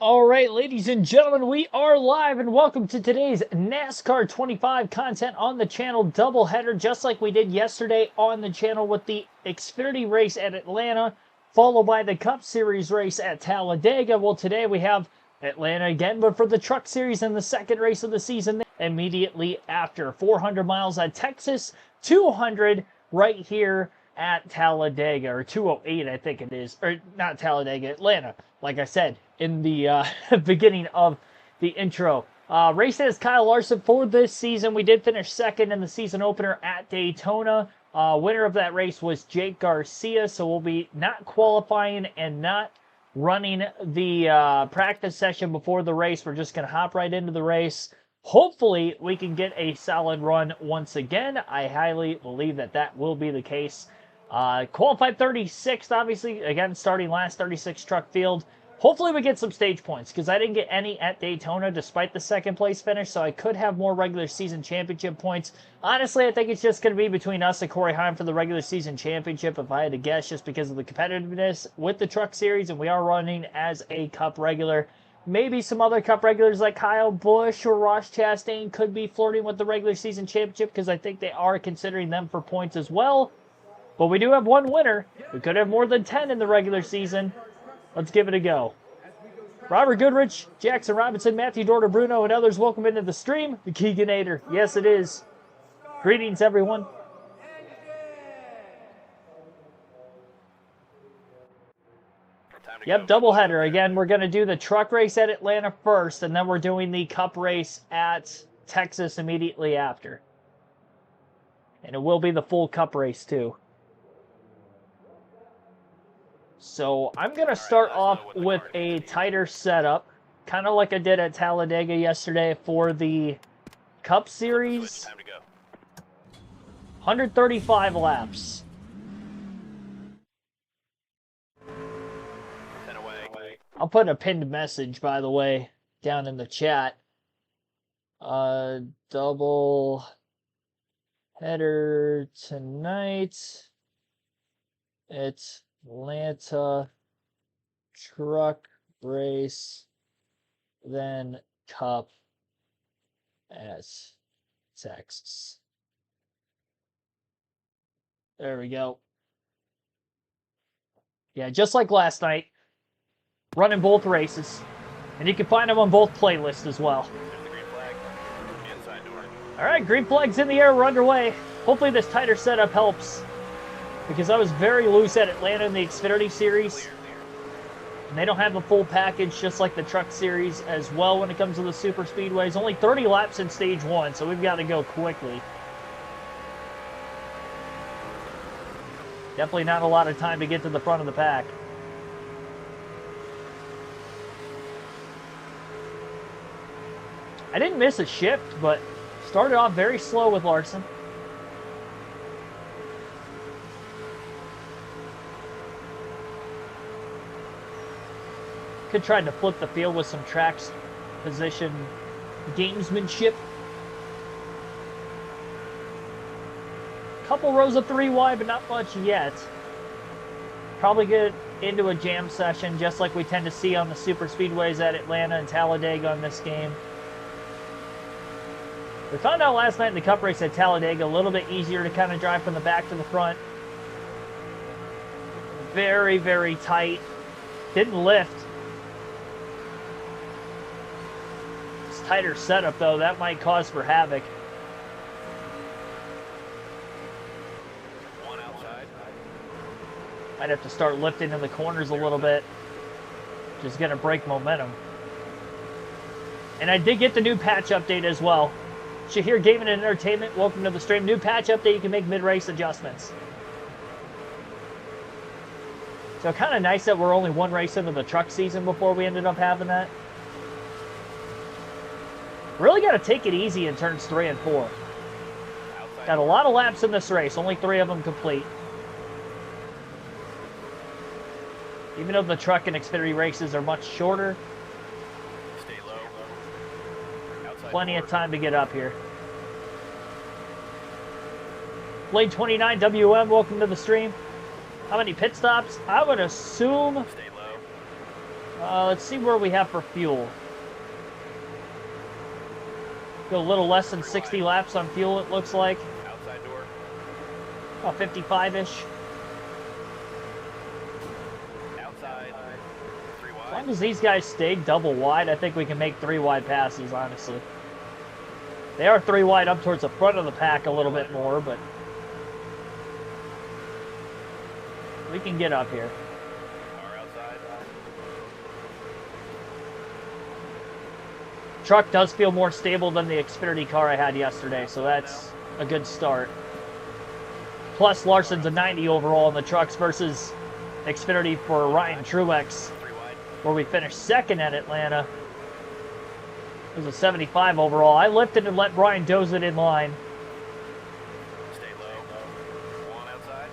All right, ladies and gentlemen, we are live and welcome to today's NASCAR 25 content on the channel doubleheader, just like we did yesterday on the channel with the Xfinity race at Atlanta, followed by the Cup Series race at Talladega. Well, today we have Atlanta again, but for the Truck Series and the second race of the season immediately after. 400 miles at Texas, 200 right here at Talladega, or 208 I think it is, or not Talladega, Atlanta, like I said in the beginning of the intro. Race as Kyle Larson for this season. We did finish second in the season opener at Daytona. Winner of that race was Jake Garcia, so we'll be not qualifying and not running the practice session before the race. We're just going to hop right into the race. Hopefully, we can get a solid run once again. I highly believe that that will be the case. Qualified 36th, obviously, again, starting last 36 truck field. Hopefully we get some stage points, because I didn't get any at Daytona despite the second place finish, so I could have more regular season championship points. Honestly, I think it's just going to be between us and Corey Heim for the regular season championship, if I had to guess, just because of the competitiveness with the Truck Series, and we are running as a Cup regular. Maybe some other Cup regulars like Kyle Busch or Ross Chastain could be flirting with the regular season championship, because I think they are considering them for points as well. But we do have one winner. We could have more than 10 in the regular season. Let's give it a go. Robert Goodrich, Jackson Robinson, Matthew Dorter Bruno, and others, welcome into the stream. The Keeganator. Yes, it is. Greetings, everyone. Yep, doubleheader. Again, we're going to do the truck race at Atlanta first, and then we're doing the Cup race at Texas immediately after. And it will be the full Cup race, too. So I'm going to start off with a tighter setup, kind of like I did at Talladega yesterday for the Cup Series. 135 laps. I'll put a pinned message, by the way, down in the chat. Double header tonight. It's Atlanta truck race, then Cup at Texas. There we go. Yeah, just like last night, running both races, and you can find them on both playlists as well. All right, green flag's in the air. We're underway. Hopefully this tighter setup helps, because I was very loose at Atlanta in the Xfinity Series. And they don't have the full package, just like the Truck Series as well when it comes to the super speedways. Only 30 laps in stage one, so we've got to go quickly. Definitely not a lot of time to get to the front of the pack. I didn't miss a shift, but started off very slow with Larson. Could try to flip the field with some tracks position gamesmanship. Couple rows of 3 wide, but not much yet. Probably get into a jam session, just like we tend to see on the super speedways at Atlanta and Talladega on this game. We found out last night in the Cup race at Talladega, a little bit easier to kind of drive from the back to the front. Very, very tight. Didn't lift. Tighter setup, though, that might cause for havoc. Might have to start lifting in the corners a little bit. Just going to break momentum. And I did get the new patch update as well. Shahir Gaming and Entertainment, welcome to the stream. New patch update, you can make mid-race adjustments. So kind of nice that we're only one race into the truck season before we ended up having that. Really got to take it easy in turns 3 and 4. Got a lot of laps in this race, only 3 of them complete. Even though the truck and Xfinity races are much shorter, plenty of time to get up here. Blade 29 WM, welcome to the stream. How many pit stops? I would assume Let's see where we have for fuel. Go a little less than 60 laps on fuel, it looks like. Outside door. About 55-ish. Outside. 3 wide. As long as these guys stay double wide, I think we can make 3 wide passes, honestly. They are 3 wide up towards the front of the pack a little bit more, but we can get up here. Car outside. Truck does feel more stable than the Xfinity car I had yesterday, so that's a good start. Plus, Larson's a 90 overall in the trucks versus Xfinity for Ryan Truex, 3 wide. where we finished second at Atlanta. It was a 75 overall. I lifted and let Brian doze it in line. Stay low. 1 outside.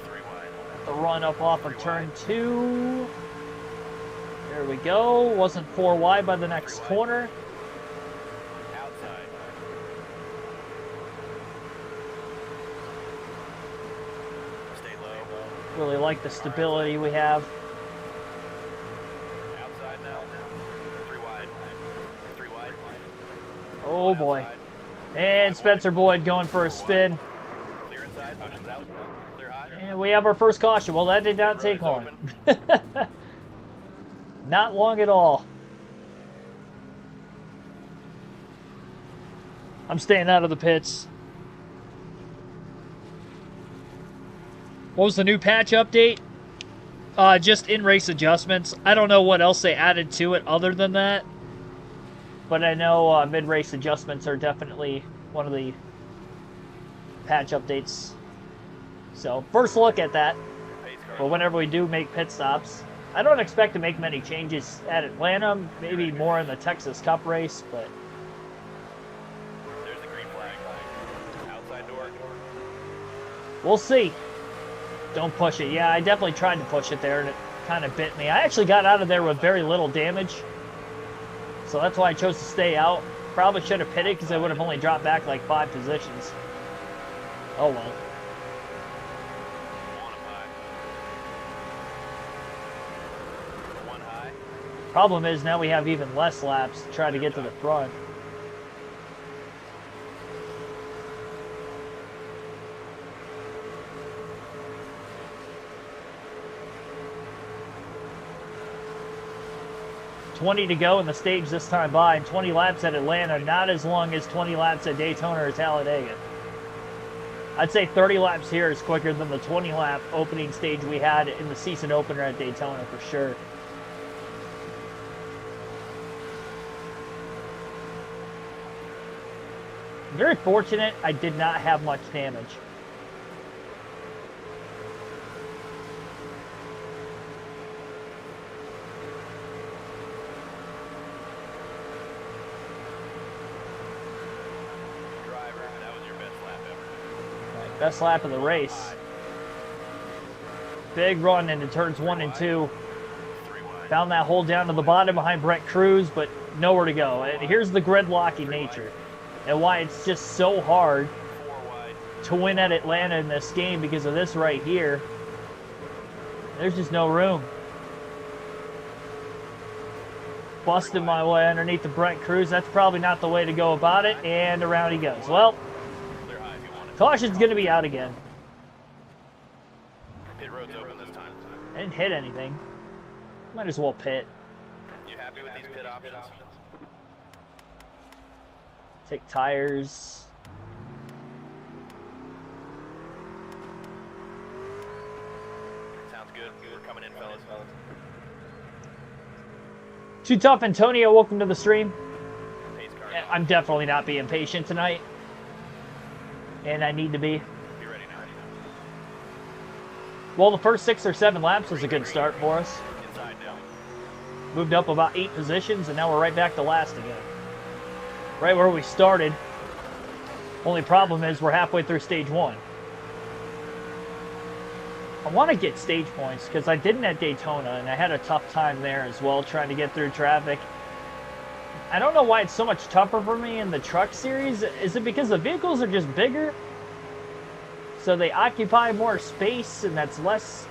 3 wide. The run up off of turn 2. There we go. Wasn't 4 wide by the next corner. Outside. Stay low. Really like the stability we have. Outside now. 3 wide. 3 wide. Oh boy. And Spencer Boyd going for a spin. Clear inside. Caution's out. Clear high. And we have our first caution. Well, that did not take long. Not long at all. I'm staying out of the pits. What was the new patch update? Just in-race adjustments. I don't know what else they added to it other than that. But I know mid-race adjustments are definitely one of the patch updates. So, first look at that. But whenever we do make pit stops, I don't expect to make many changes at Atlanta. Maybe more in the Texas Cup race, but There's the green flag. Outside door. we'll see. Don't push it. Yeah, I definitely tried to push it there, and it kind of bit me. I actually got out of there with very little damage, so that's why I chose to stay out. Probably should have pitted because I would have only dropped back like 5 positions. Oh well. 1 high. 1 high. Problem is now we have even less laps to try to get to the front. $20 to go in the stage this time by, and 20 laps at Atlanta, not as long as 20 laps at Daytona or Talladega. I'd say 30 laps here is quicker than the 20-lap opening stage we had in the season opener at Daytona for sure. Very fortunate I did not have much damage. Driver, that was your best lap ever. Best lap of the race. Big run into turns 1 and 2. 3 wide. Found that hole down to the bottom behind Brent Cruz, but nowhere to go. And here's the gridlocky nature and why it's just so hard 4 wide. to win at Atlanta in this game because of this right here. There's just no room. Busting my way underneath the Brent Cruz. That's probably not the way to go about it. And around he goes. Well, Clear high if you want it. caution's going to be out again. Pit road's open this time. I didn't hit anything. Might as well pit. You happy with these pit options? Take tires. Sounds good. We're coming in, fellas. Too tough, Antonio. Welcome to the stream. Pace car. I'm definitely not being patient tonight. And I need to be. Be ready now. Well, the first 6 or 7 laps was a good start for us. Inside now. Moved up about 8 positions, and now we're right back to last again. Right where we started. Only problem is we're halfway through stage 1. I want to get stage points because I didn't at Daytona, and I had a tough time there as well trying to get through traffic. I don't know why it's so much tougher for me in the truck series. Is it because the vehicles are just bigger? So they occupy more space, and that's less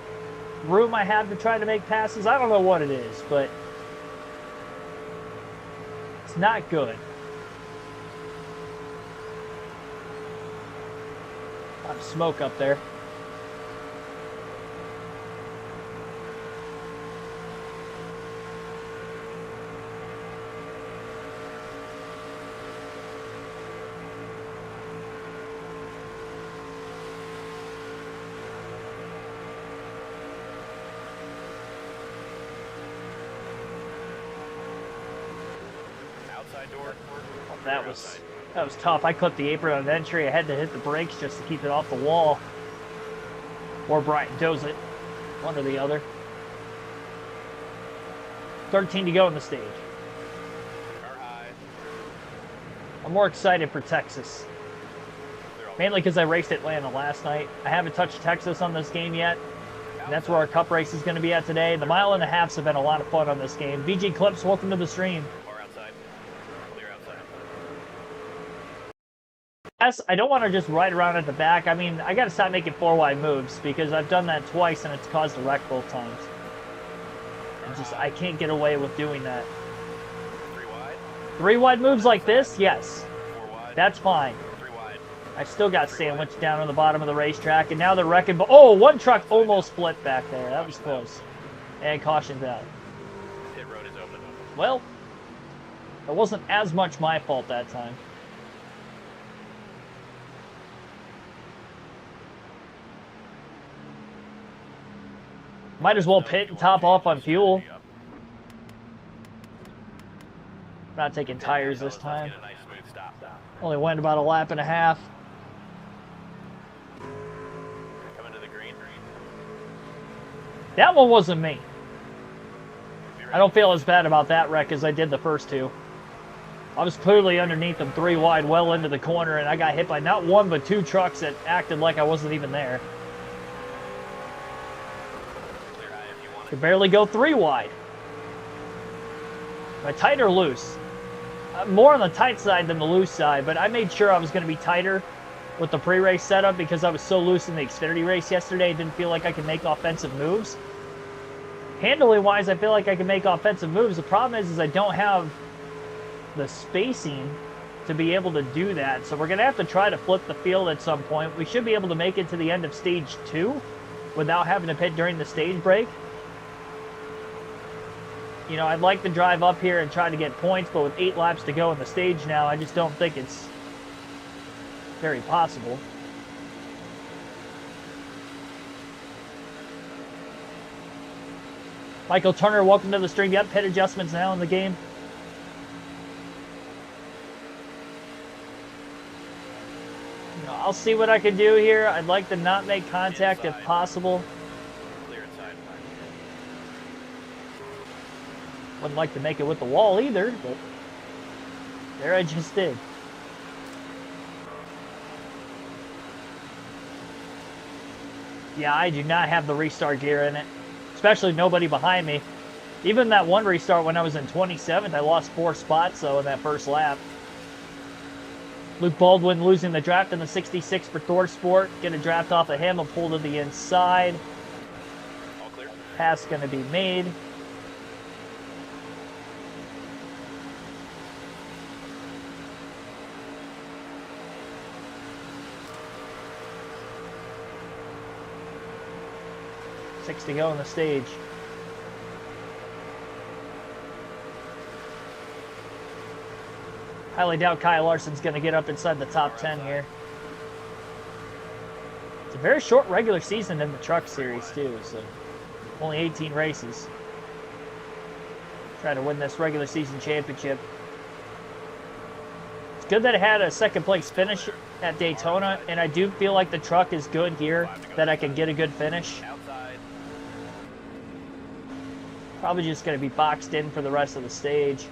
room I have to try to make passes. I don't know what it is, but it's not good. A lot of smoke up there. Door. That was tough. I clipped the apron on entry. I had to hit the brakes just to keep it off the wall. Or Brian does it. One or the other. 13 to go in the stage. Car high. I'm more excited for Texas. Mainly because I raced Atlanta last night. I haven't touched Texas on this game yet. And that's where our cup race is going to be at today. The 1.5 miles have been a lot of fun on this game. VG Clips, welcome to the stream. I don't want to just ride around at the back. I mean, I got to stop making 4-wide moves because I've done that twice and it's caused a wreck both times. I can't get away with doing that. 3-wide moves like this? Yes. That's fine. I still got sandwiched down on the bottom of the racetrack, and now they're wrecking. Oh, one truck almost split back there. That was close. And caution's out. Pit road is open. Well, it wasn't as much my fault that time. Might as well pit and top off on fuel. Not taking tires this time. Only went about 1.5 laps. Coming to the green. That one wasn't me. I don't feel as bad about that wreck as I did the first two. I was clearly underneath them 3 wide well into the corner, and I got hit by not one but 2 trucks that acted like I wasn't even there. Could barely go 3 wide. Am I tight or loose? More on the tight side than the loose side, but I made sure I was going to be tighter with the pre-race setup because I was so loose in the Xfinity race yesterday. I didn't feel like I could make offensive moves. Handling wise, I feel like I can make offensive moves. The problem is I don't have the spacing to be able to do that. So we're going to have to try to flip the field at some point. We should be able to make it to the end of stage 2 without having to pit during the stage break. You know, I'd like to drive up here and try to get points, but with 8 laps to go in the stage now, I just don't think it's very possible. Michael Turner, welcome to the stream. Yep, pit adjustments now in the game. You know, I'll see what I can do here. I'd like to not make contact if possible. Wouldn't like to make it with the wall either, but there I just did. Yeah, I do not have the restart gear in it, especially nobody behind me. Even that one restart when I was in 27th, I lost 4 spots though in that first lap. Luke Baldwin losing the draft in the 66 for Thor Sport. Get a draft off of him, a pull to the inside. All clear. Pass going to be made. Six to go on the stage. Highly doubt Kyle Larson's going to get up inside the top 10 here. It's a very short regular season in the truck series too, so only 18 races. Try to win this regular season championship. It's good that it had a second place finish at Daytona, and I do feel like the truck is good here, that I can get a good finish. Probably just going to be boxed in for the rest of the stage.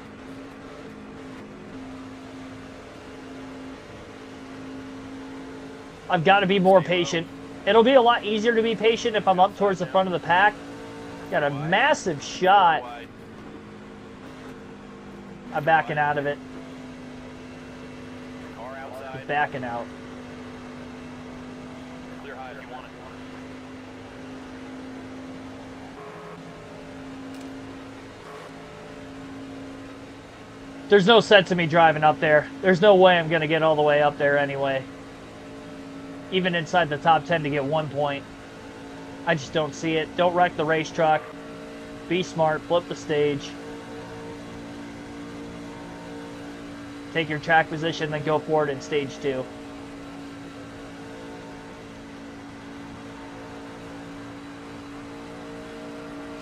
I've got to be more patient. It'll be a lot easier to be patient if I'm up towards the front of the pack. Got a massive shot. I'm backing out of it. Just backing out. There's no sense of me driving up there. There's no way I'm going to get all the way up there anyway. Even inside the top 10 to get 1 point. I just don't see it. Don't wreck the race truck. Be smart. Flip the stage. Take your track position, then go forward in stage 2.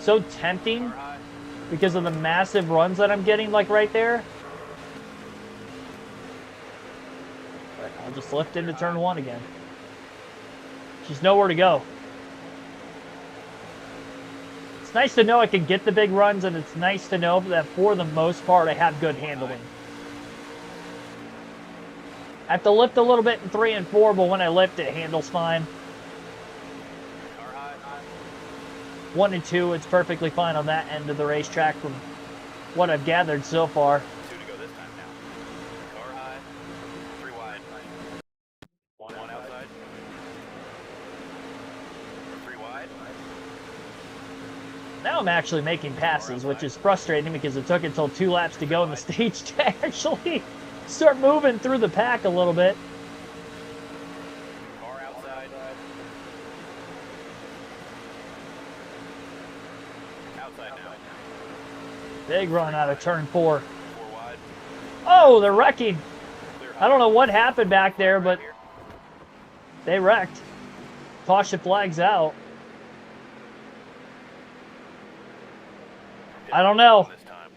So tempting because of the massive runs that I'm getting, like right there. But I'll just lift into turn 1 again. Just nowhere to go. It's nice to know I can get the big runs, and it's nice to know that for the most part I have good handling. I have to lift a little bit in 3 and 4, but when I lift, it handles fine. 1 and 2, it's perfectly fine on that end of the racetrack from what I've gathered so far. 2 to go this time now. Car high, 3 wide. 1 outside. 3 wide. Now I'm actually making passes, which is frustrating because it took until 2 laps to go in the stage to actually start moving through the pack a little bit. Car outside. Outside now. Big run out of turn 4. 4 wide. Oh, they're wrecking. Clear I don't know what happened back there, but they wrecked. Caution flags out. I don't know. This time.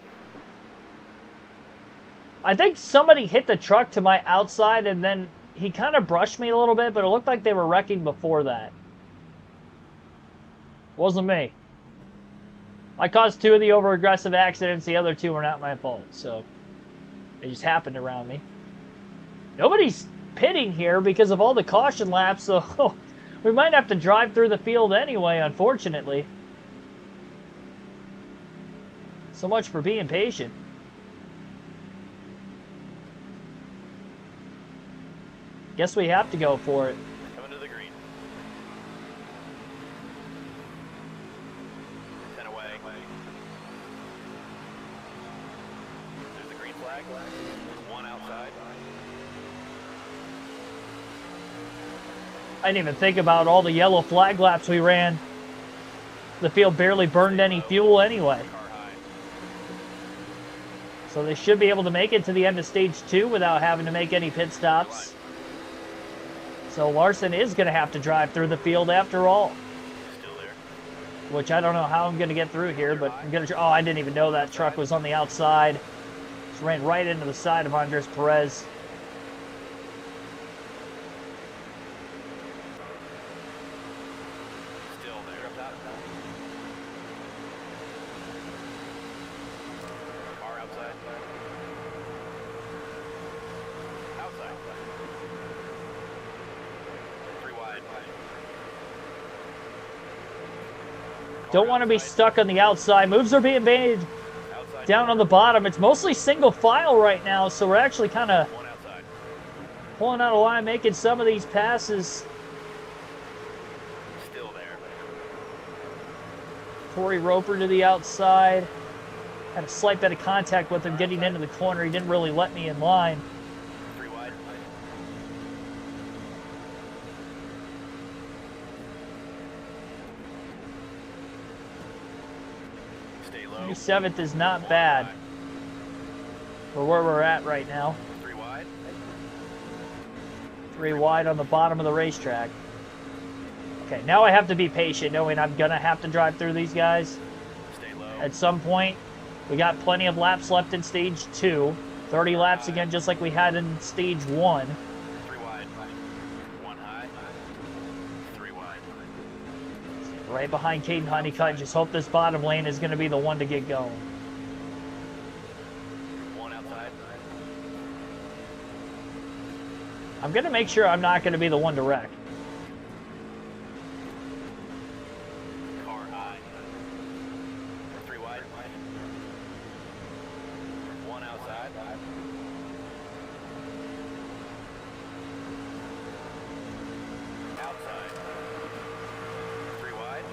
I think somebody hit the truck to my outside, and then he kind of brushed me a little bit, but it looked like they were wrecking before that. Wasn't me. I caused 2 of the over-aggressive accidents. The other 2 were not my fault, so they just happened around me. Nobody's pitting here because of all the caution laps, so we might have to drive through the field anyway, unfortunately. So much for being patient. Guess we have to go for it. Coming to the green. 10 away. There's the green flag. 1 outside. I didn't even think about all the yellow flag laps we ran. The field barely burned any fuel anyway. Car high. So they should be able to make it to the end of stage 2 without having to make any pit stops. So Larson is going to have to drive through the field after all. Still there. Which I don't know how I'm going to get through here, but I'm going to... Oh, I didn't even know that truck was on the outside. Just ran right into the side of Andres Perez. Still there. Up top. Car outside. Outside. 3 wide. Don't want to be stuck on the outside. Moves are being made Outside. down on the bottom. It's mostly single file right now, so we're actually kind of 1 outside. pulling out a line, making some of these passes. Still there. Corey Roper to the outside. Had a slight bit of contact with him getting into the corner. He didn't really let me in line. 3 wide. Stay low. 37th is not bad for where we're at right now. 3 wide. 3 wide on the bottom of the racetrack. Okay, now I have to be patient, knowing I'm going to have to drive through these guys Stay low. at some point. We got plenty of laps left in stage 2. 30 laps again, just like we had in stage 1. 3 wide. 1 high. 3 wide. Right behind Caden Honeycutt. Just hope this bottom lane is going to be the one to get going. 1 outside. I'm going to make sure I'm not going to be the one to wreck. Car high. 3 wide. 1 outside. Outside. 3 wide.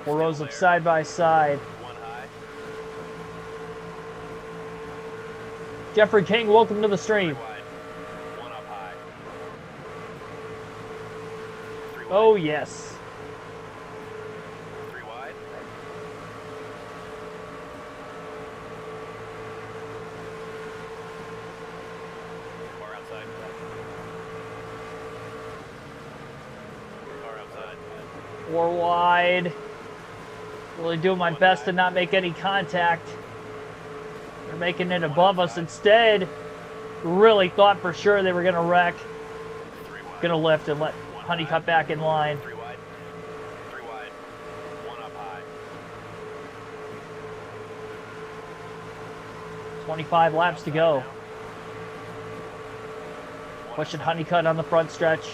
4 rows of side by side. One high. Jeffrey King, welcome to the stream. Wide. One up high. Three wide. Oh, yes. Three wide. Car outside. Car outside. 4 wide. Really doing my best to not make any contact. They're making it above us instead. Really thought for sure they were going to wreck. Three wide. Going to lift and let Honeycutt back in line. Three wide. Three wide. One up high. 25 laps to go. Pushing Honeycutt on the front stretch.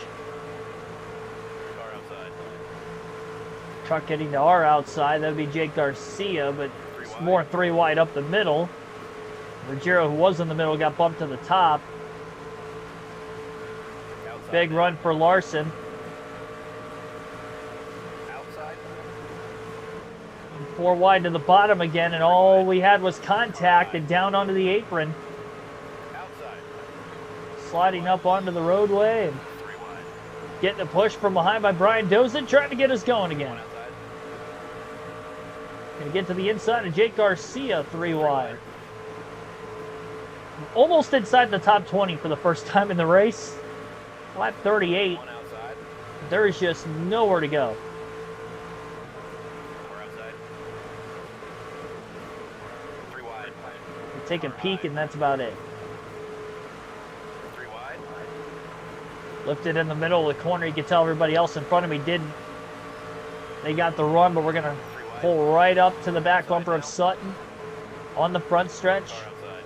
Car outside. Truck getting to our outside. That would be Jake Garcia, but it's more 3 wide up the middle. Ruggiero, who was in the middle, got bumped to the top. Outside. Big run for Larson. Outside. 4 wide to the bottom again, and all we had was contact and down onto the apron. Outside. Sliding up onto the roadway and Three wide. getting a push from behind by Brian Dozin, trying to get us going again. One outside. Gonna get to the inside of Jake Garcia, 3 wide. Almost inside the top 20 for the first time in the race. Lap 38. One outside. There is just nowhere to go. Car outside. Three wide. Take a peek, and that's about it. Three wide. Lifted in the middle of the corner. You can tell everybody else in front of me didn't. They got the run, but we're going to Three wide. pull right up to the back bumper of Sutton on the front stretch. Car outside.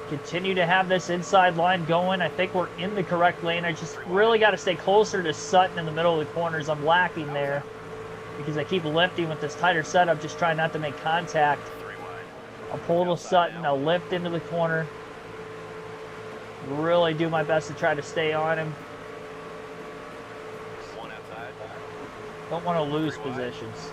Continue to have this inside line going. I think we're in the correct lane. I just really got to stay closer to Sutton in the middle of the corners. I'm lacking there because I keep lifting with this tighter setup, just trying not to make contact. Three wide. I'll pull to Sutton. I'll lift into the corner. Really do my best to try to stay on him. One outside. Don't want to lose positions.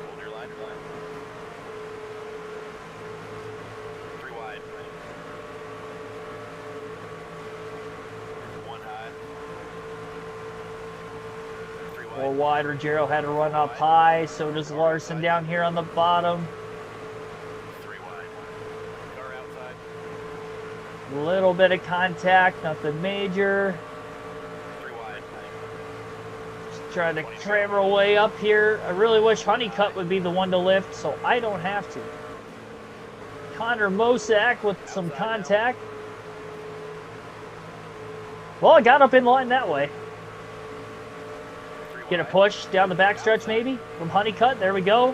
Hold your line. Three wide. One high. Three wide. 4 wide. Ruggiero had to run up high. So does Larson down here on the bottom. Three wide. Car outside. Little bit of contact, nothing major. Three wide. Just trying to cram our way up here. I really wish Honeycutt would be the one to lift, so I don't have to. Connor Mosak with some contact. Well, I got up in line that way. Three Get a wide. push down the backstretch maybe from Honeycutt. There we go.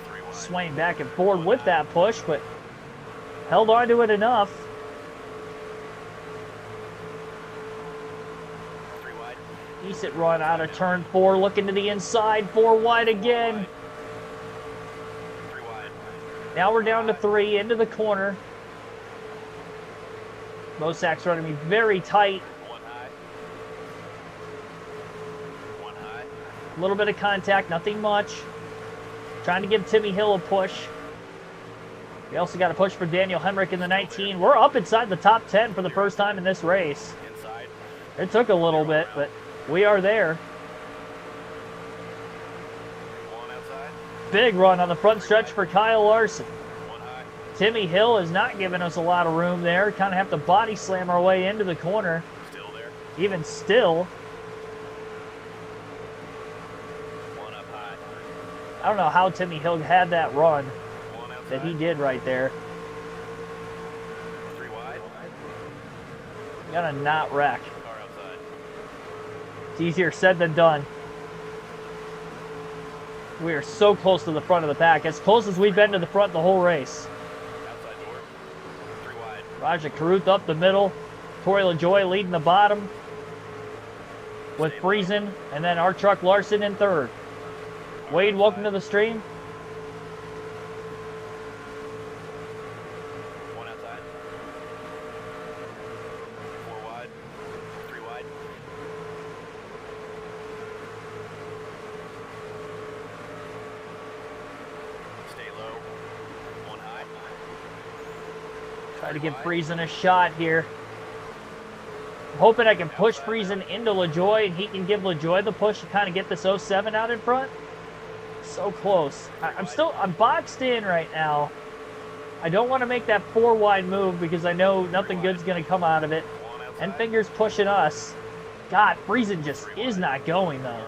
Three wide. Swaying back and forward with that push, but held on to it enough. Three wide. Decent run out of turn 4, looking to the inside, 4 wide again. Three wide. Now we're down to 3, into the corner. Mosak's running me very tight. One high. One high. A little bit of contact, nothing much. Trying to give Timmy Hill a push. We also got a push for Daniel Hemrick in the 19. We're up inside the top 10 for the first time in this race. Inside. It took a little bit, but we are there. One outside. Big run on the front stretch for Kyle Larson. One high. Timmy Hill is not giving us a lot of room there. Kind of have to body slam our way into the corner. Still there. Even still, One up high. I don't know how Timmy Hill had that run One outside. that he did right there. Three wide. Gotta not wreck. Car outside. It's easier said than done. We are so close to the front of the pack, as close as we've been to the front the whole race. Outside door. Three wide. Raja Caruth up the middle. Torrey LaJoy leading the bottom with Friesen, and then our truck Larson in third. Wade, welcome to the stream. One outside. Try to give Friesen a shot here. I'm hoping I can push Friesen into LaJoy and he can give LaJoy the push to kind of get this 07 out in front. So close. I'm boxed in right now. I don't want to make that 4 wide move because I know nothing good's going to come out of it. Enfinger's pushing us. God, Friesen just is not going though.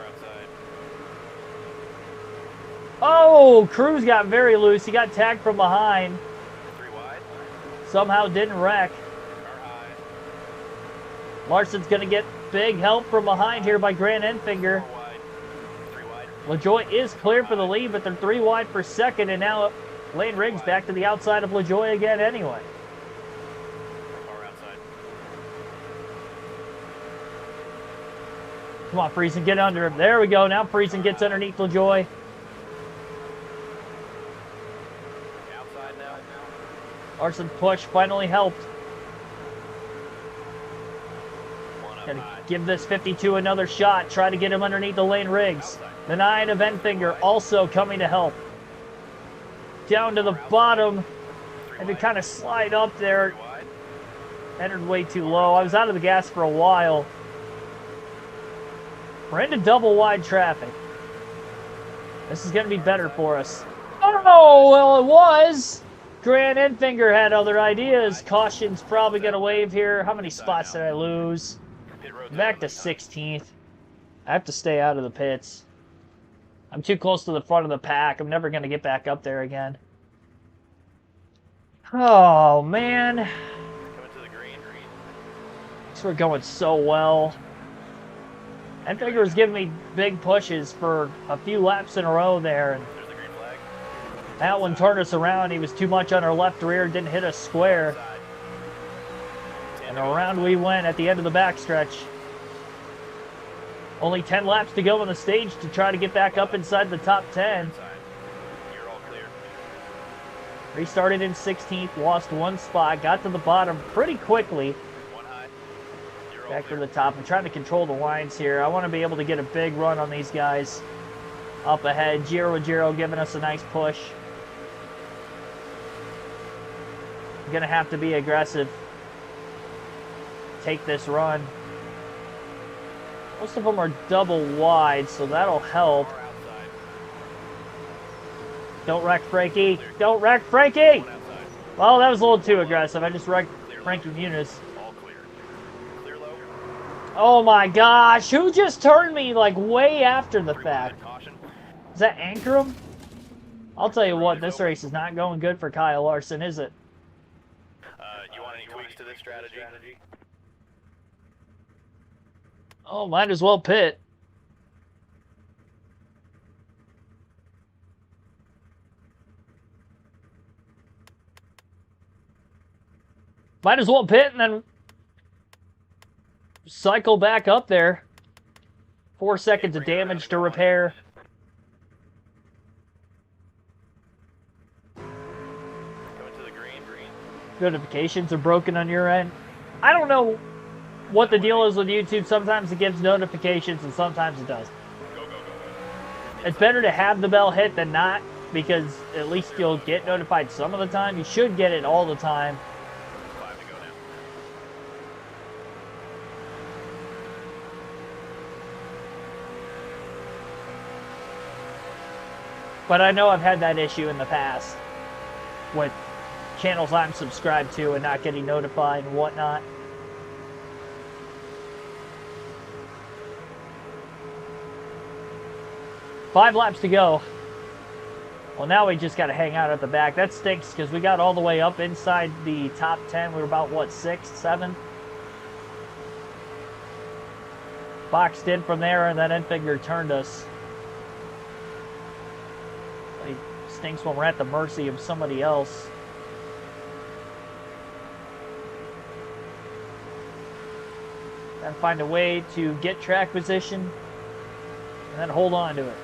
Oh, Cruz got very loose. He got tagged from behind. Somehow didn't wreck. Larson's going to get big help from behind here by Grant Enfinger. LaJoy is clear for the lead, but they're 3 wide for second, and now Lane Riggs back to the outside of LaJoy again anyway. Come on, Friesen, get under him. There we go. Now Friesen gets underneath LaJoy. Larson push finally helped. Gotta give this 52 another shot. Try to get him underneath the Lane Riggs. The 9 of Enfinger also coming to help. Down to the bottom. And to kind of slide up there. Entered way too low. I was out of the gas for a while. We're into double wide traffic. This is going to be better for us. Oh, well, it was. Grant Enfinger had other ideas. Caution's probably going to wave here. How many spots did I lose? Back to 16th. I have to stay out of the pits. I'm too close to the front of the pack. I'm never going to get back up there again. Oh, man. Coming to the green. We're going so well. Enfinger was giving me big pushes for a few laps in a row there. And There's the green flag. that one turned us around. He was too much on our left rear. Didn't hit us square. And around we went at the end of the backstretch. Only 10 laps to go on the stage to try to get back up inside the top 10. You're all clear. Restarted in 16th, lost 1 spot, got to the bottom pretty quickly. 1 high. You're all Back to clear. the top. I'm trying to control the lines here. I want to be able to get a big run on these guys up ahead. Giro giving us a nice push. I'm going to have to be aggressive. Take this run. Most of them are double wide, so that'll help. Far outside. Don't wreck Frankie. Don't wreck Frankie! One outside. Well, that was a little too aggressive. I just wrecked Frankie Muniz. All clear. Clear low. Oh my gosh, who just turned me like way after the 3 fact? wide, caution. Is that Ankrum? I'll tell you what, this race is not going good for Kyle Larson, is it? You want any tweaks to this strategy? Oh, might as well pit. Might as well pit and then cycle back up there. 4 seconds of damage to repair. Coming to the green. Notifications are broken on your end. I don't know what the deal is with YouTube. Sometimes it gives notifications and sometimes it doesn't. Go. It's better to have the bell hit than not, because at least you'll get notified some of the time. You should get it all the time. 5 to go now. But I know I've had that issue in the past with channels I'm subscribed to and not getting notified and whatnot. Five laps to go. Well, now we just got to hang out at the back. That stinks because we got all the way up inside the top 10. We were about, what, 6th, 7th? Boxed in from there, and then Enfinger turned us. It stinks when we're at the mercy of somebody else. Gotta find a way to get track position and then hold on to it.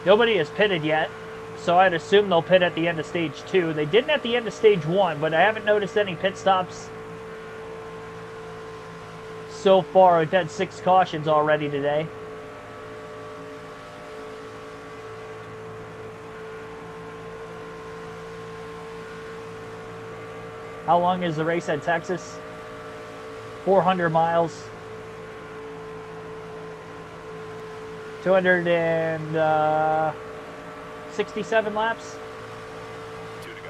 Nobody has pitted yet, so I'd assume they'll pit at the end of stage 2. They didn't at the end of stage 1, but I haven't noticed any pit stops So far, we've had 6 cautions already today. How long is the race at Texas? 400 miles. 267 laps. 2 to go.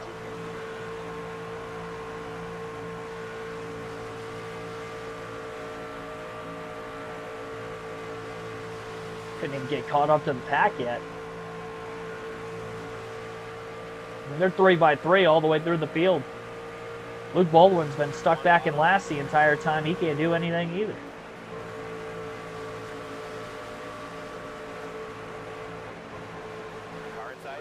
Couldn't even get caught up to the pack yet. I mean, they're 3x3 all the way through the field. Luke Baldwin's been stuck back in last the entire time. He can't do anything either. Car inside.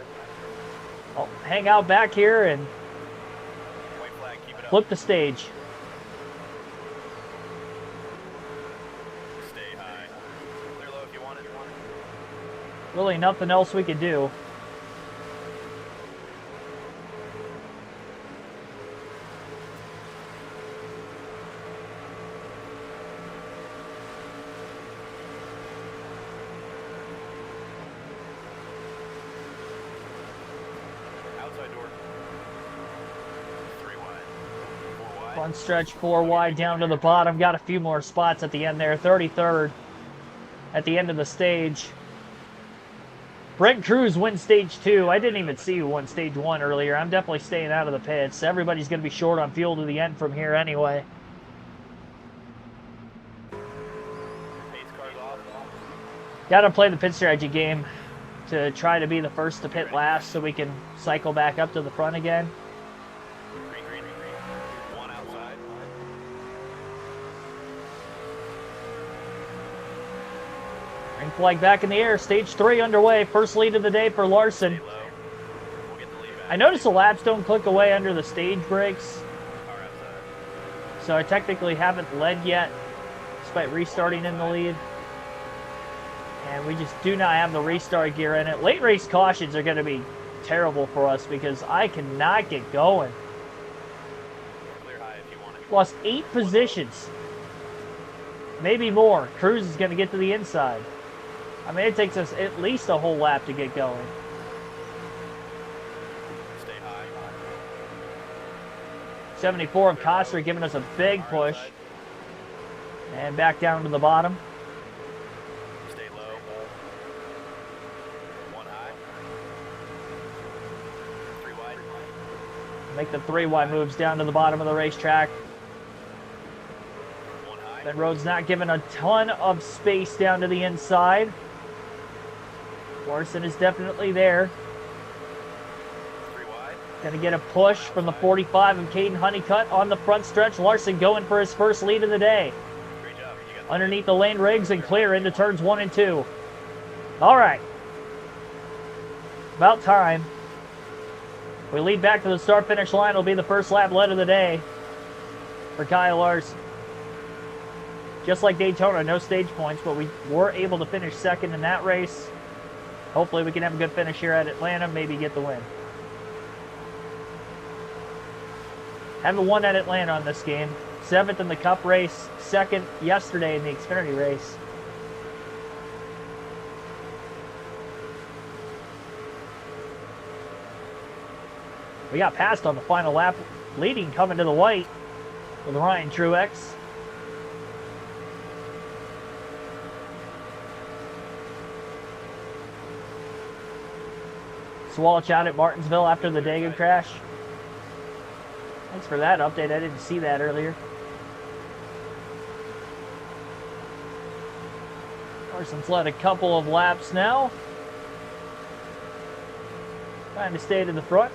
I'll hang out back here and White flag, keep it up. flip the stage. Stay high. Clear low if you want it. Really nothing else we could do. Outside door. 3 wide. 4 wide. Front stretch 4 wide down to the bottom. Got a few more spots at the end there. 33rd at the end of the stage. Brent Cruz wins stage 2. I didn't even see who won stage 1 earlier. I'm definitely staying out of the pits. Everybody's going to be short on fuel to the end from here anyway. Pace cars off. Got to play the pit strategy game to try to be the first to pit last so we can cycle back up to the front again. Green, green, green. 1 outside. Green flag back in the air. Stage 3 underway. First lead of the day for Larson. Stay low. We'll get the lead back. I noticed the laps don't click away under the stage brakes, Car outside. so I technically haven't led yet, despite restarting in the lead. And we just do not have the restart gear in it. Late race cautions are going to be terrible for us because I cannot get going. Clear high if you want it. Lost 8 positions. Maybe more. Cruz is going to get to the inside. I mean, it takes us at least a whole lap to get going. Stay high. 74 of Coster giving us a big Car push. outside. And back down to the bottom. Stay low. 1 high. 3 wide. Make the 3 wide moves down to the bottom of the racetrack. 1 high. Ben Rhodes not giving a ton of space down to the inside. Larson is definitely there. 3 wide. Gonna get a push from the 45 of Caden Honeycutt on the front stretch. Larson going for his first lead of the day. Great job. You got the Underneath the lane rigs and clear into turns 1 and 2. All right. About time. We lead back to the start-finish line. It'll be the first lap led of the day for Kyle Larson. Just like Daytona, no stage points, but we were able to finish second in that race. Hopefully we can have a good finish here at Atlanta, maybe get the win. Haven't won at Atlanta on this game. 7th in the Cup race, 2nd yesterday in the Xfinity race. We got passed on the final lap, leading coming to the white with Ryan Truex. Swalch out at Martinsville after the Dago crash. Thanks for that update. I didn't see that earlier. Larson's led a couple of laps now. Trying to stay to the front.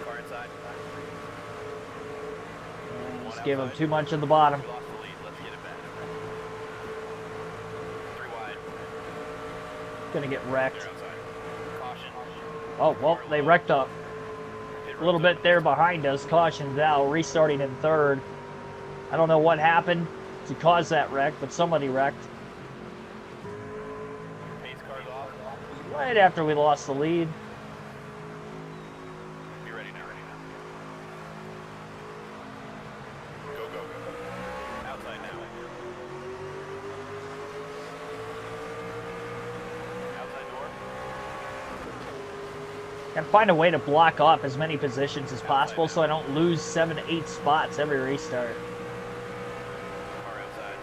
car inside. Just gave him too much at the bottom. We lost the lead. Let's get it back. 3 wide. Gonna get wrecked. Clear outside. Caution. Oh, well, they wrecked up a little bit there behind us. Caution's out, restarting in 3rd. I don't know what happened to cause that wreck, but somebody wrecked. right after we lost the lead. Be ready now. Go, go, go. Outside now. Outside door. Gotta find a way to block off as many positions as possible so I don't lose 7 to 8 spots every restart. Car outside.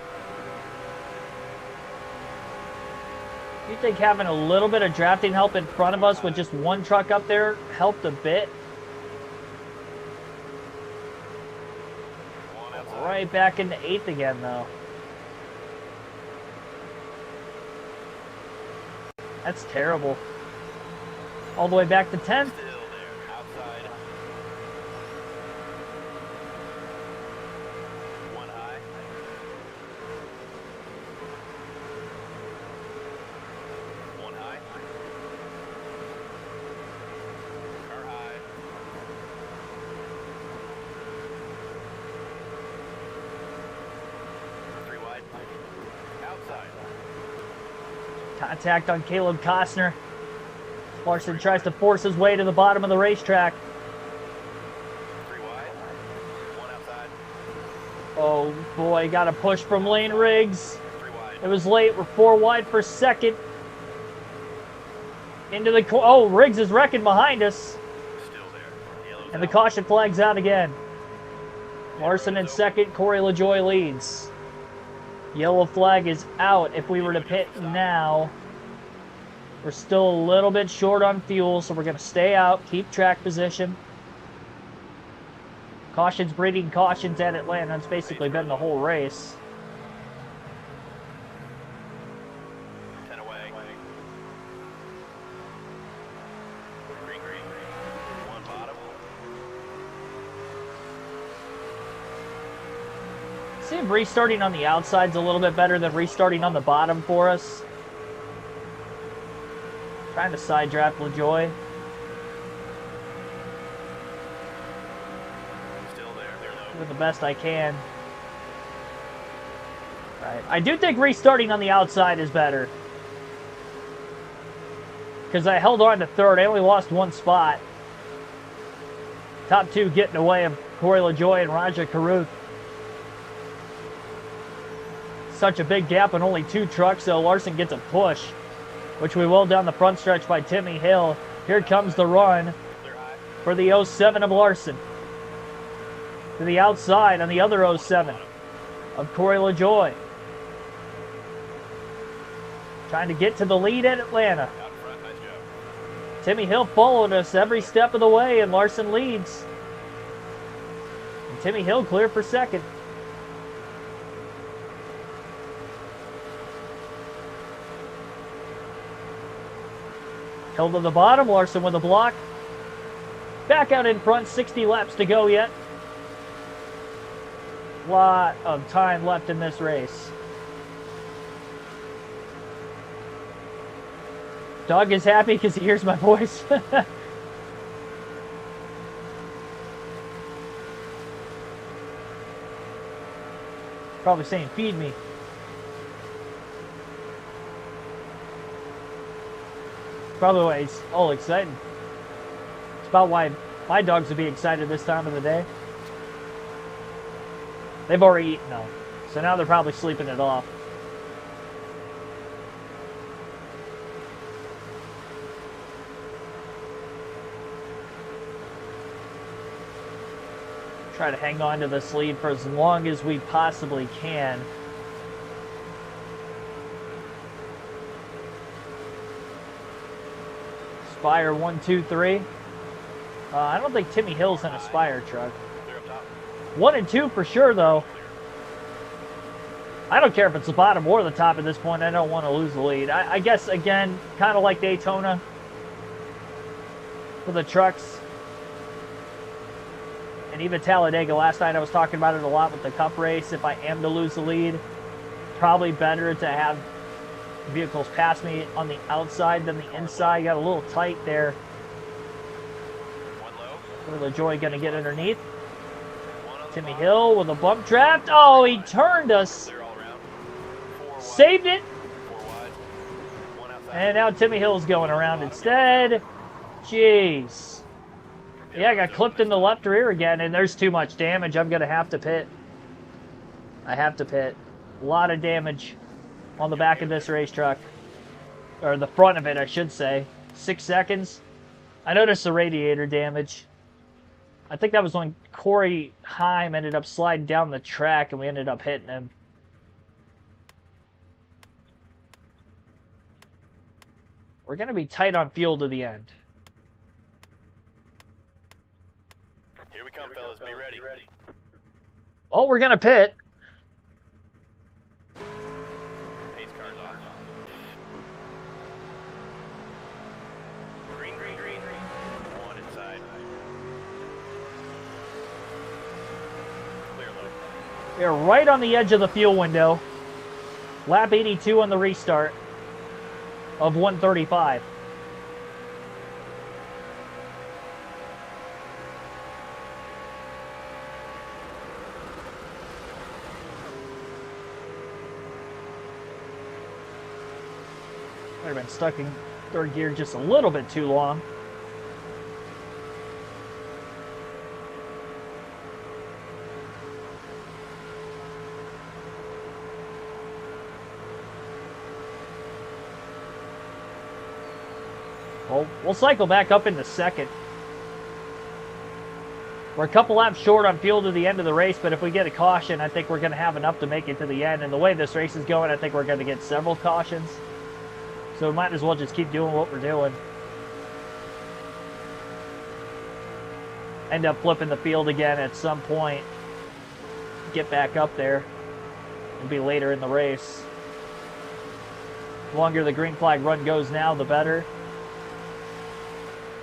You think having a little bit of drafting help in front of us with just one truck up there helped a bit? One outside. Right back into 8th again, though. That's terrible. All the way back to 10th. Still there. Outside. One high. One high. Car high. Three wide. Outside. Contact on Caleb Costner. Larson tries to force his way to the bottom of the racetrack. Three wide. One outside. Oh boy, got a push from Lane Riggs. Three wide. It was late. We're 4 wide for second. Into the oh, Riggs is wrecking behind us, Still there. Yellow's and the out. caution flag's out again. Larson in second. Corey LaJoy leads. Yellow flag is out. If we were to pit now, we're still a little bit short on fuel, so we're going to stay out, keep track position. Cautions breeding cautions at Atlanta. It's basically been the whole race. 10 away. Green, green. One bottom. See if restarting on the outside's a little bit better than restarting on the bottom for us. Trying to side draft LaJoy. Still there. Doing the best I can. Right. I do think restarting on the outside is better. Because I held on to third. I only lost 1 spot. Top 2 getting away of Corey LaJoy and Raja Caruth. Such a big gap on only 2 trucks, so Larson gets a push, which we will down the front stretch by Timmy Hill. Here comes the run Clear high. for the 07 of Larson. To the outside on the other 07 of Corey LaJoy. Trying to get to the lead at Atlanta. Out in front. Nice job. Timmy Hill followed us every step of the way, and Larson leads. And Timmy Hill clear for second. Hill to the bottom, Larson with a block. Back out in front, 60 laps to go yet. Lot of time left in this race. Doug is happy because he hears my voice. Probably saying, feed me. Probably why he's all excited. It's about why my dogs would be excited this time of the day. They've already eaten though, so now they're probably sleeping it off. Try to hang on to this lead for as long as we possibly can. Spire 1, 2, 3. I don't think Timmy Hill's in a Spire truck. Clear up top. 1 and 2 for sure, though. I don't care if it's the bottom or the top at this point. I don't want to lose the lead. I guess, again, kind of like Daytona for the trucks. And even Talladega last night, I was talking about it a lot with the Cup race. If I am to lose the lead, probably better to have vehicles pass me on the outside than the inside. Got a little tight there. One low. LaJoy going to get underneath. One on the Timmy bottom. Hill with a bump draft. Oh, he turned us. Clear all around. Four wide. Saved it. 4 wide. One outside. And now Timmy Hill's going around instead. Jeez. Yeah, I got clipped in the left rear again, and there's too much damage. I'm going to have to pit. I have to pit. A lot of damage on the back of this race truck. Or the front of it, I should say. 6 seconds. I noticed the radiator damage. I think that was when Corey Heim ended up sliding down the track, and we ended up hitting him. We're going to be tight on fuel to the end. Here we come, fellas. Be ready. Oh, we're going to pit. Pace car's off. Green, green, green. One inside. Clear low. We're right on the edge of the fuel window. Lap 82 on the restart of 135. Might have been stuck in third gear just a little bit too long. Well, we'll cycle back up into second. We're a couple laps short on fuel to the end of the race, but if we get a caution, I think we're going to have enough to make it to the end. And the way this race is going, I think we're going to get several cautions. So we might as well just keep doing what we're doing. End up flipping the field again at some point. Get back up there. It'll be later in the race. The longer the green flag run goes now, the better.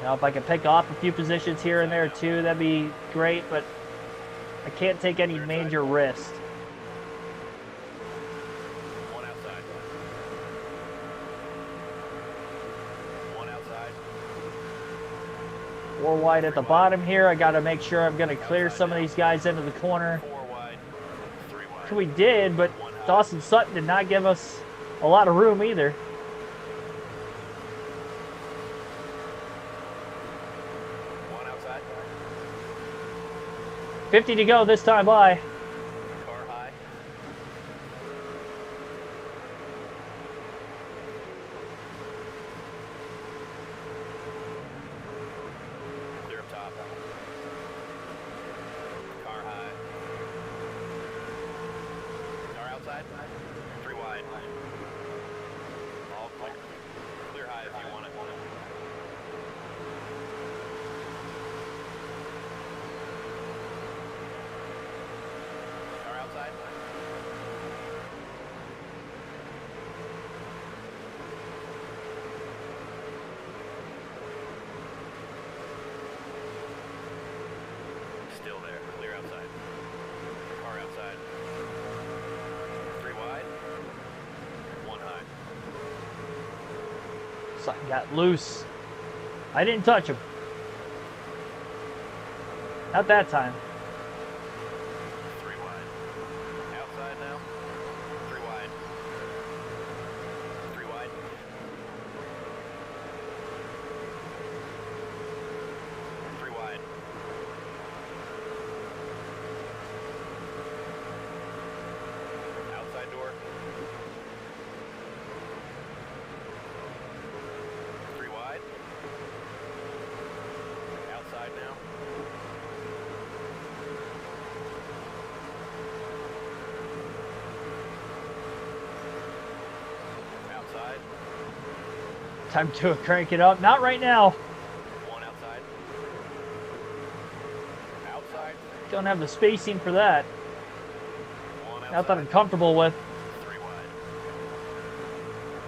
Now, if I can pick off a few positions here and there too, that'd be great, but I can't take any major risk. One outside. One outside. 4 wide at the bottom here. I got to make sure I'm going to clear some of these guys into the corner. 4 wide. 3 wide. We did, but Dawson Sutton did not give us a lot of room either. One outside. 50 to go this time by. Car high. Clear up top. Car high. Car outside. 3 wide. All clear. Clear high if you want it. Car outside. Still there. Clear outside. Car outside. 3 wide. 1 high. Sutton got loose. I didn't touch him. Not that time. 3 wide. Outside now. 3 wide. 3 wide. 3 wide. Outside door. 3 wide. Outside now. Outside. Time to crank it up. Not right now. 1 outside. Outside. Don't have the spacing for that. 1 outside. Not that I'm comfortable with. 3 wide.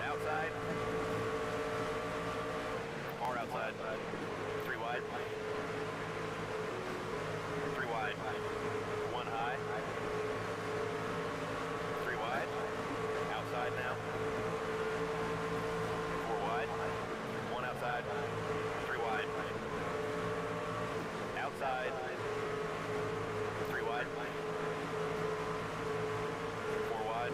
Outside. More outside. 3 wide. 3 wide. 1 high. 3 wide. Outside now. 4 wide. 1 outside. 3 wide. Outside. 3 wide. 4 wide.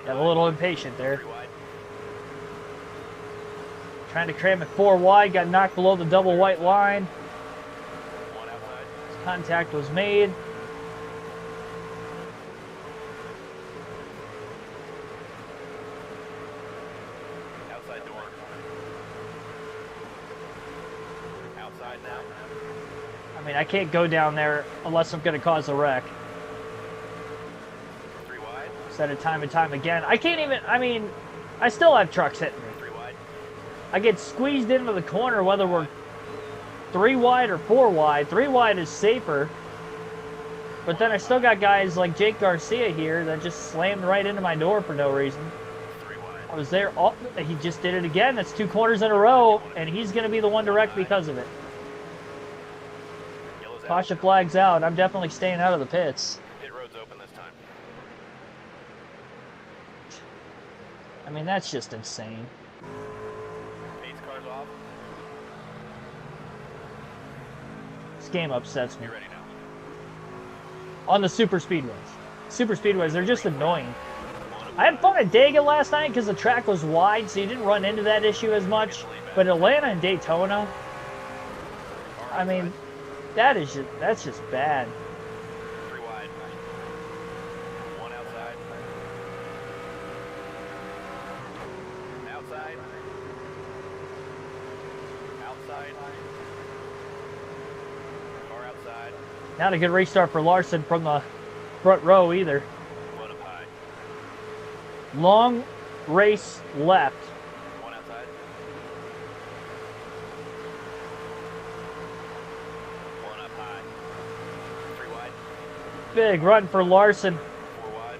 Got a little impatient there. 3 wide. Trying to cram it 4 wide, got knocked below the double white line. 1 outside. Contact was made. Outside door. Outside now. I mean, I can't go down there unless I'm going to cause a wreck. 3 wide. Said it time and time again. I can't even, I mean, I still have trucks hitting me. 3 wide. I get squeezed into the corner whether we're 3 wide or 4 wide. 3 wide is safer. But then I still got guys like Jake Garcia here that just slammed right into my door for no reason. 3 wide. I was there, he just did it again. That's 2 corners in a row, and he's going to be the one to wreck because of it. Yellow's out. Caution flags out. I'm definitely staying out of the pits. Pit road's open this time. I mean, that's just insane. Pace cars off. This game upsets me. You're ready now. On the super speedways. Super speedways, they're just annoying. I had fun at Dega last night because the track was wide, so you didn't run into that issue as much. But Atlanta and Daytona, I mean, that's just bad. 3 wide. 1 outside. Outside. Outside. Car outside. Not a good restart for Larson from the front row either. 1 up high. Long race left. 1 outside. 1 up high. 3 wide. Big run for Larson. 4 wide.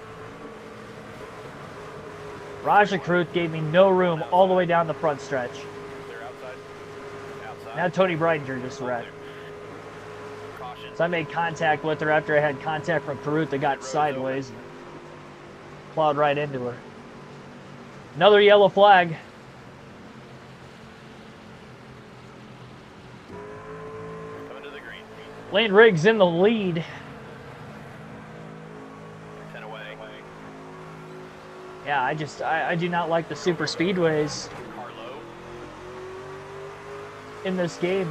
Raja Kruth gave me no room all the way down the front stretch. Clear outside. Outside. Now Tony Breidinger just wrecked. Caution. So I made contact with her after I had contact from Kruth that got sideways and plowed right into her. Another yellow flag. Coming to the green. Lane Riggs in the lead. 10 away. Yeah, I do not like the super speedways Car low. in this game.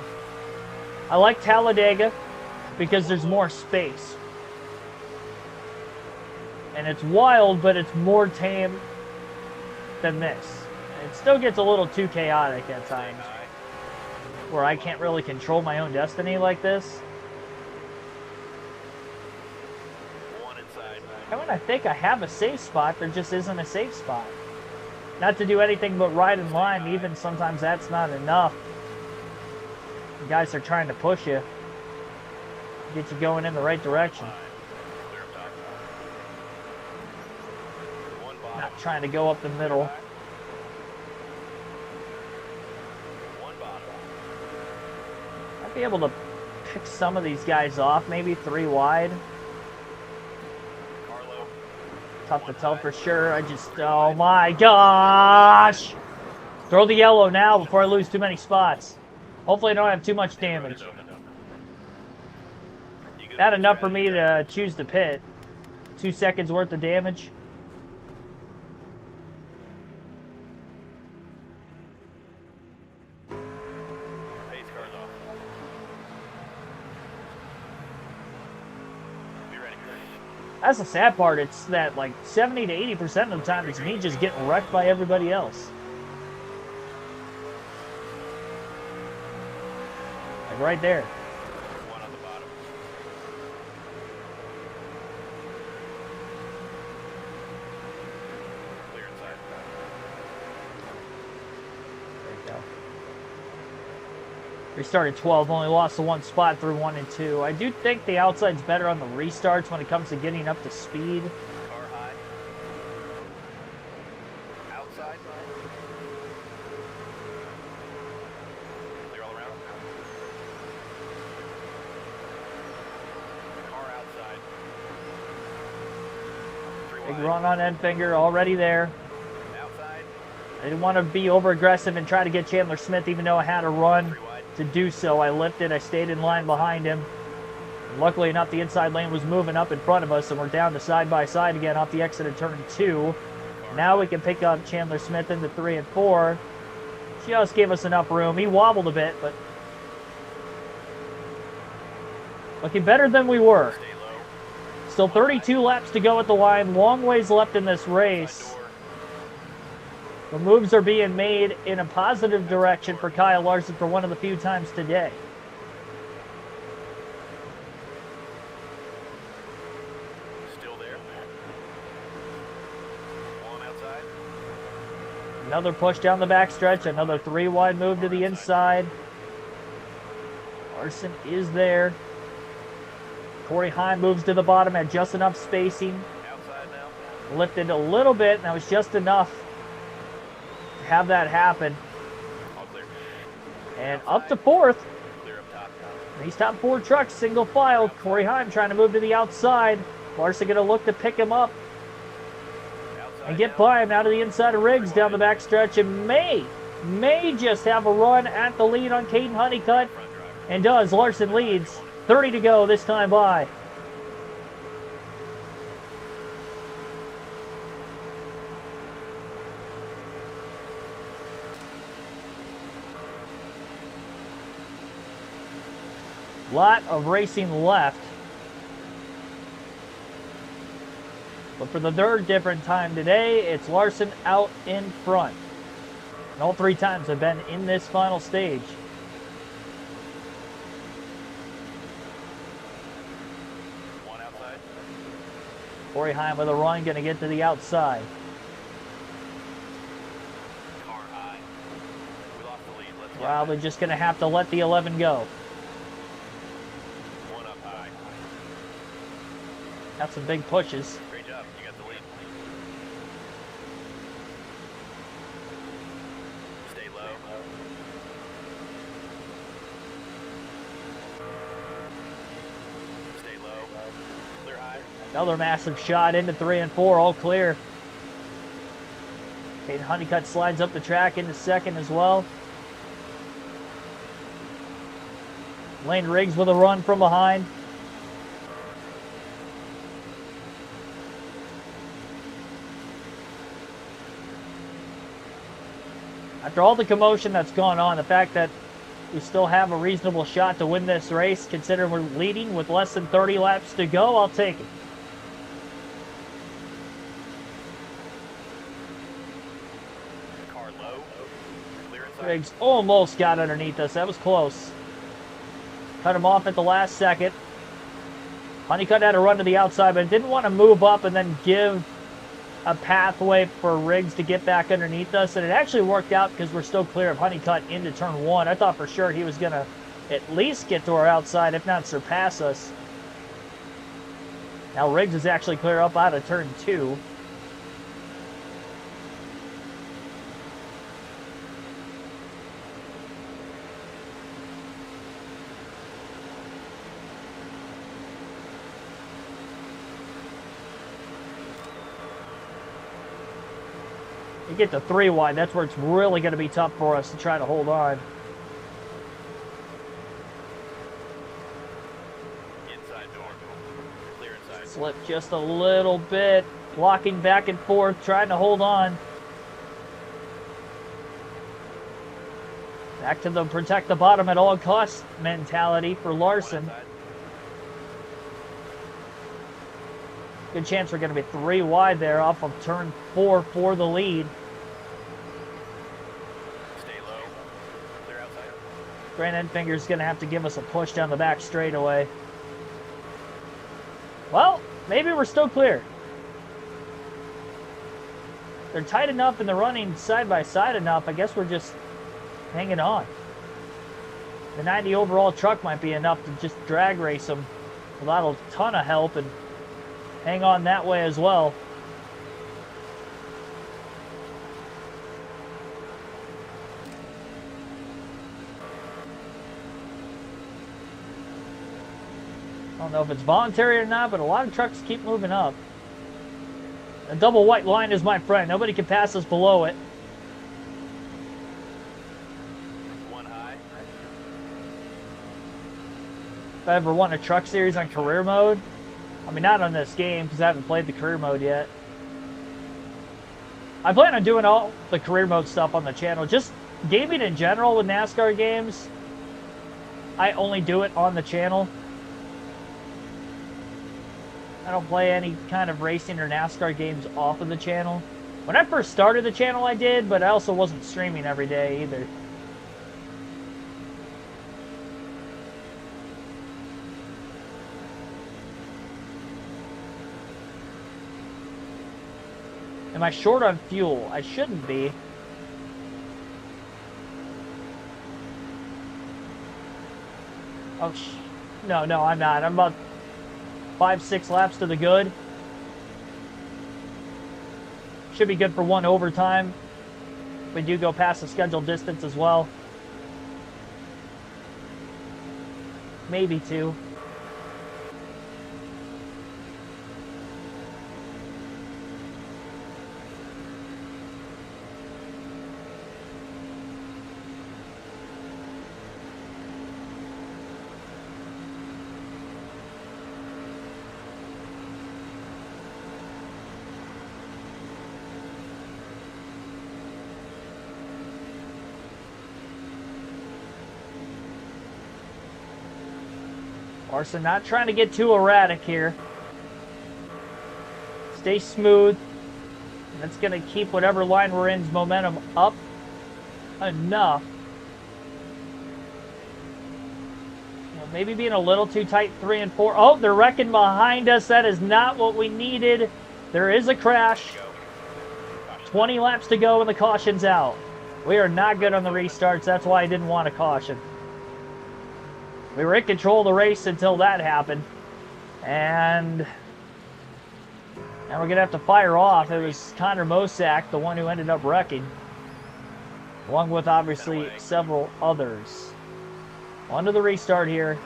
I like Talladega because there's more space. And it's wild, but it's more tame than this. It still gets a little too chaotic at Staying times, high. where I can't really control my own destiny like this. 1 inside. And when I think I have a safe spot, there just isn't a safe spot. Not to do anything but ride in line, even sometimes that's not enough. The guys are trying to push you, get you going in the right direction. Clear up top. 1 bottom. Not trying to go up the middle. 1 bottom. I'd be able to pick some of these guys off, maybe 3 wide. Car low. Tough to tell for sure. Oh my gosh! Throw the yellow now before I lose too many spots. Hopefully I don't have too much damage. Not enough for me to choose the pit. 2 seconds worth of damage. Pace cars off. Be ready. That's the sad part. It's that like 70 to 80% of the time it's me just getting wrecked by everybody else. Like right there. 1 on the bottom. Clear inside. There you go. We started 12, only lost the 1 spot through 1 and 2. I do think the outside's better on the restarts when it comes to getting up to speed. Car high. Outside. Clear all around. Car outside. 3 Big wide. run on Enfinger, already there. Outside. I didn't want to be over aggressive and try to get Chandler Smith, even though I had a run 3 wide. to do so. I lifted, I stayed in line behind him. And luckily enough, the inside lane was moving up in front of us, and we're down to side by side again off the exit of turn 2. Car Now we can pick up Chandler Smith into 3 and 4. Just gave us enough room. He wobbled a bit, but looking better than we were. Still 32 laps to go at the line. Long ways left in this race. The moves are being made in a positive direction for Kyle Larson for one of the few times today. Still there. On outside. Another push down the backstretch. Another 3 wide move to the inside. Larson is there. Corey Heim moves to the bottom at just enough spacing. Outside now. Lifted a little bit, and that was just enough to have that happen. All clear. And up to 4th. Clear up top. These top 4 trucks, single file. Corey Heim trying to move to the outside. Larson going to look to pick him up Outside and get now. by him out of the inside of Riggs down the backstretch, and may just have a run at the lead on Caden Honeycutt. Front driver. And does. Larson leads. 30 to go this time by. Lot of racing left. But for the third different time today, it's Larson out in front. And all 3 times have been in this final stage. One outside. Corey Heim with a run, going to get to the outside. Car high. We lost the lead. Let's Probably just going to have to let the 11 go. One up high. Got some big pushes. Great job. You got the lead. Stay low. Stay low. Clear high. Another massive shot into 3 and 4, all clear. Caden Honeycutt slides up the track into 2nd as well. Lane Riggs with a run from behind. After all the commotion that's gone on, the fact that we still have a reasonable shot to win this race, considering we're leading with less than 30 laps to go, I'll take it. Car low. Clear inside. Riggs almost got underneath us. That was close. Cut him off at the last second. Honeycutt had a run to the outside, but didn't want to move up and then give a pathway for Riggs to get back underneath us. And it actually worked out because we're still clear of Honeycutt into turn 1. I thought for sure he was going to at least get to our outside, if not surpass us. Now Riggs is actually clear up out of turn 2. You get to 3 wide, that's where it's really going to be tough for us to try to hold on. Inside door. Clear inside. Slip just a little bit, blocking back and forth, trying to hold on. Back to the protect the bottom at all costs mentality for Larson. One outside. Good chance we're going to be 3 wide there off of turn 4 for the lead. Stay low. Clear outside. Grant Enfinger's going to have to give us a push down the back straightaway. Well, maybe we're still clear. They're tight enough and they're running side by side enough. I guess we're just hanging on. The 90 overall truck might be enough to just drag race them without a ton of help and hang on that way as well. I don't know if it's voluntary or not, but a lot of trucks keep moving up. A double white line is my friend. Nobody can pass us below it. One high. If I ever won a truck series on career mode, I mean, not on this game because I haven't played the career mode yet. I plan on doing all the career mode stuff on the channel. Just gaming in general with NASCAR games, I only do it on the channel. I don't play any kind of racing or NASCAR games off of the channel. When I first started the channel, I did, but I also wasn't streaming every day either. Am I short on fuel? I shouldn't be. Oh, no, I'm not. I'm about 5-6 laps to the good. Should be good for one overtime. We do go past the scheduled distance as well. Maybe 2. Larson not trying to get too erratic here. Stay smooth. That's going to keep whatever line we're in's momentum up enough. Maybe being a little too tight, 3 and 4. Oh, they're wrecking behind us. That is not what we needed. There is a crash. 20 laps to go and the caution's out. We are not good on the restarts. That's why I didn't want a caution. We were in control of the race until that happened. And now we're going to have to fire off. It was Connor Mosack, the one who ended up wrecking. Along with, obviously, several others. On to the restart here.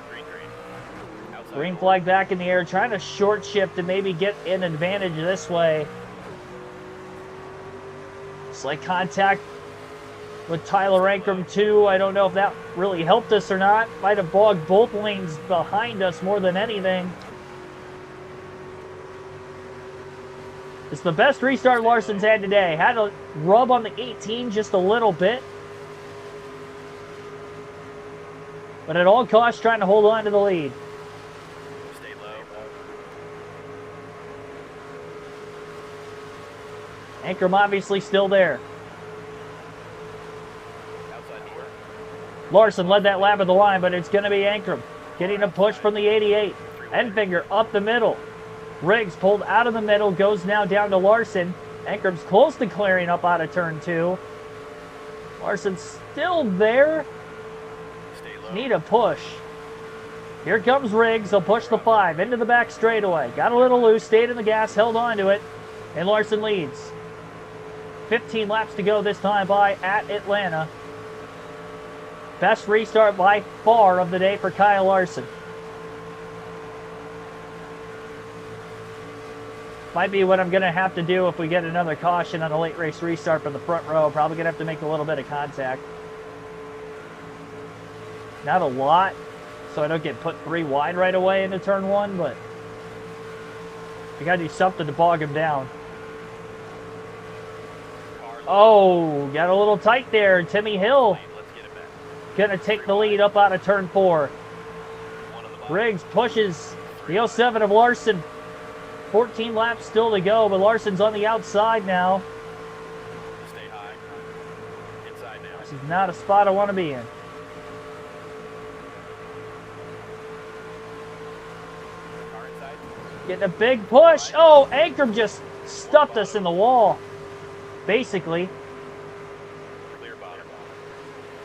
Green flag back in the air. Trying to short shift to maybe get an advantage this way. Slight contact with Tyler Ankrum too. I don't know if that really helped us or not. Might have bogged both lanes behind us more than anything. It's the best restart Larson's had today. Had to rub on the 18 just a little bit. But at all costs trying to hold on to the lead. Stay low. Ankrum obviously still there. Larson led that lap of the line, but it's going to be Ankrum getting a push from the 88. Enfinger up the middle. Riggs pulled out of the middle, goes now down to Larson. Ankrum's close to clearing up out of turn 2. Larson's still there. Need a push. Here comes Riggs. He'll push the 5 into the back straightaway. Got a little loose, stayed in the gas, held on to it, and Larson leads. 15 laps to go this time by at Atlanta. Best restart by far of the day for Kyle Larson. Might be what I'm going to have to do if we get another caution on a late race restart from the front row. Probably going to have to make a little bit of contact. Not a lot, so I don't get put 3 wide right away into turn 1, but you got to do something to bog him down. Oh, got a little tight there. Timmy Hill gonna take the lead up out of turn 4. Riggs pushes the 07 of Larson. 14 laps still to go, but Larson's on the outside now. Stay high. Inside now. This is not a spot I want to be in. Car inside. Getting a big push. Oh, Ankrum just stuffed us in the wall, basically. Clear bottom.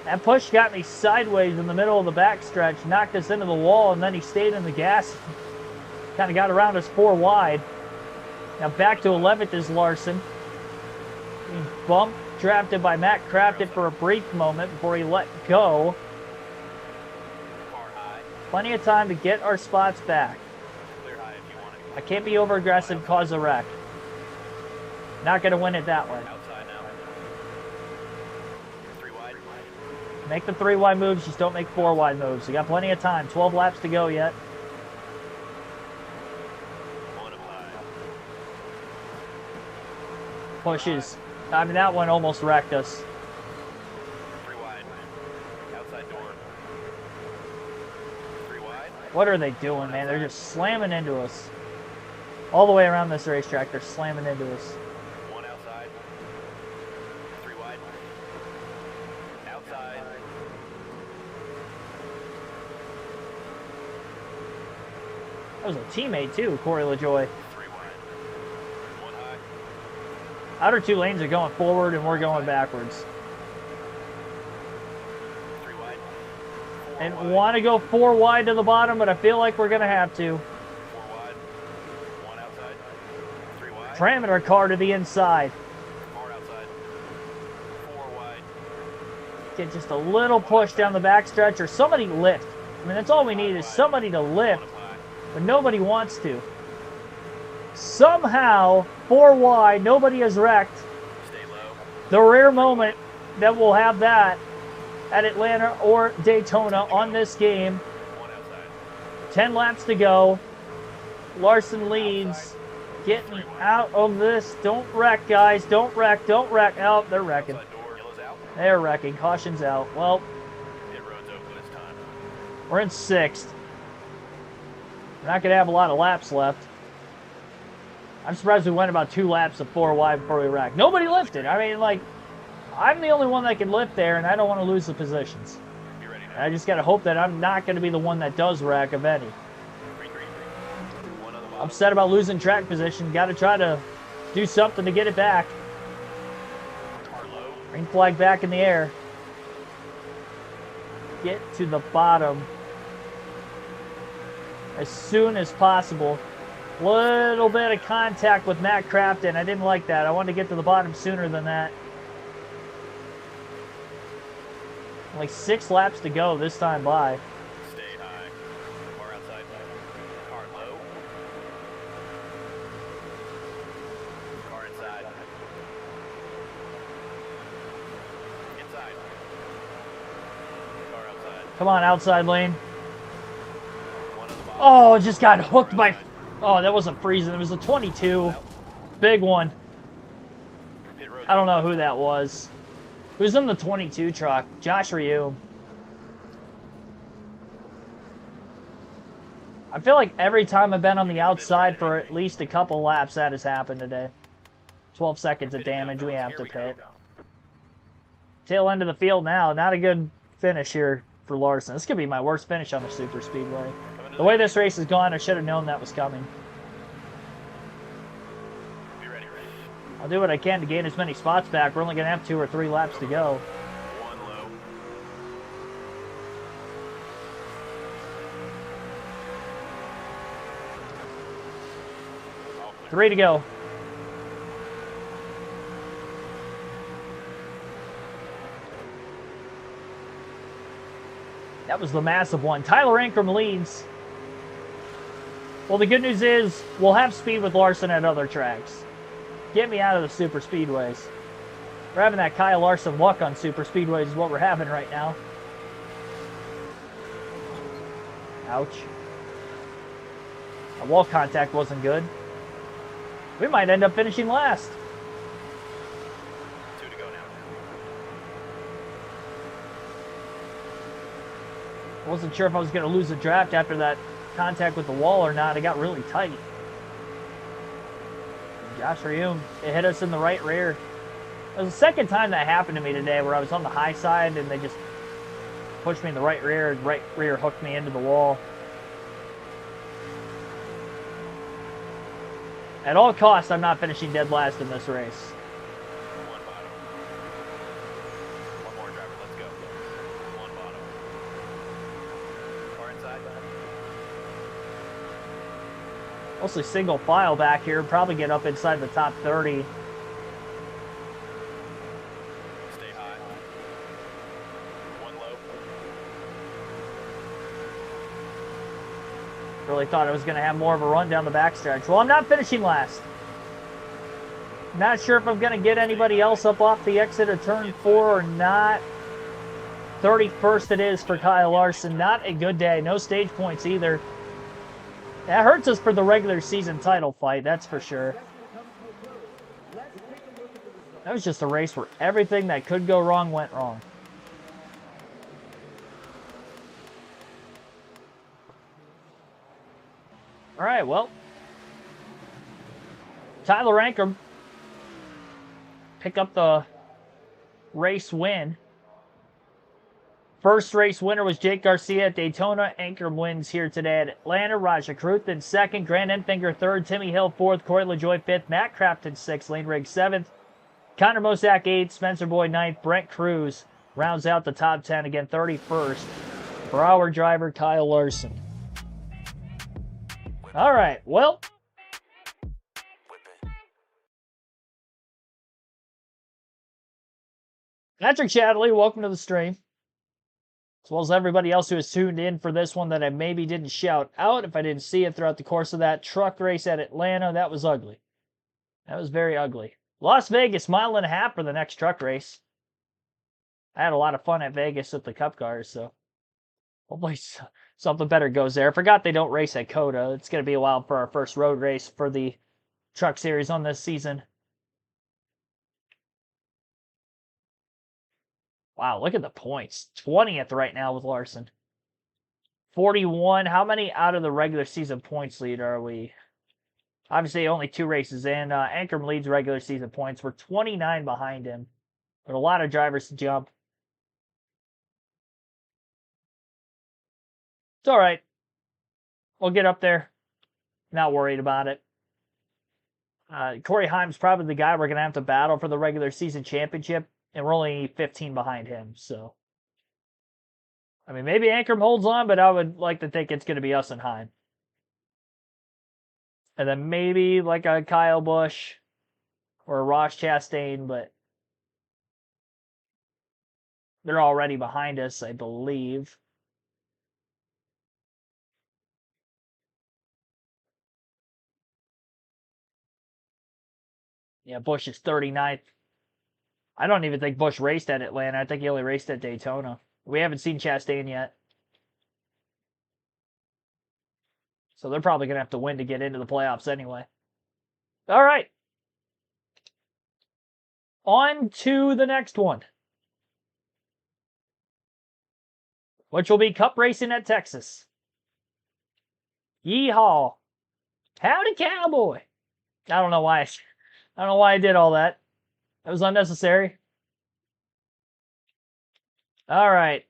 That push got me sideways in the middle of the backstretch, knocked us into the wall, and then he stayed in the gas. Kind of got around us 4 wide. Now back to 11th is Larson. He bumped, drafted by Matt Crafton for a brief moment before he let go. Far high. Plenty of time to get our spots back. Clear high if you want it. I can't be over aggressive, cause a wreck. Not going to win it that way. Outside now. 3 wide. Make the 3 wide moves, just don't make 4 wide moves. You got plenty of time. 12 laps to go yet. Pushes I mean, that one almost wrecked us. 3 wide. Outside door. 3 wide. What are they doing, man? They're just slamming into us. All the way around this racetrack, they're slamming into us. 1 outside. 3 wide. Outside. That was a teammate, too, Corey LaJoy. 3 wide. 1 high. Outer 2 lanes are going forward, and we're going backwards. 3 wide. 4 And wide. want to go 4 wide to the bottom, but I feel like we're going to have to. 4 wide. 1 outside. 3 wide. Parameter car to the inside. 4 outside. 4 wide. Get just a little push down the backstretch, or somebody lift. I mean, that's all we need is somebody to lift, 1 high. but nobody wants to. Somehow, 4 wide, nobody has wrecked. Stay low. The rare moment that we'll have that at Atlanta or Daytona on this game. 1 outside. 10 laps to go. Larson leads. Getting out of this. Don't wreck, guys. Don't wreck. Don't wreck. Oh, they're wrecking. Outside door. Yellow's out. They're wrecking. Caution's out. Well, Pit road's open this time. we're in 6th. We're not going to have a lot of laps left. I'm surprised we went about 2 laps of 4 wide before we wrecked. Nobody lifted. I mean, like, I'm the only one that can lift there, and I don't want to lose the positions. Be ready now. I just got to hope that I'm not going to be the one that does wreck, if any. 3, 3, 3. 1 on the bottom. Upset about losing track position. Got to try to do something to get it back. Car low. Green flag back in the air. Get to the bottom as soon as possible. Little bit of contact with Matt Crafton. I didn't like that. I wanted to get to the bottom sooner than that. Only 6 laps to go this time by. Stay high. Car outside. Car low. Car inside. Inside. Car outside. Come on, outside lane. 1 on the bottom. Oh, just got hooked by... Oh, that wasn't freezing. It was a 22. Big one. Pit road. I don't know who that was. Who's in the 22 truck? Josh or you? I feel like every time I've been on the outside for at least a couple laps, that has happened today. 12 seconds of damage. We have to pit. Tail end of the field now. Not a good finish here for Larson. This could be my worst finish on the super speedway. The way this race has gone, I should have known that was coming. Be ready, ready. I'll do what I can to gain as many spots back. We're only going to have 2 or 3 laps to go. 1 low. All clear. 3 to go. That was the massive one. Tyler Ankrum leads. Well, the good news is we'll have speed with Larson at other tracks. Get me out of the super speedways. We're having that Kyle Larson luck on super speedways is what we're having right now. Ouch. That wall contact wasn't good. We might end up finishing last. 2 to go now. I wasn't sure if I was going to lose the draft after that contact with the wall or not. It got really tight. Josh Reum, it hit us in the right rear. It was the second time that happened to me today where I was on the high side and they just pushed me in the right rear and right rear hooked me into the wall. At all costs, I'm not finishing dead last in this race. 1 bottom. 1 more driver, let's go. 1 bottom. Car inside. Mostly single file back here. Probably get up inside the top 30. Stay high. 1 low. Really thought I was going to have more of a run down the backstretch. Well, I'm not finishing last. Not sure if I'm going to get anybody else up off the exit of turn 4 or not. 31st it is for Kyle Larson. Not a good day. No stage points either. That hurts us for the regular season title fight, that's for sure. That was just a race where everything that could go wrong went wrong. All right, well, Tyler Ankrum pick up the race win. First race winner was Jake Garcia at Daytona. Ankrum wins here today at Atlanta. Raja Kruth in second. Grant Enfinger third. Timmy Hill fourth. Corey LaJoie fifth. Matt Crafton sixth. Lane Riggs seventh. Connor Mosack eighth. Spencer Boyd ninth. Brent Cruz rounds out the top 10 again, 31st. For our driver, Kyle Larson. All right, well, Patrick Shadley, welcome to the stream. As well as everybody else who has tuned in for this one that I maybe didn't shout out if I didn't see it throughout the course of that truck race at Atlanta. That was ugly. That was very ugly. Las Vegas, mile and a half for the next truck race. I had a lot of fun at Vegas with the Cup cars, so hopefully something better goes there. I forgot they don't race at COTA. It's going to be a while for our first road race for the truck series on this season. Wow, look at the points. 20th right now with Larson. 41. How many out of the regular season points lead are we? Obviously, only 2 races in. Ankrum leads regular season points. We're 29 behind him. But a lot of drivers to jump. It's all right. We'll get up there. Not worried about it. Corey Heim's probably the guy we're going to have to battle for the regular season championship. And we're only 15 behind him, so. I mean, maybe Ankrum holds on, but I would like to think it's going to be us and Heim. And then maybe like a Kyle Busch or a Ross Chastain, but they're already behind us, I believe. Yeah, Busch is 39th. I don't even think Busch raced at Atlanta. I think he only raced at Daytona. We haven't seen Chastain yet. So they're probably going to have to win to get into the playoffs anyway. All right. On to the next one. Which will be Cup racing at Texas. Yeehaw. Howdy, cowboy. I don't know why I did all that. That was unnecessary. All right.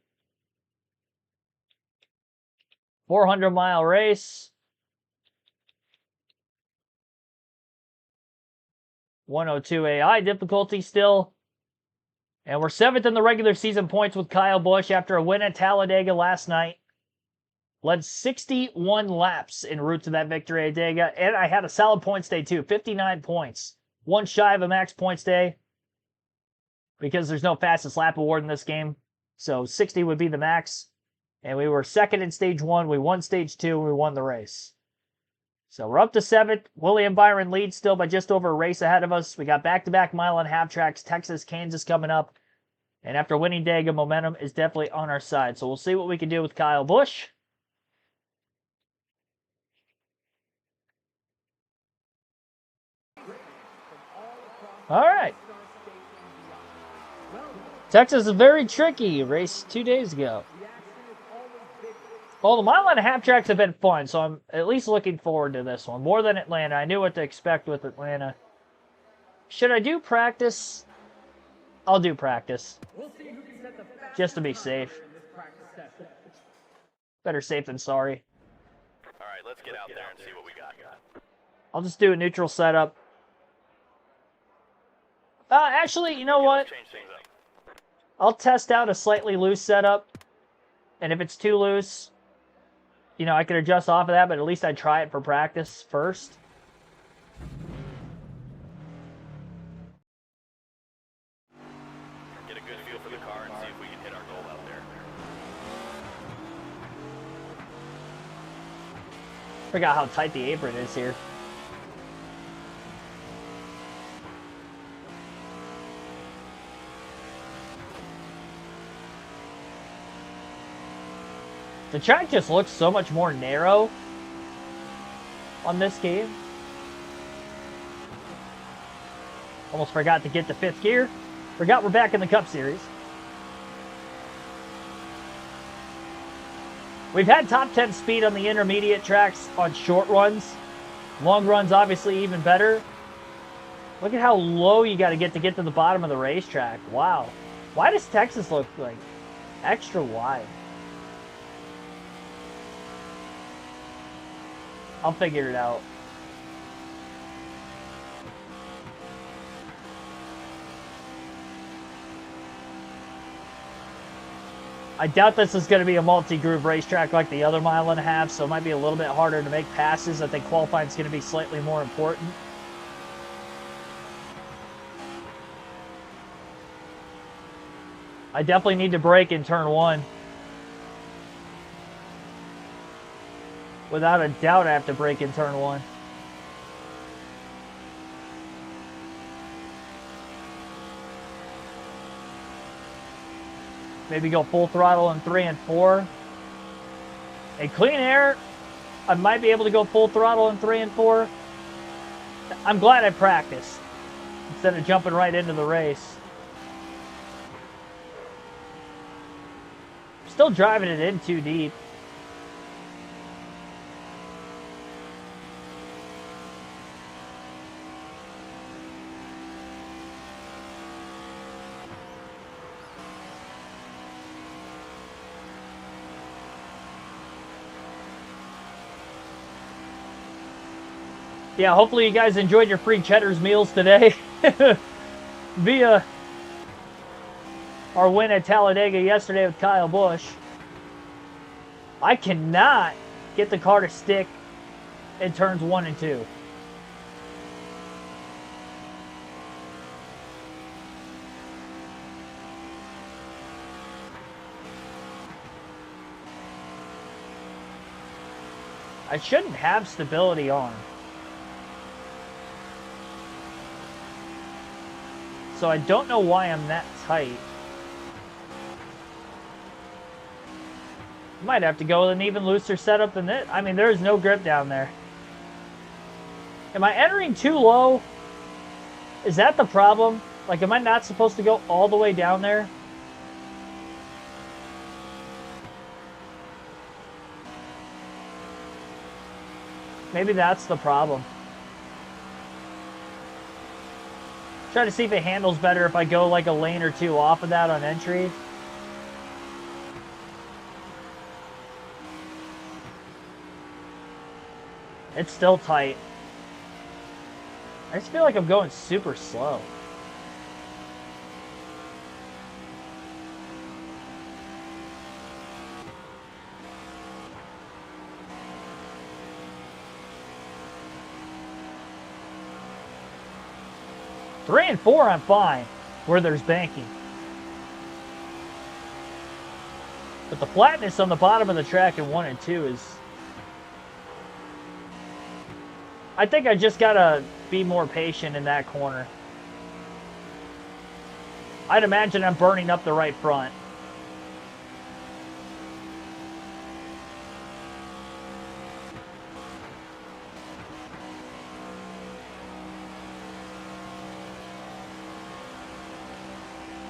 400-mile race. 102 AI difficulty still. And we're 7th in the regular season points with Kyle Busch after a win at Talladega last night. Led 61 laps en route to that victory at Talladega. And I had a solid points day too. 59 points. One shy of a max points day. Because there's no fastest lap award in this game. So 60 would be the max. And we were 2nd in stage 1. We won stage 2. And we won the race. So we're up to 7th. William Byron leads still by just over a race ahead of us. We got back-to-back mile and a half tracks. Texas, Kansas coming up. And after winning Dega, momentum is definitely on our side. So we'll see what we can do with Kyle Busch. All right. Texas is very tricky. Raced 2 days ago. Well, the mile and a half tracks have been fun, so I'm at least looking forward to this one. More than Atlanta. I knew what to expect with Atlanta. Should I do practice? I'll do practice. Just to be safe. Better safe than sorry. All right, let's get out there and see what we got. I'll just do a neutral setup. Actually, you know what? Change things up. I'll test out a slightly loose setup. And if it's too loose, you know, I can adjust off of that, but at least I try it for practice first. Get a good feel for the car and see if we can hit our goal out there. Forgot how tight the apron is here. The track just looks so much more narrow on this game. Almost forgot to get the 5th gear. Forgot we're back in the Cup Series. We've had top 10 speed on the intermediate tracks on short runs. Long runs, obviously, even better. Look at how low you got to get to the bottom of the racetrack. Wow. Why does Texas look like extra wide? I'll figure it out. I doubt this is going to be a multi-groove racetrack like the other mile and a half, so it might be a little bit harder to make passes. I think qualifying is going to be slightly more important. I definitely need to brake in turn 1. Without a doubt, I have to brake in turn 1. Maybe go full throttle in 3 and 4. In clean air, I might be able to go full throttle in 3 and 4. I'm glad I practiced instead of jumping right into the race. Still driving it in too deep. Yeah, hopefully you guys enjoyed your free Cheddar's meals today via our win at Talladega yesterday with Kyle Busch. I cannot get the car to stick in turns 1 and 2. I shouldn't have stability on. So I don't know why I'm that tight. Might have to go with an even looser setup than this. I mean, there is no grip down there. Am I entering too low? Is that the problem? Like, am I not supposed to go all the way down there? Maybe that's the problem. Try to see if it handles better if I go like a lane or 2 off of that on entry. It's still tight. I just feel like I'm going super slow. Three and 4, I'm fine, where there's banking. But the flatness on the bottom of the track in 1 and 2 is... I think I just gotta be more patient in that corner. I'd imagine I'm burning up the right front.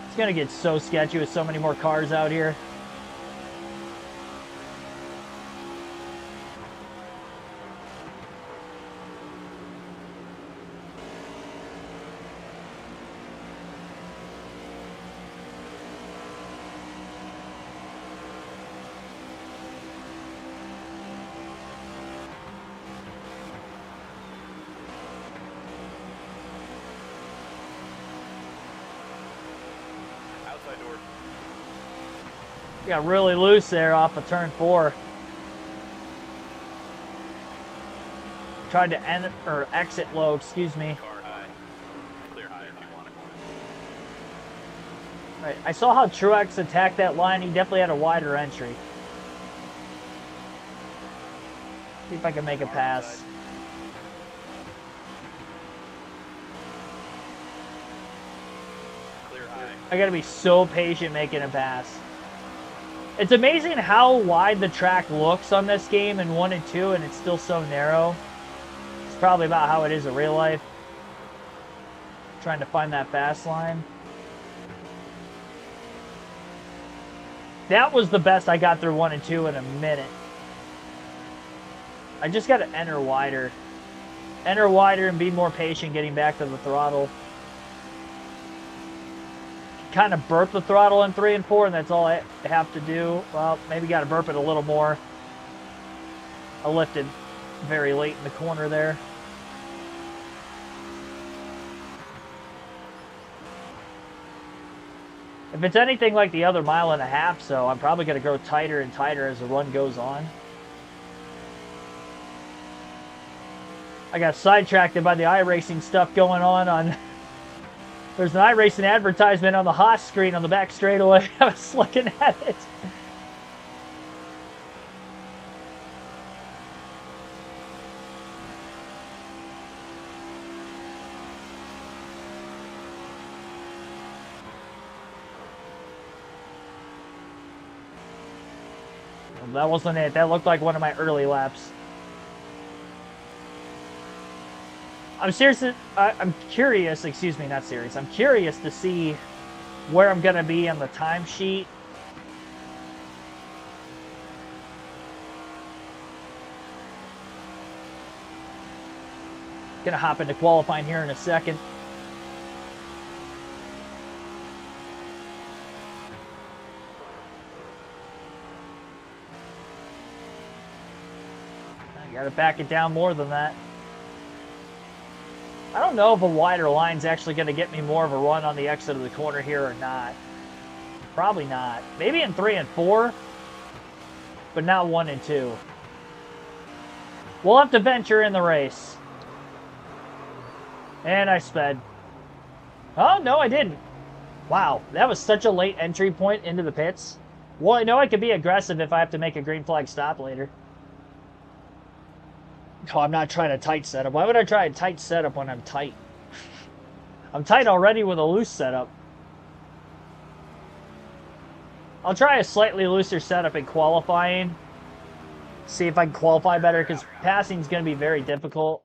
It's gonna get so sketchy with so many more cars out here. Got really loose there off of turn 4. Tried to end or exit low, excuse me. Car high. Clear high if you want it. Right. I saw how Truex attacked that line. He definitely had a wider entry. See if I can make a pass. Clear high. I gotta be so patient making a pass. It's amazing how wide the track looks on this game in 1 and 2, and it's still so narrow. It's probably about how it is in real life. Trying to find that fast line. That was the best I got through 1 and 2 in a minute. I just got to enter wider. Enter wider and be more patient getting back to the throttle. Kind of burp the throttle in 3 and 4, and that's all I have to do. Well, maybe got to burp it a little more. I lifted very late in the corner there. If it's anything like the other 1.5 miles, so I'm probably going to go tighter and tighter as the run goes on. I got sidetracked by the iRacing stuff going on. There's an iRacing advertisement on the Haas screen on the back straightaway. I was looking at it. Well, that wasn't it. That looked like one of my early laps. I'm curious, excuse me, not serious. I'm curious to see where I'm going to be on the timesheet. Going to hop into qualifying here in a second. I got to back it down more than that. I don't know if a wider line's actually going to get me more of a run on the exit of the corner here or not. Probably not. Maybe in 3 and 4, but not 1 and 2. We'll have to venture in the race. And I sped. Oh, no, I didn't. Wow, that was such a late entry point into the pits. Well, I know I could be aggressive if I have to make a green flag stop later. Oh, I'm not trying a tight setup. Why would I try a tight setup when I'm tight? I'm tight already with a loose setup. I'll try a slightly looser setup in qualifying. See if I can qualify better, because passing is going to be very difficult.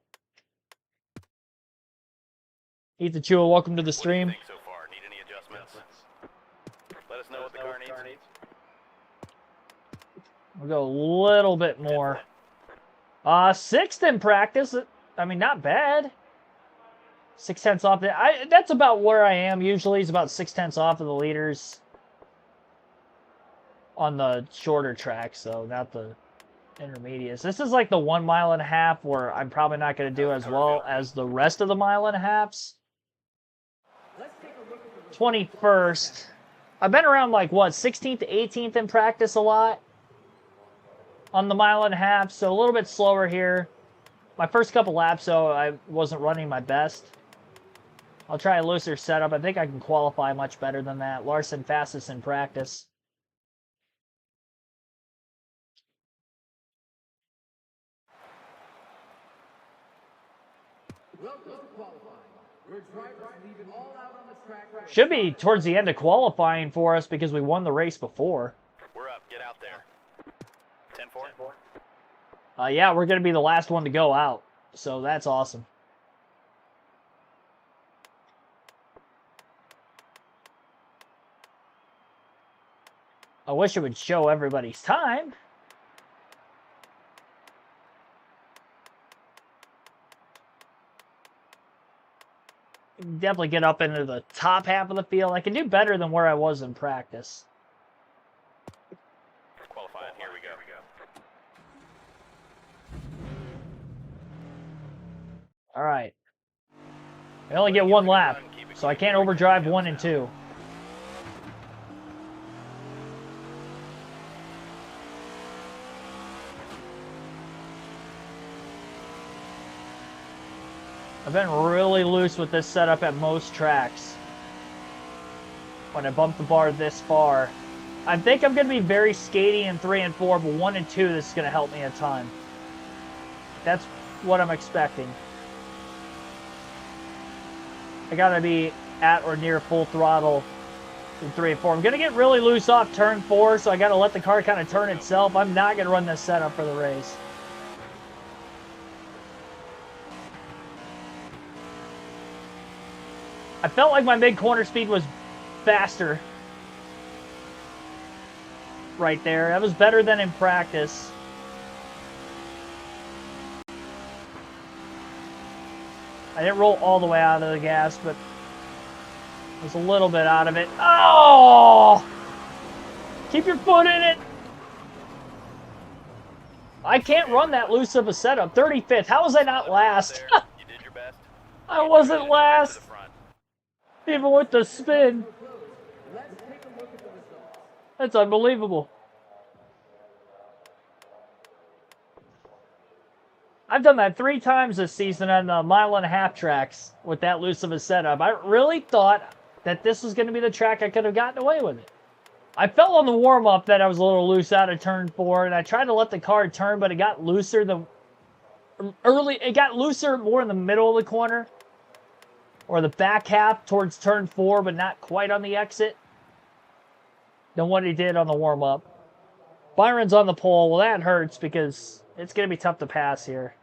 Eat the Chua, welcome to the stream. What do you think so far? Need any adjustments? Let us know what the car needs. We'll go a little bit more. 6th in practice. I mean, not bad. 6/10 off. That's about where I am usually. It's about 6/10 off of the leaders on the shorter tracks, so not the intermediates. This is like the 1.5 miles where I'm probably not going to do as well as the rest of the 1.5 miles. 21st. I've been around like what, 16th to 18th in practice a lot. On the 1.5 miles, so a little bit slower here. My first couple laps, though, I wasn't running my best. I'll try a looser setup. I think I can qualify much better than that. Larson fastest in practice. Should be towards the end of qualifying for us because we won the race before. We're up. Get out there. 10-4. Yeah, we're going to be the last one to go out. So that's awesome. I wish it would show everybody's time. Definitely get up into the top half of the field. I can do better than where I was in practice. Qualifying. Here we go. All right. I only get one lap, so I can't overdrive 1 and 2. I've been really loose with this setup at most tracks. When I bump the bar this far. I think I'm going to be very skatey in 3 and 4, but 1 and 2, this is going to help me a ton. That's what I'm expecting. I got to be at or near full throttle in 3 and 4. I'm going to get really loose off turn 4, so I got to let the car kind of turn itself. I'm not going to run this setup for the race. I felt like my mid-corner speed was faster right there. That was better than in practice. I didn't roll all the way out of the gas, but it was a little bit out of it. Oh! Keep your foot in it. I can't run that loose of a setup. 35th. How was I not last? You did your best. I wasn't last. Even with the spin. That's unbelievable. I've done that 3 times this season on the 1.5-mile tracks with that loose of a setup. I really thought that this was going to be the track I could have gotten away with it. I felt on the warm-up that I was a little loose out of turn 4, and I tried to let the car turn, but it got looser it got looser more in the middle of the corner, or the back half towards turn 4, but not quite on the exit, than what he did on the warm-up. Byron's on the pole. Well, that hurts because it's going to be tough to pass here.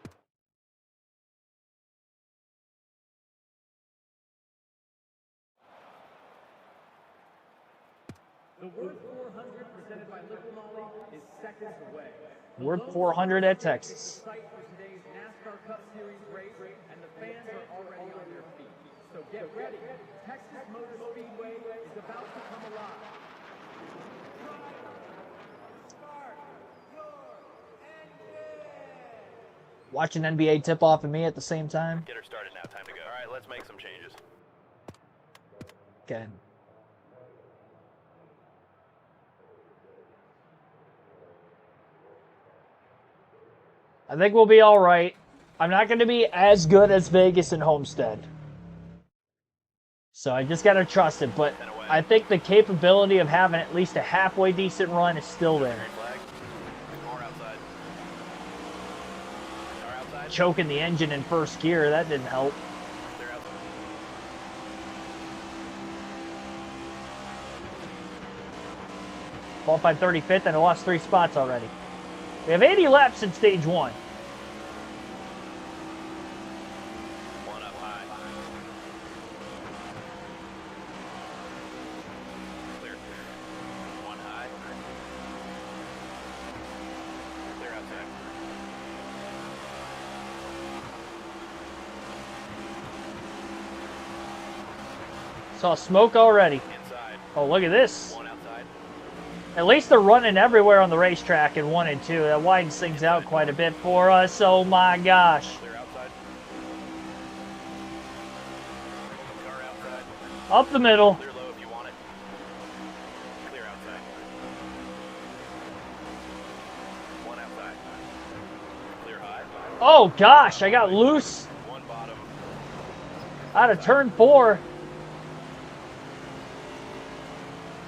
The Word 400 presented by Liquid Molly is seconds away. Word 400 at Texas. Site for today's NASCAR Cup Series race, and the fans are already on their feet. So get ready. Texas Motor Speedway is about to come alive. Watching NBA tip-off and me at the same time. Get her started now. Time to go. All right, let's make some changes. Okay. I think we'll be all right. I'm not going to be as good as Vegas and Homestead. So I just got to trust it. But I think the capability of having at least a halfway decent run is still there. Choking the engine in first gear, that didn't help. Qualified 35th and I lost 3 spots already. We have 80 laps in stage 1. One up high. Clear. One high. Clear outside. Saw smoke already. Inside. Oh, look at this. One outside. At least they're running everywhere on the racetrack in 1 and 2. That widens things out quite a bit for us. Oh my gosh. Clear outside. Car outside. Up the middle. Clear low if you want it. Clear outside. One outside. Clear high. Oh gosh, I got loose One bottom. out of turn 4.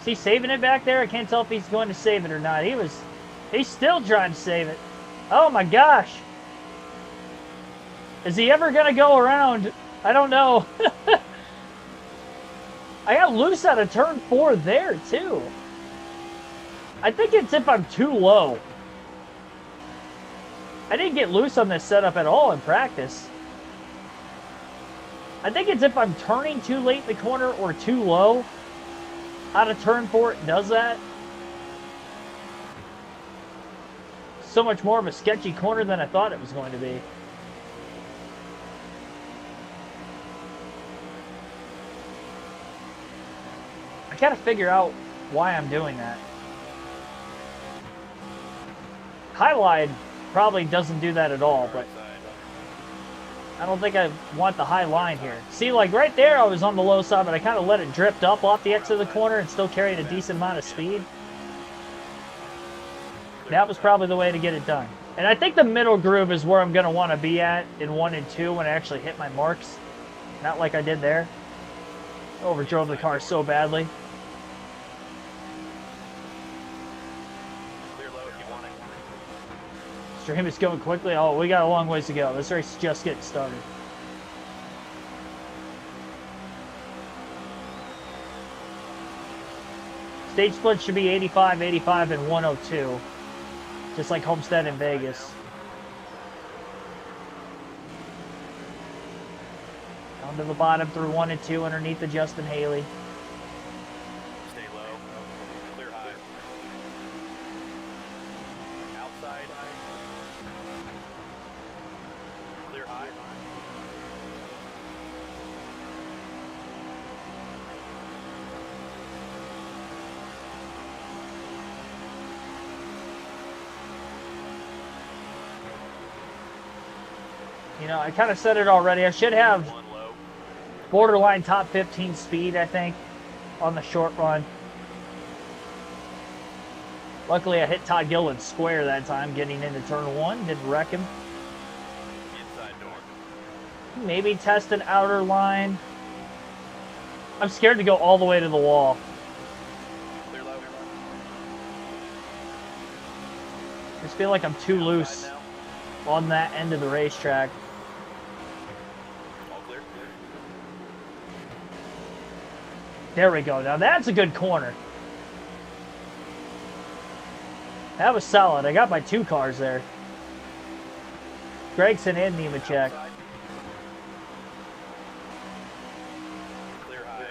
Is he saving it back there? I can't tell if he's going to save it or not. He's still trying to save it. Oh my gosh. Is he ever going to go around? I don't know. I got loose out of turn 4 there too. I think it's if I'm too low. I didn't get loose on this setup at all in practice. I think it's if I'm turning too late in the corner or too low. Out of turn 4, it does that. So much more of a sketchy corner than I thought it was going to be. I gotta figure out why I'm doing that. Highline probably doesn't do that at all, but I don't think I want the high line here. See, like right there, I was on the low side, but I kind of let it drift up off the exit of the corner and still carried a decent amount of speed. That was probably the way to get it done. And I think the middle groove is where I'm going to want to be at in 1 and 2 when I actually hit my marks. Not like I did there. I overdrove the car so badly. Stream is going quickly. Oh, we got a long ways to go. This race is just getting started. Stage split should be 85, 85, and 102. Just like Homestead in Vegas. Down into the bottom through 1 and 2 underneath the Justin Haley. Stay low. Clear high. Outside. Clear high. You know, I kind of said it already. I should have One low. borderline top 15 speed, I think, on the short run. Luckily, I hit Todd Gilliland's square that time, getting into turn 1. Didn't wreck him. Inside door. Maybe test an outer line. I'm scared to go all the way to the wall. Clear low. I just feel like I'm too loose Outside now. on that end of the racetrack. All clear. There we go. Now that's a good corner. That was solid. I got my 2 cars there. Gregson and Nemechek. Outside. Clear high.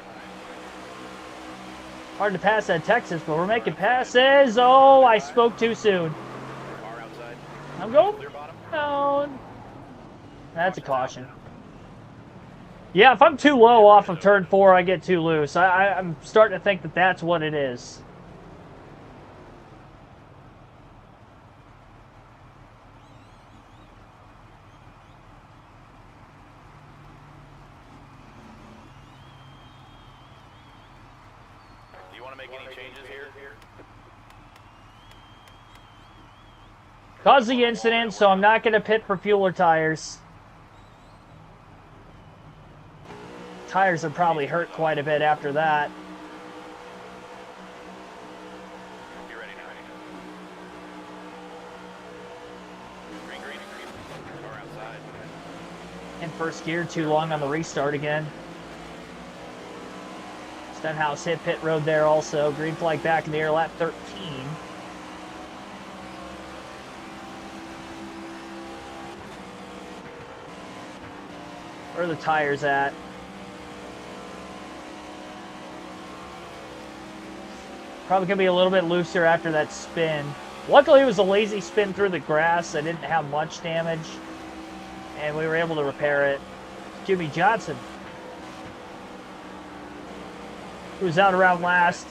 Hard to pass at Texas, but we're making passes. Oh, I spoke too soon. Car outside. I'm going Clear bottom. down. That's a caution. Yeah, if I'm too low off of turn 4, I get too loose. I'm starting to think that that's what it is. Do you want to make any changes here? Caused the incident, so I'm not going to pit for fuel or tires. Tires have probably hurt quite a bit after that. Be ready now. Green, green, green. Car outside. In first gear, too long on the restart again. Stenhouse hit pit road there also. Green flag back in the air, lap 13. Where are the tires at? Probably going to be a little bit looser after that spin. Luckily, it was a lazy spin through the grass. I didn't have much damage, and we were able to repair it. Jimmy Johnson, who's out around last.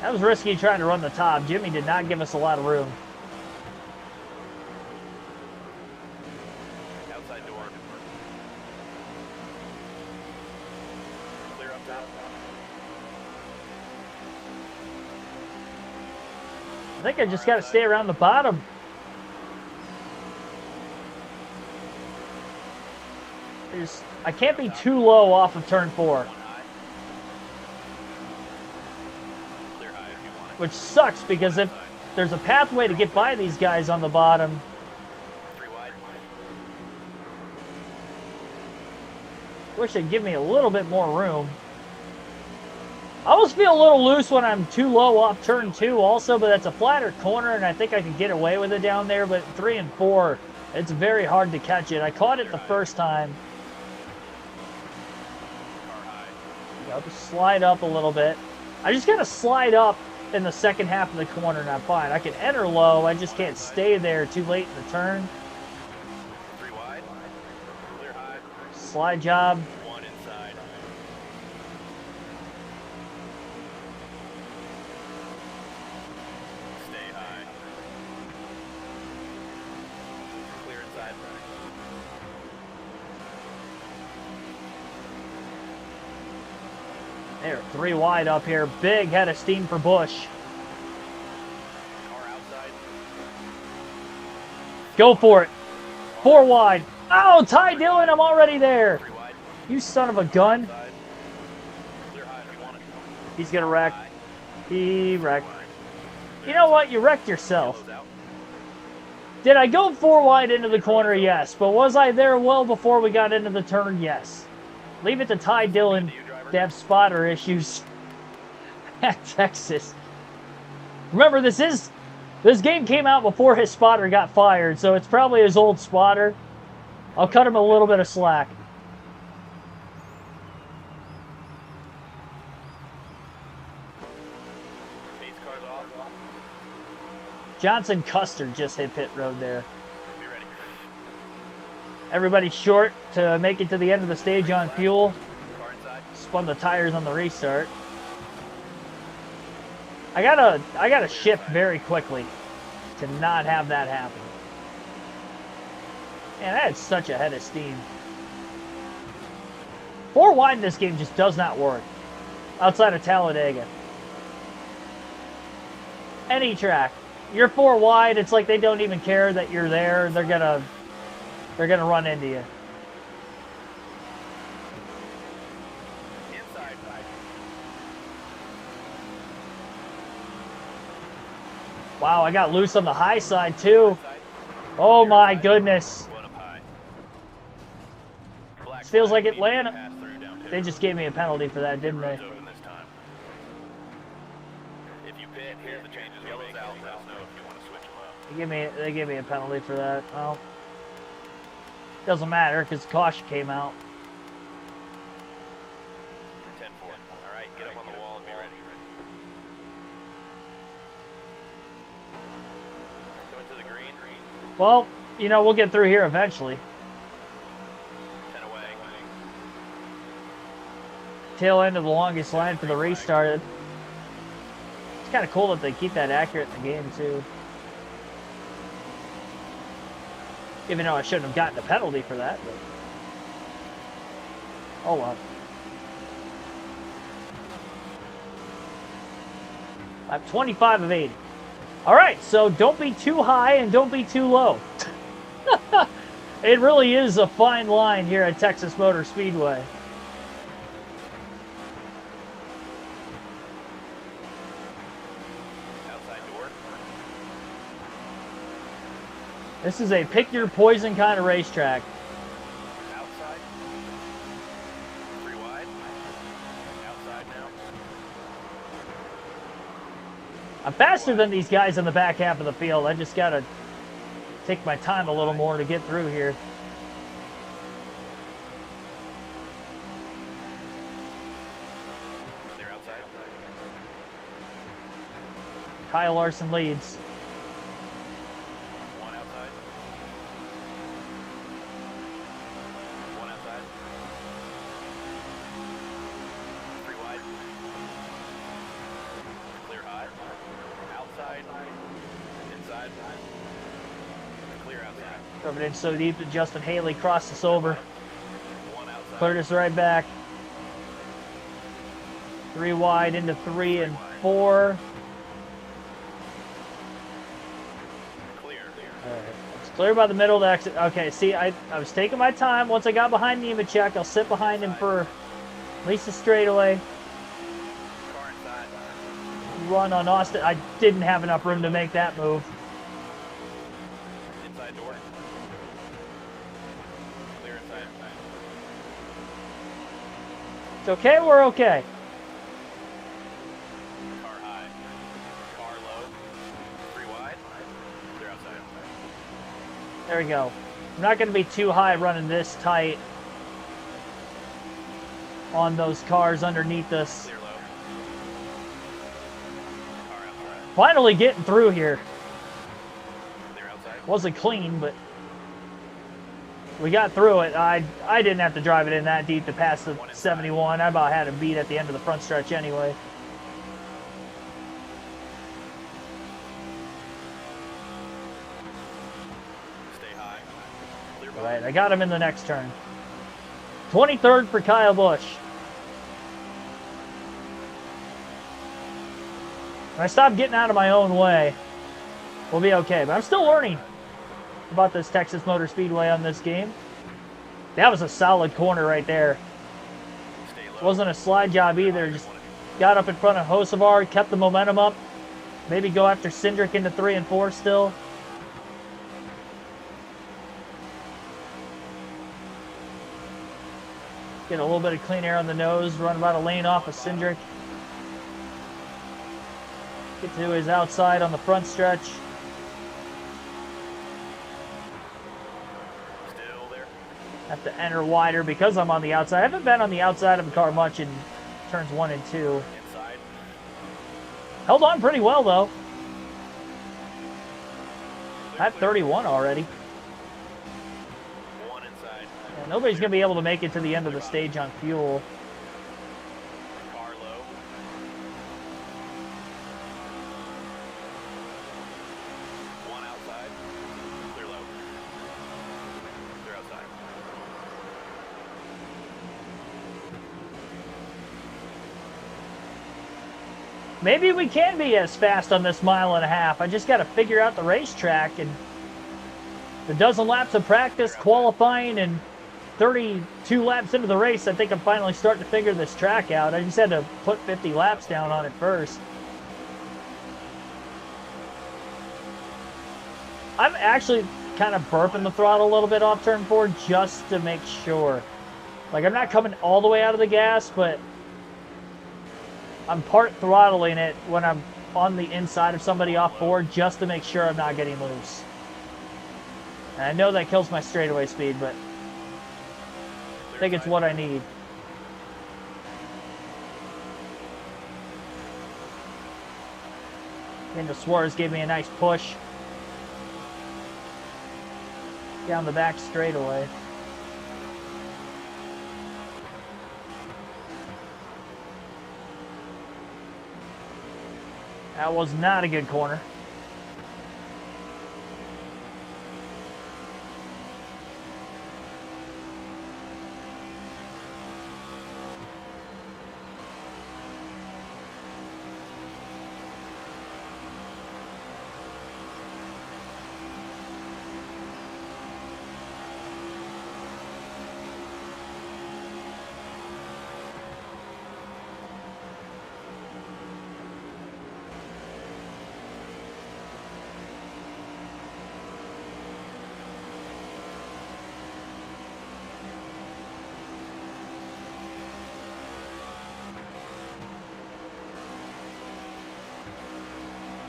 That was risky trying to run the top. Jimmy did not give us a lot of room. Outside door. Clear up top. I think I just got to stay around the bottom. I can't be too low off of turn 4, One high. Clear high if you want it. which sucks because if there's a pathway to get by these guys on the bottom, 3 wide. wish they'd give me a little bit more room. I almost feel a little loose when I'm too low off turn 2 also, but that's a flatter corner and I think I can get away with it down there, but 3 and 4, it's very hard to catch it. I caught it the first time. Car high. I'll just slide up a little bit. I just gotta slide up in the second half of the corner and I'm fine. I can enter low, I just can't stay there too late in the turn. 3 wide. Clear high. Slide job. 1 inside. Stay high. Clear inside. There, 3 wide up here. Big head of steam for Busch. Car outside. Go for it. 4 wide. Oh, Ty Dillon, I'm already there. 3 wide. You son of a gun. Inside. Clear high if you want it. He's gonna wreck. High. He wrecked. You know what? You wrecked yourself. Close out. Did I go 4 wide into the corner? Yes. But was I there well before we got into the turn? Yes. Leave it to Ty Dillon to have spotter issues at Texas. Remember, this game came out before his spotter got fired, so it's probably his old spotter. I'll cut him a little bit of slack. Pace cars off. Johnson Custer just hit pit road there. Be ready. Everybody's short to make it to the end of the stage on fuel. Car inside. Spun the tires on the restart. I gotta shift very quickly to not have that happen. Man, I had such a head of steam. 4 wide in this game just does not work outside of Talladega. Any track, you're 4 wide. It's like they don't even care that you're there. They're gonna run into you. Inside. Wow, I got loose on the high side too. Oh my goodness. One up high. Black This feels flag, like need to Atlanta. pass through down two. They just gave me a penalty for that, didn't they? Road's open this time. If you pit, here's the changes we make. Let us know if you want to switch them up. They gave me a penalty for that. Well, doesn't matter because caution came out. 10-4. All right, get up on the wall and be ready. Going to the green. Well, you know, we'll get through here eventually. 10 away. Tail end of the longest line for the restart. It's kind of cool that they keep that accurate in the game too. Even though I shouldn't have gotten a penalty for that, but oh well. I'm 25 of 80. All right, so don't be too high and don't be too low. It really is a fine line here at Texas Motor Speedway. Outside door. This is a pick your poison kind of racetrack. Outside. 3 wide. Outside now. I'm faster than these guys in the back half of the field. I just got to take my time a little more to get through here. They're outside. Kyle Larson leads. 1 outside. 1 outside. 3 wide. Clear high. Outside. Inside. Clear outside. Coming in so deep that Justin Haley crossed us over. 1 outside. Cleared us right back. 3 wide into 3 and 4. Clear. It's clear by the middle of the exit. Okay, see, I was taking my time. Once I got behind Nemechek, I'll sit behind him for at least a straightaway. Car inside. Run on Austin. I didn't have enough room to make that move. Inside door. Clear inside. It's okay, we're okay. Car high. Car low. 3 wide. Clear outside. There we go. I'm not going to be too high running this tight on those cars underneath us. Clear low. Car outside. Finally getting through here. Clear outside. Wasn't clean, but we got through it. I didn't have to drive it in that deep to pass the 71. I about had him beat at the end of the front stretch anyway. Stay high. Clear All right, I got him in the next turn. 23rd for Kyle Busch. When I stop getting out of my own way, we'll be okay. But I'm still learning about this Texas Motor Speedway on this game. That was a solid corner right there. Stay low. Wasn't a slide job either. Just got up in front of Hocevar, kept the momentum up. Maybe go after Cindric into 3 and 4 still. Get a little bit of clean air on the nose. Run about a lane off of Cindric. Get to his outside on the front stretch. Still there. Have to enter wider because I'm on the outside. I haven't been on the outside of the car much in turns 1 and 2. Inside. Held on pretty well, though. At 31 already. One inside. Yeah, nobody's going to be able to make it to the end of the stage on fuel. Car low. One outside. Clear low. Clear outside. Maybe we can be as fast on this 1.5 miles. I just got to figure out the racetrack, and the dozen laps of practice, qualifying, and 32 laps into the race, I think I'm finally starting to figure this track out. I just had to put 50 laps down on it first. I'm actually kind of burping the throttle a little bit off turn 4 just to make sure. Like, I'm not coming all the way out of the gas, but I'm part throttling it when I'm on the inside of somebody off 4 just to make sure I'm not getting loose. And I know that kills my straightaway speed, but I think it's what I need. And the Suarez gave me a nice push down the back straightaway. That was not a good corner.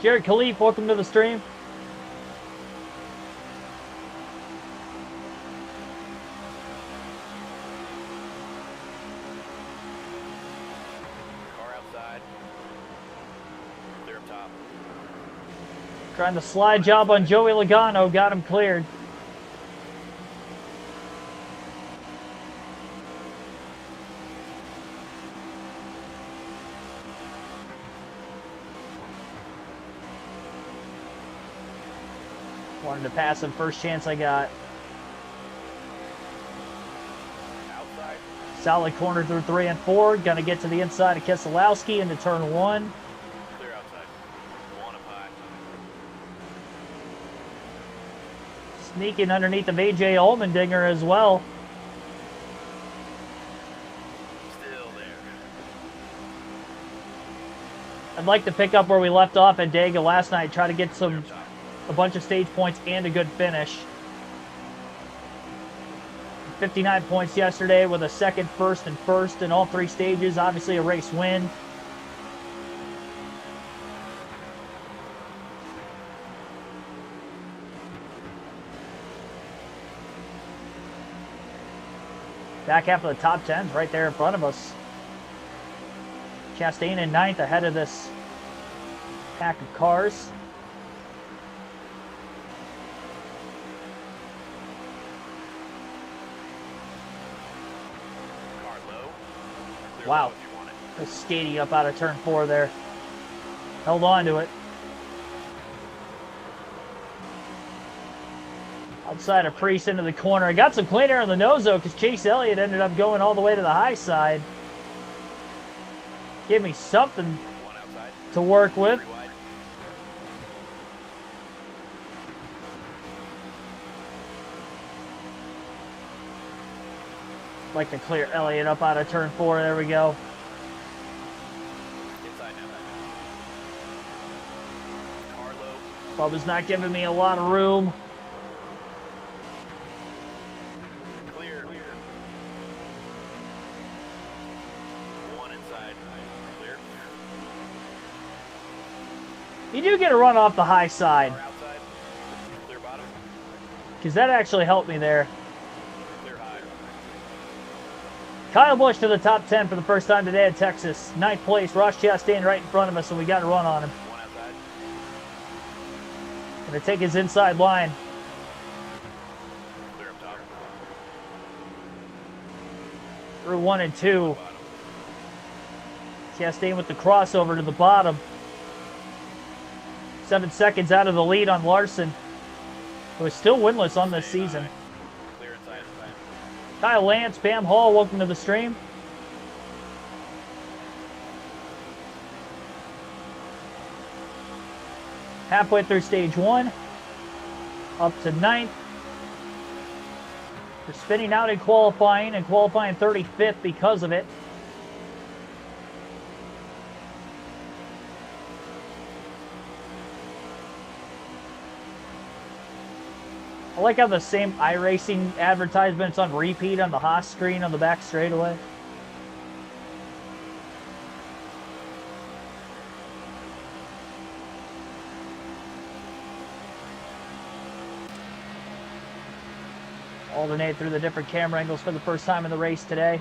Jared Khalif, welcome to the stream. Car outside. Clear up top. Trying the slide job on Joey Logano, got him cleared. Wanted to pass him first chance I got. Outside. Solid corner through 3 and 4. Gonna get to the inside of Keselowski into turn 1. Clear outside. One up high. Sneaking underneath of AJ Allmendinger as well. Still there. I'd like to pick up where we left off at Dega last night. Try to get a bunch of stage points and a good finish. 59 points yesterday with a second, first, and first in all 3 stages. Obviously a race win. Back half of the top 10s right there in front of us. Chastain in 9th ahead of this pack of cars. Car low. Clear Wow. low if you want it. Was skating up out of turn 4 there. Held on to it. Outside of Priest into the corner. I got some clean air on the nose though because Chase Elliott ended up going all the way to the high side. Give me something One outside. to work with. 3 wide. Like to clear Elliott up out of turn 4. There we go. Inside now. Car low. Bubba's not giving me a lot of room. Clear. One inside. Clear. You do get a run off the high side Car outside. Clear bottom. because that actually helped me there. Clear high. Kyle Busch to the top 10 for the first time today at Texas. 9th place, Ross Chastain right in front of us, and we got a run on him. One outside. Gonna take his inside line. Clear up top. Through 1 and 2. Chastain with the crossover to the bottom. 7 seconds out of the lead on Larson, who is still winless on this season. Clear inside. Kyle Lance, Pam Hall, welcome to the stream. Halfway through stage 1. Up to 9th. We're spinning out in qualifying, and qualifying 35th because of it. I like how the same iRacing advertisement's on repeat on the Haas screen on the back straightaway. Alternate through the different camera angles for the first time in the race today.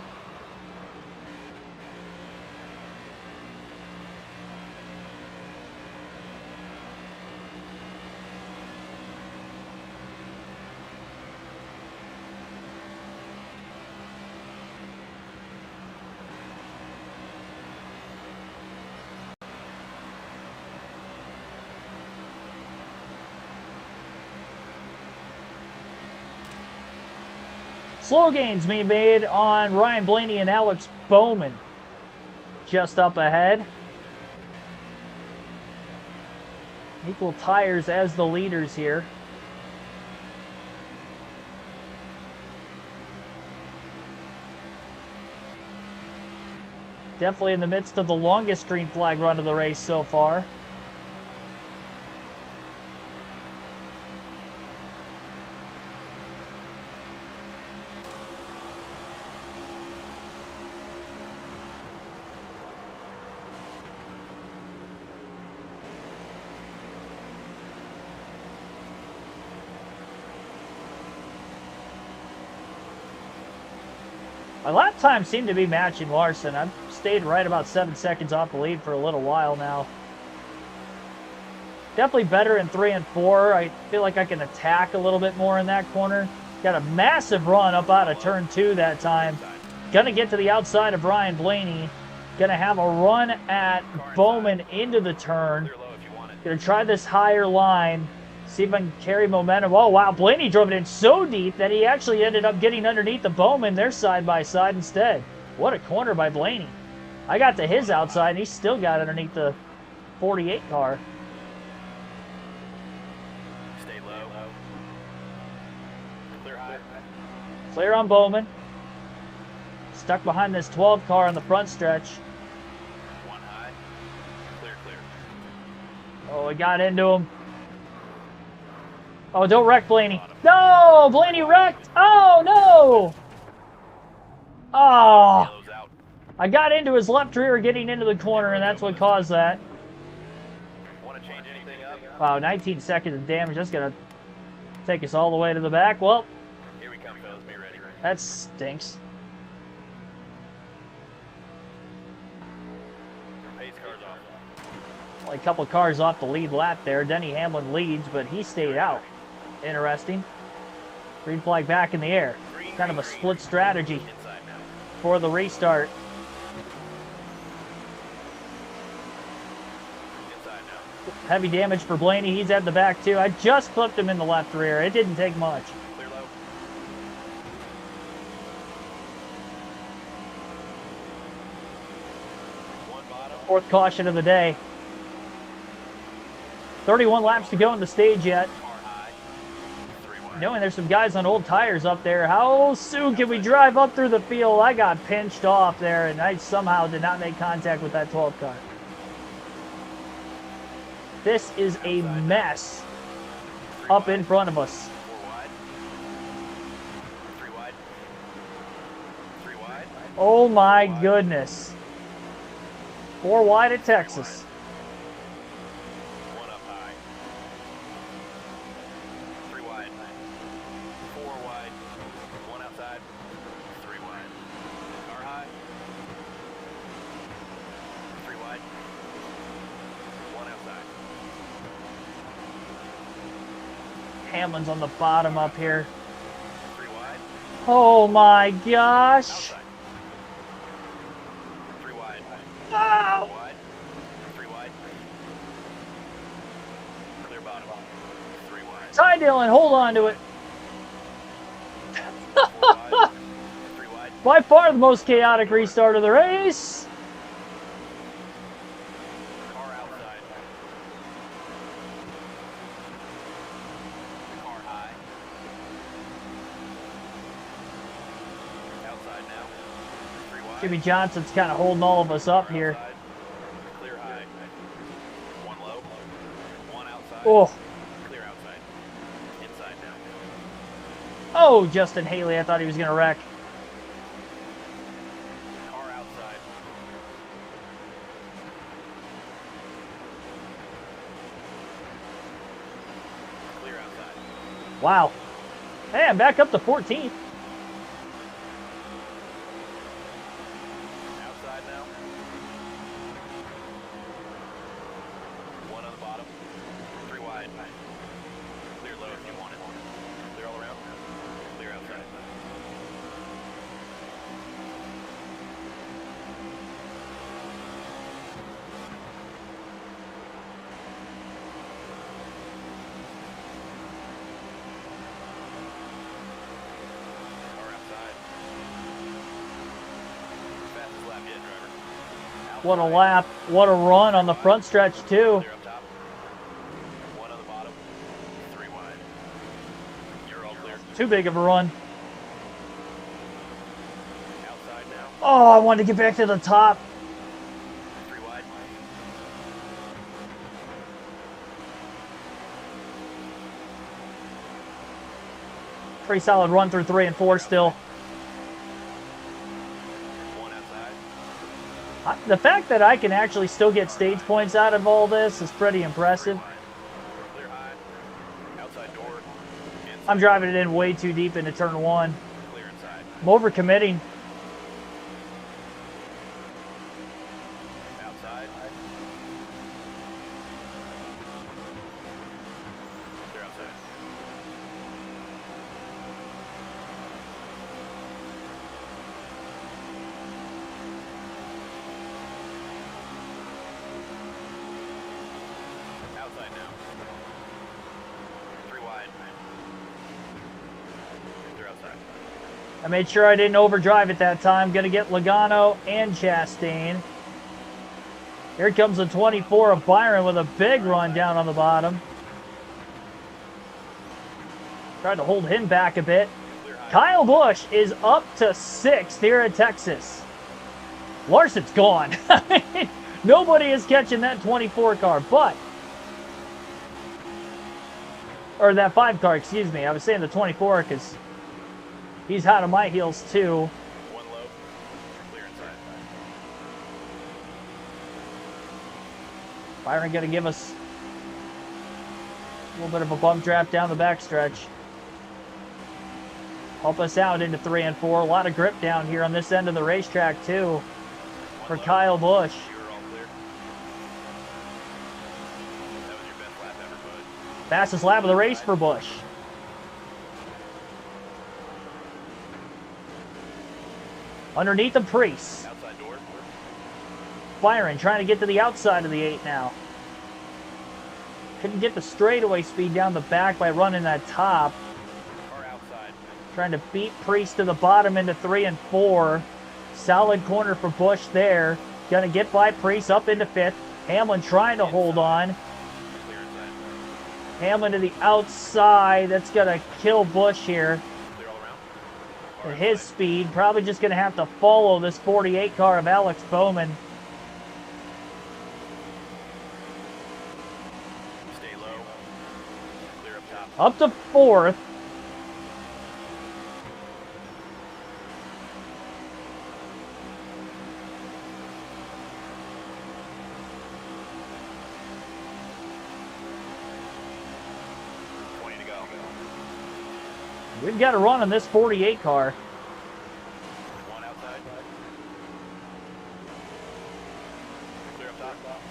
Slow gains being made on Ryan Blaney and Alex Bowman. Just up ahead. Equal tires as the leaders here. Definitely in the midst of the longest green flag run of the race so far. My lap time seemed to be matching Larson. I've stayed right about 7 seconds off the lead for a little while now. Definitely better in 3 and 4. I feel like I can attack a little bit more in that corner. Got a massive run up out of turn 2 that time. Gonna get to the outside of Ryan Blaney. Gonna have a run at Bowman into the turn. Gonna try this higher line. See if I can carry momentum. Oh, wow. Blaney drove it in so deep that he actually ended up getting underneath the Bowman. They're side by side instead. What a corner by Blaney. I got to his outside, and he still got underneath the 48 car. Stay low. Clear high. Clear on Bowman. Stuck behind this 12 car on the front stretch. One high. Clear. Oh, it got into him. Oh, don't wreck Blaney. No! Blaney wrecked! Oh, no! Oh! Yellow's out. I got into his left rear getting into the corner, and that's what caused that. Want to change anything up? Wow, 19 seconds of damage. That's going to take us all the way to the back. Well, Here we come, fellas. Be ready. that stinks. Pace car's off. Only a couple cars off the lead lap there. Denny Hamlin leads, but he stayed out. Interesting. Green flag back in the air. Kind of a split strategy Inside now. for the restart. Inside now. Heavy damage for Blaney. He's at the back too. I just flipped him in the left rear. It didn't take much. Clear low. One bottom. 4th caution of the day. 31 laps to go in the stage yet. Car high. 3 wide. Knowing there's some guys on old tires up there. How soon can we drive up through the field? I got pinched off there, and I somehow did not make contact with that 12 car. This is a mess up in front of us. 4 wide. 3 wide. 3 wide. Oh my goodness. 4 wide at Texas. 1 up high. 3 wide. 4 wide. 1 outside. 3 wide. Car Hamlin's on the bottom up here. 3 wide. Oh my gosh. Outside. 3 wide. Oh. 4 wide. 3 wide. Clear bottom. 3 wide. Ty Dillon, hold on to it. 4 wide. 3 wide. By far the most chaotic restart of the race. Car outside. Car high. Outside now. 3 wide. Jimmy Johnson's kind of holding all of us up here. Outside. Clear high. 1 low. 1 outside. Oh, Clear outside. Inside now. oh, Justin Haley, I thought he was going to wreck. Car outside. Clear outside. Wow. Hey, I'm back up to 14th. Outside now. 1 on the bottom. 3 wide. Clear low if you want it. Clear all around. Clear outside. Car outside. Fastest lap yet, driver. What a lap. What a run on the front stretch, too. Clear up top. 1 on the bottom. 3 wide. You're all clear. Too big of a run. Outside now. Oh, I wanted to get back to the top. 3 wide. Pretty solid run through 3 and 4 still. 1 outside. The fact that I can actually still get stage points out of all this is pretty impressive. Clear high. Outside door. Inside. I'm driving it in way too deep into turn 1. Clear inside. I'm overcommitting. Outside. Clear outside. Outside now. 3 wide. Clear outside. I made sure I didn't overdrive it that time. Gonna get Logano and Chastain. Here comes the 24 of Byron with a big run down on the bottom. Tried to hold him back a bit. Clear high. Kyle Busch is up to 6th here at Texas. Larson's gone. Nobody is catching that 24 car, but... Or that 5 car, excuse me. I was saying the 24 because he's hot on my heels too. 1 low. Clear inside. Byron going to give us a little bit of a bump draft down the backstretch. Help us out into 3 and 4. A lot of grip down here on this end of the racetrack too for 1 low. Kyle Busch. You were all clear. That was your best lap ever, bud. Fastest lap of the race for Busch. Underneath the Priest. Outside door. Byron trying to get to the outside of the 8 now. Couldn't get the straightaway speed down the back by running that top. Car outside. Trying to beat Priest to the bottom into 3 and 4. Solid corner for Busch there. Gonna get by Priest up into 5th. Hamlin trying to hold on. Clear inside. Hamlin to the outside. That's gonna kill Busch here. Clear all around. At his speed, probably just gonna have to follow this 48 car of Alex Bowman. Stay low. Clear up top. Up to 4th. We've got to run on this 48 car. 1 outside. Clear up top.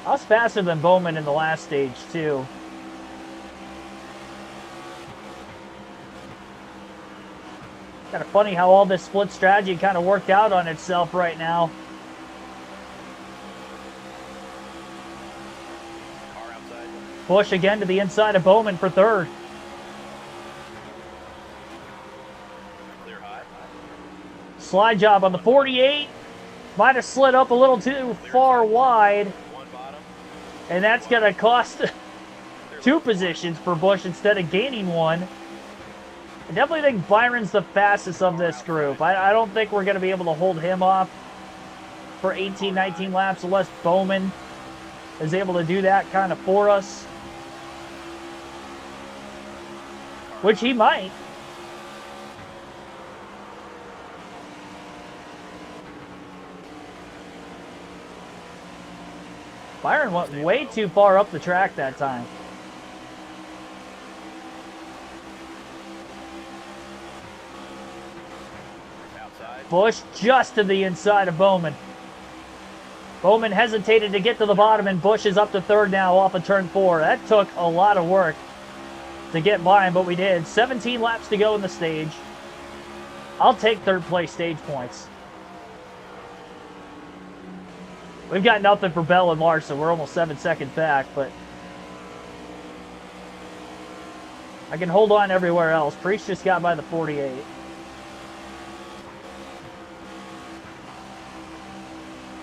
I was faster than Bowman in the last stage, too. Kind of funny how all this split strategy kind of worked out on itself right now. Car outside. Busch again to the inside of Bowman for third. Clear high. Slide job on the 48. Might have slid up a little too far wide. One bottom. And that's going to cost 2 positions for Busch instead of gaining 1. I definitely think Byron's the fastest of this group. I don't think we're going to be able to hold him off for 18, 19 laps unless Bowman is able to do that kind of for us. Which he might. Byron went way too far up the track that time. Outside. Busch just to the inside of Bowman. Bowman hesitated to get to the bottom, and Busch is up to third now off of turn 4. That took a lot of work to get by him, but we did. 17 laps to go in the stage. I'll take third place stage points. We've got nothing for Bell and Larson. We're almost 7 seconds back, but I can hold on everywhere else. Priest just got by the 48.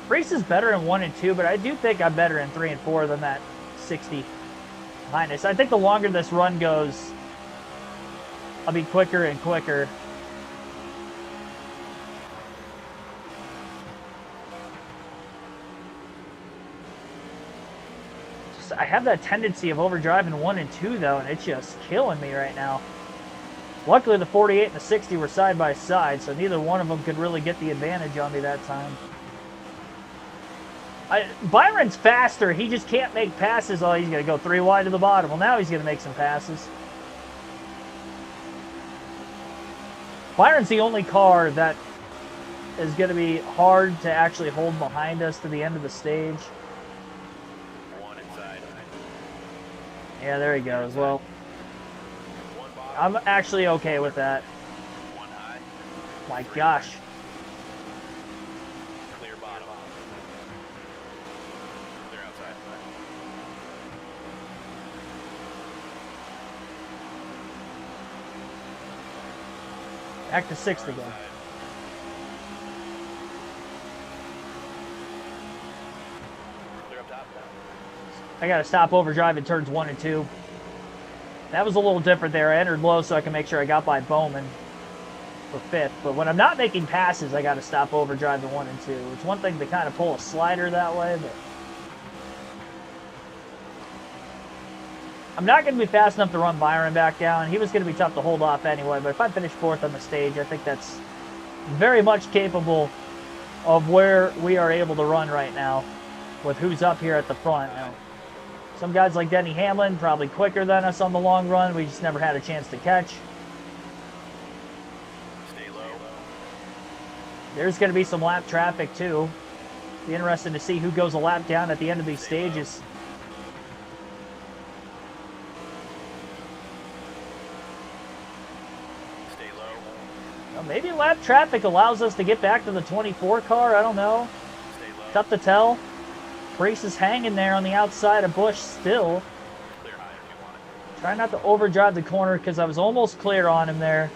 Priest is better in 1 and 2, but I do think I'm better in 3 and 4 than that 60 behind us. I think the longer this run goes, I'll be quicker and quicker. I have that tendency of overdriving 1 and 2, though, and it's just killing me right now. Luckily, the 48 and the 60 were side by side, so neither one of them could really get the advantage on me that time. Byron's faster. He just can't make passes. Oh, he's going to go 3 wide to the bottom. Well, now he's going to make some passes. Byron's the only car that is going to be hard to actually hold behind us to the end of the stage. One inside. Yeah, there he goes. Well, One bottom. I'm actually okay with that. One high. My gosh. Clear bottom. Clear outside. Back to 6th again. Outside. Clear up top. I got to stop overdrive in turns 1 and 2. That was a little different there. I entered low so I can make sure I got by Bowman for 5th. But when I'm not making passes, I got to stop overdrive in 1 and 2. It's one thing to kind of pull a slider that way, but I'm not going to be fast enough to run Byron back down. He was going to be tough to hold off anyway, but if I finish 4th on the stage, I think that's very much capable of where we are able to run right now with who's up here at the front. Now, some guys like Denny Hamlin, probably quicker than us on the long run. We just never had a chance to catch. Stay low. There's going to be some lap traffic, too. Be interesting to see who goes a lap down at the end of these stages. Stay low. Well, maybe lap traffic allows us to get back to the 24 car. I don't know. Stay low. Tough to tell. Priest is hanging there on the outside of Busch still. Clear high if you want it. Try not to overdrive the corner because I was almost clear on him there.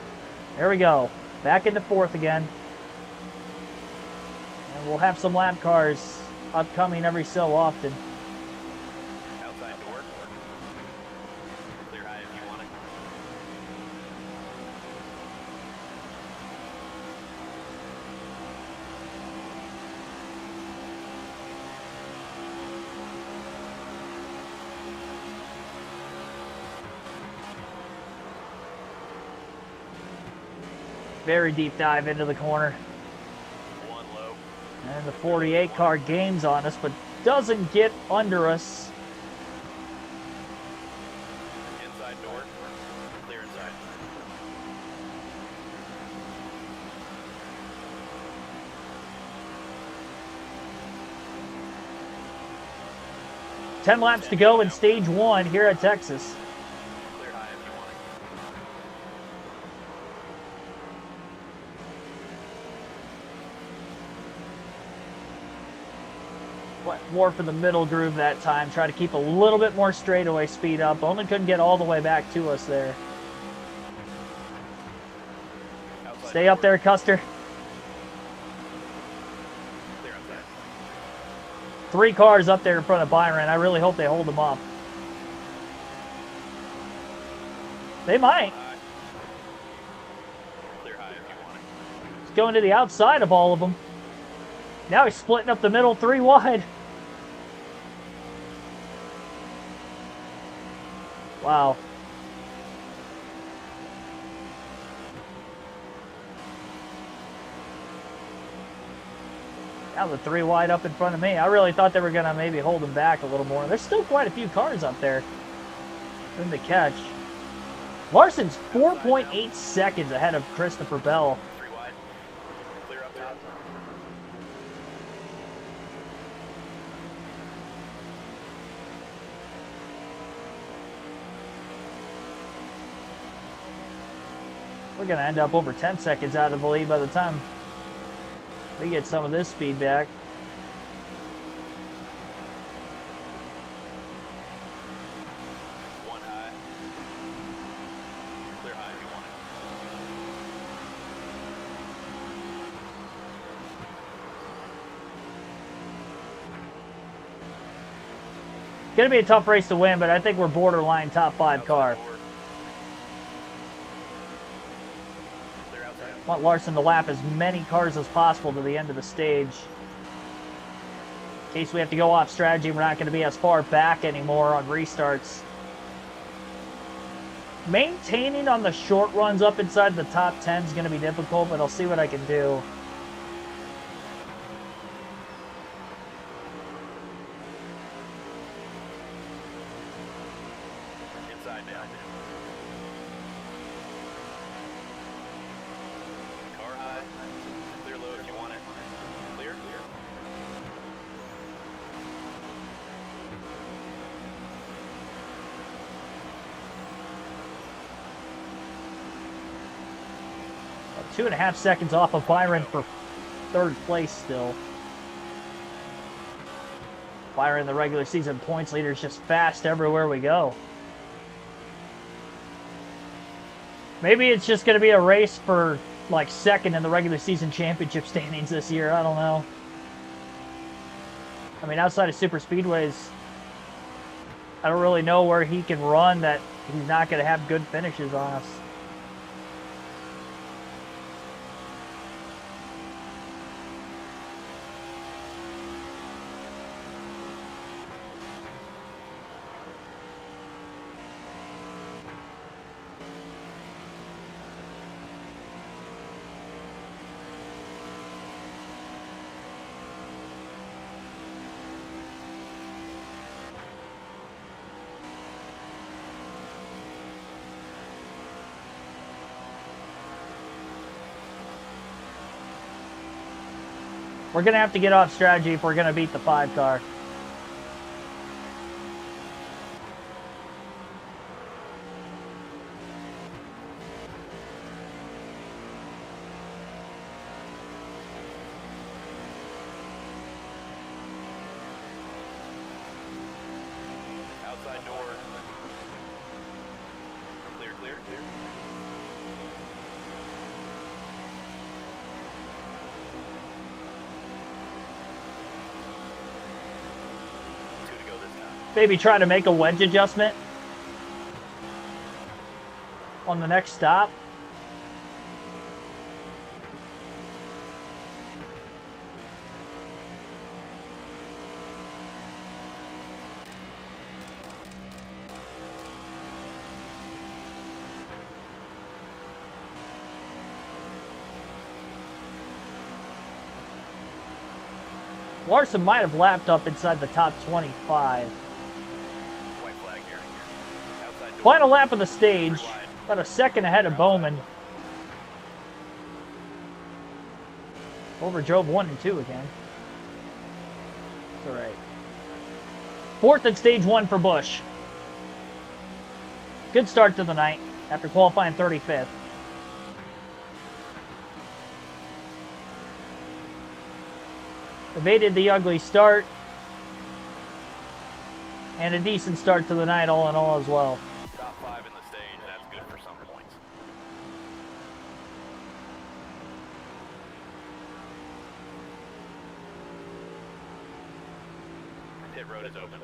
There we go. Back into 4th again. And we'll have some lap cars upcoming every so often. Outside door. Clear high if you want it. Very deep dive into the corner. One low. And the 48 car gains on us, but doesn't get under us. Inside door. Clear inside. 10 laps to go in stage 1 here at Texas. Clear high if you want it. Went more for the middle groove that time. Try to keep a little bit more straightaway speed up. Only couldn't get all the way back to us there. Outside Stay up door. there, Custer. Clear outside. 3 cars up there in front of Byron. I really hope they hold them off. They might. High. Clear high if you want it. He's going to the outside of all of them. Now he's splitting up the middle 3 wide. Wow. Now the 3 wide up in front of me. I really thought they were going to maybe hold him back a little more. There's still quite a few cars up there for him to catch. Larson's 4.8 seconds ahead of Christopher Bell. 3 wide. Clear up top. We're going to end up over 10 seconds out of the lead by the time we get some of this speed back. One high. Clear high if you want it. Going to be a tough race to win, but I think we're borderline top 5 car. Outside door. Clear outside. Want Larson to lap as many cars as possible to the end of the stage. In case we have to go off strategy, we're not going to be as far back anymore on restarts. Maintaining on the short runs up inside the top 10 is going to be difficult, but I'll see what I can do. Inside now. Car high. Clear low if you want it. Clear, clear. About 2.5 seconds off of Byron for 3rd place still. Byron, the regular season points leader, is just fast everywhere we go. Maybe it's just going to be a race for like 2nd in the regular season championship standings this year. I don't know. I mean, outside of super speedways, I don't really know where he can run that he's not going to have good finishes on us. We're going to have to get off strategy if we're going to beat the 5 car. Outside door. Clear, clear, clear. Two to go this time. Maybe try to make a wedge adjustment on the next stop. Larson might have lapped up inside the top 25. White flag here. Outside door. Final lap of the stage, about a second ahead of Bowman. Overdrove 1 and 2 again. It's all right. 4th in stage 1 for Busch. Good start to the night after qualifying 35th. Evaded the ugly start. And a decent start to the night all in all as well. Top 5 in the stage, that's good for some points. Pit road is open.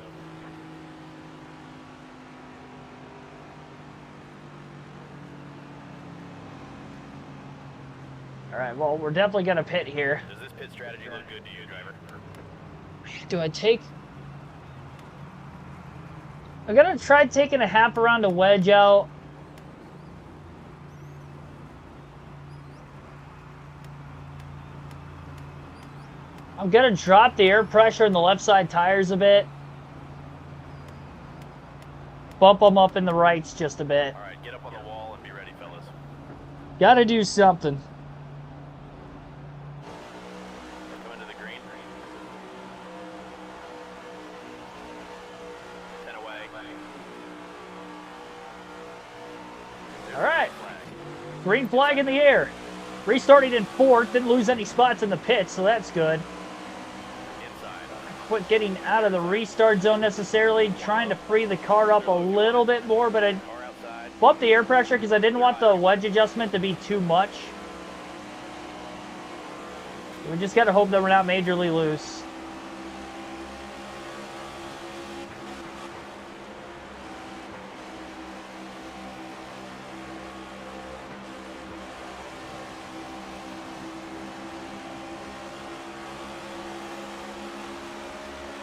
All right, well, we're definitely going to pit here. Does this pit strategy look good to you, driver? Do I take... I'm going to try taking a half around to wedge out. I'm going to drop the air pressure in the left side tires a bit. Bump them up in the rights just a bit. All right, get up on the wall and be ready, fellas. Got to do something. Come into the green. 10 away. All right. Green flag in the air. Restarting in 4th, didn't lose any spots in the pits, so that's good. Inside. Quit getting out of the restart zone necessarily, trying to free the car up a little bit more, but I Car outside. bumped the air pressure because I didn't want the wedge adjustment to be too much. We just got to hope that we're not majorly loose.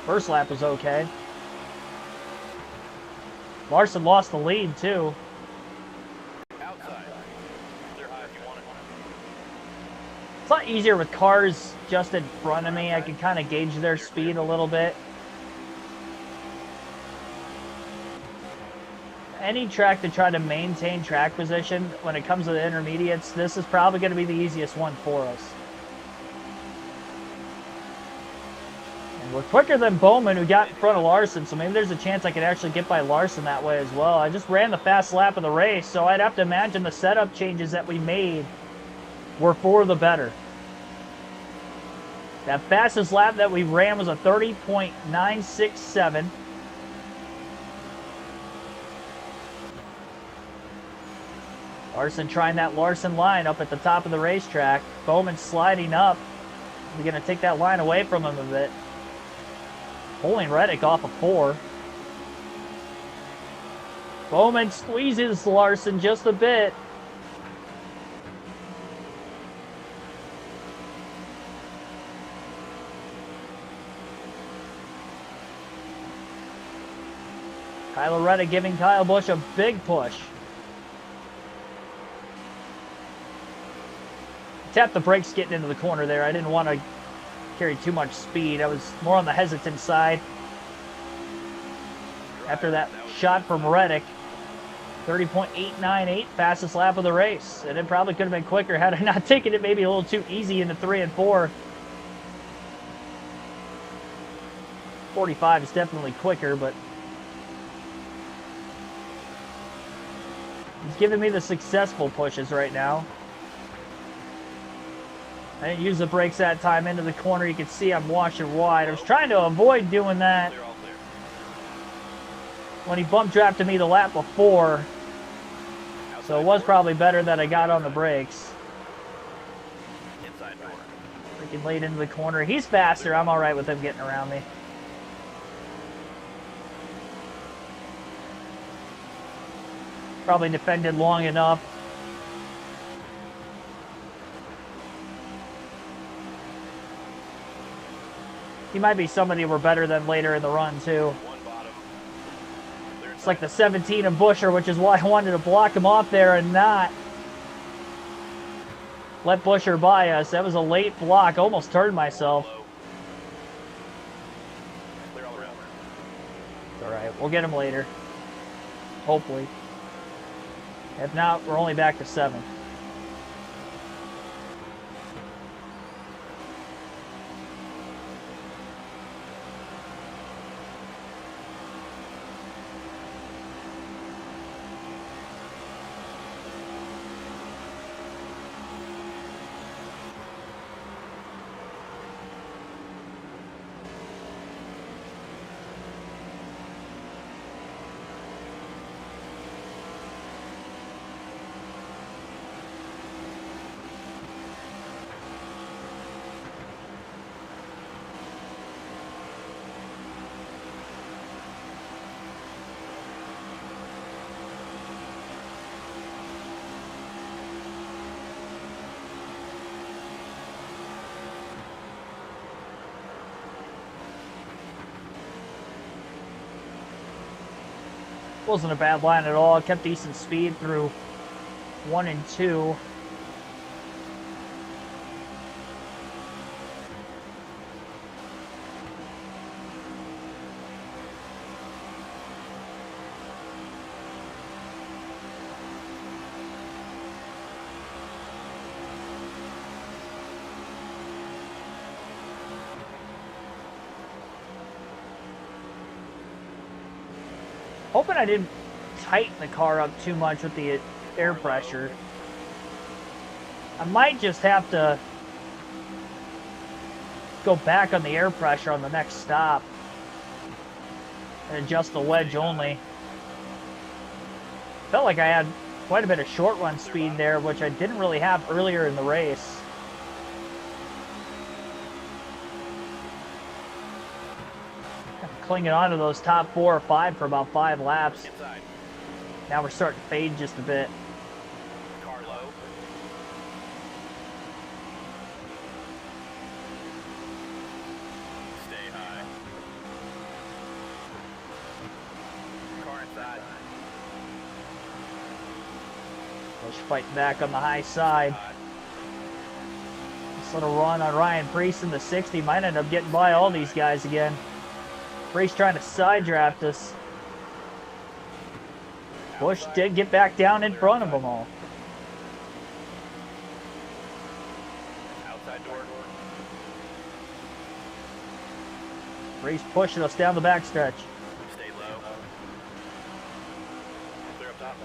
First lap was okay. Larson lost the lead too. Outside. Clear high if you want it. It's a lot easier with cars just in front of me. I can kind of gauge their speed a little bit. Any track to try to maintain track position when it comes to the intermediates, this is probably going to be the easiest one for us. And we're quicker than Bowman, who got in front of Larson, so maybe there's a chance I could actually get by Larson that way as well. I just ran the fast lap of the race, so I'd have to imagine the setup changes that we made were for the better. That fastest lap that we ran was a 30.967. Larson trying that Larson line up at the top of the racetrack. Bowman sliding up. We're going to take that line away from him a bit. Pulling Reddick off of 4. Bowman squeezes Larson just a bit. Kyler Reddick giving Kyle Busch a big push. Tapped the brakes getting into the corner there. I didn't want to carry too much speed. I was more on the hesitant side. After that shot from Reddick, 30.898, fastest lap of the race. And it probably could have been quicker had I not taken it maybe a little too easy into 3 and 4. 45 is definitely quicker, but he's giving me the successful pushes right now. I didn't use the brakes that time into the corner. You can see I'm washing wide. I was trying to avoid doing that Clear, all clear. when he bump drafted me the lap before. Outside So it was door. probably better that I got on the brakes. Inside door. Freaking late into the corner. He's faster. I'm all right with him getting around me. Probably defended long enough. He might be somebody we're better than later in the run, too. One bottom. Clear It's like the 17 of Buescher, which is why I wanted to block him off there and not let Buescher by us. That was a late block. Almost turned myself. low. Clear all around. It's all right. We'll get him later. Hopefully. If not, we're only back to 7. Wasn't a bad line at all. Kept decent speed through 1 and 2. Hoping I didn't tighten the car up too much with the air pressure. I might just have to go back on the air pressure on the next stop and adjust the wedge only. Felt like I had quite a bit of short run speed there, which I didn't really have earlier in the race. Clinging on to those top 4 or 5 for about 5 laps. Inside. Now we're starting to fade just a bit. Car low. Stay high. Car inside. Bush fighting back on the high side. High. This little run on Ryan Preece in the 60 might end up getting by all these guys again. Preece trying to side draft us. Bush did get back down in front of them all. Outside door. Preece pushing us down the backstretch. Stay low. Clear up top.